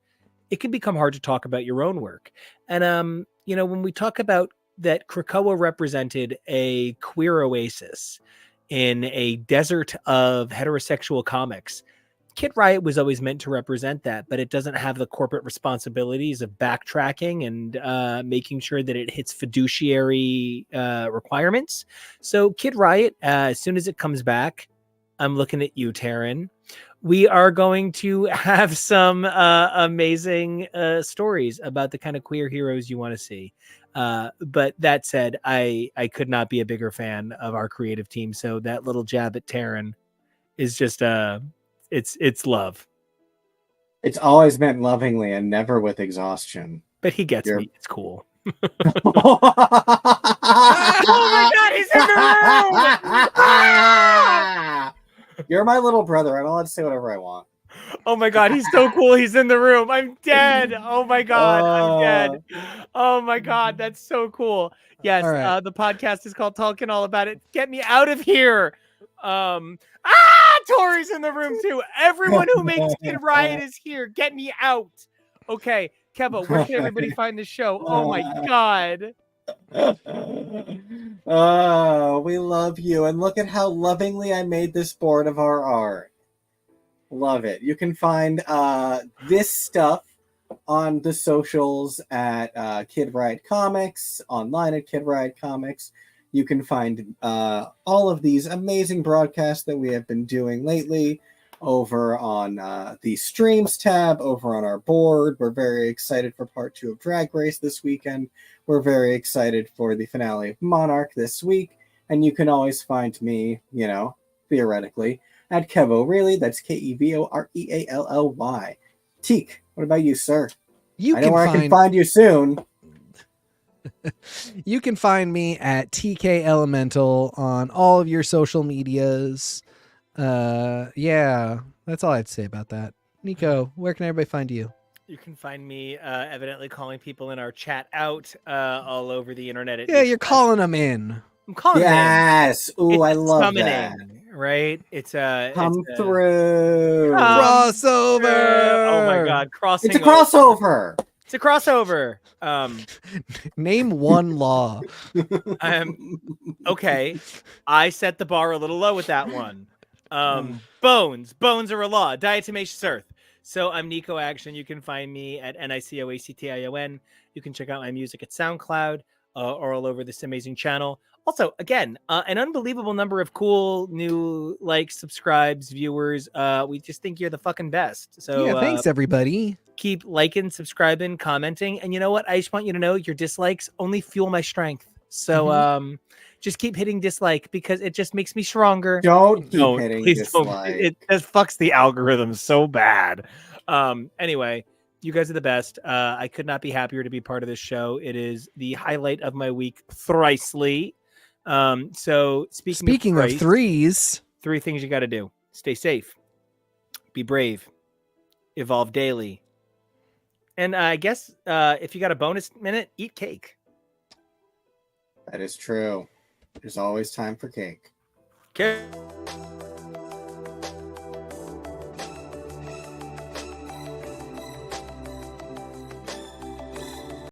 it can become hard to talk about your own work. And, when we talk about that, Krakoa represented a queer oasis in a desert of heterosexual comics. Kid Riot was always meant to represent that, but it doesn't have the corporate responsibilities of backtracking and making sure that it hits fiduciary requirements. So Kid Riot, as soon as it comes back, I'm looking at you, Taryn. We are going to have some amazing stories about the kind of queer heroes you want to see. But that said, I could not be a bigger fan of our creative team. So that little jab at Taryn is just it's love. It's always meant lovingly and never with exhaustion. But he gets me. It's cool. Oh my God, he's in the room! You're my little brother. I'm allowed to say whatever I want. Oh my God, he's so cool. He's in the room. I'm dead. Oh my God, I'm dead. Oh my God, that's so cool. Yes, right. The podcast is called Talking All About It. Get me out of here. Tori's in the room too. Everyone who makes Kid Riot is here. Get me out. Okay, Kevo, where can everybody find the show? Oh my god. Oh, we love you. And look at how lovingly I made this board of our art. Love it. You can find this stuff on the socials at Kid Riot Comics, online at Kid Riot Comics. You can find all of these amazing broadcasts that we have been doing lately over on the streams tab, over on our board. We're very excited for part 2 of Drag Race this weekend. We're very excited for the finale of Monarch this week. And you can always find me, theoretically, at Kevo Really. That's Kevoreally. Teak, what about you, sir? I know where I can find you soon. You can find me at TK Elemental on all of your social medias. Yeah, that's all I have to say about that. Nico, where can everybody find you? You can find me evidently calling people in our chat out all over the internet. Yeah, you're calling them in. I'm calling them in. Yes. Ooh, I love summoning, that. Right? It's a through. Crossover. Oh my god, It's a crossover. It's a crossover. Name one law. Okay. I set the bar a little low with that one. Bones are a law. Diatomaceous earth. So I'm Nico Action. You can find me at NicoAction. You can check out my music at SoundCloud or all over this amazing channel. Also, again, an unbelievable number of cool new likes, subscribes, viewers. We just think you're the fucking best. So yeah, thanks everybody. Keep liking, subscribing, commenting. And you know what? I just want you to know your dislikes only fuel my strength. So just keep hitting dislike because it just makes me stronger. Don't keep hitting dislike. It just fucks the algorithm so bad. Anyway, you guys are the best. I could not be happier to be part of this show. It is the highlight of my week thrisely. So speaking of threes, 3 things you got to do: stay safe, be brave, evolve daily, and I guess if you got a bonus minute, eat cake. That is true. There's always time for cake. Okay.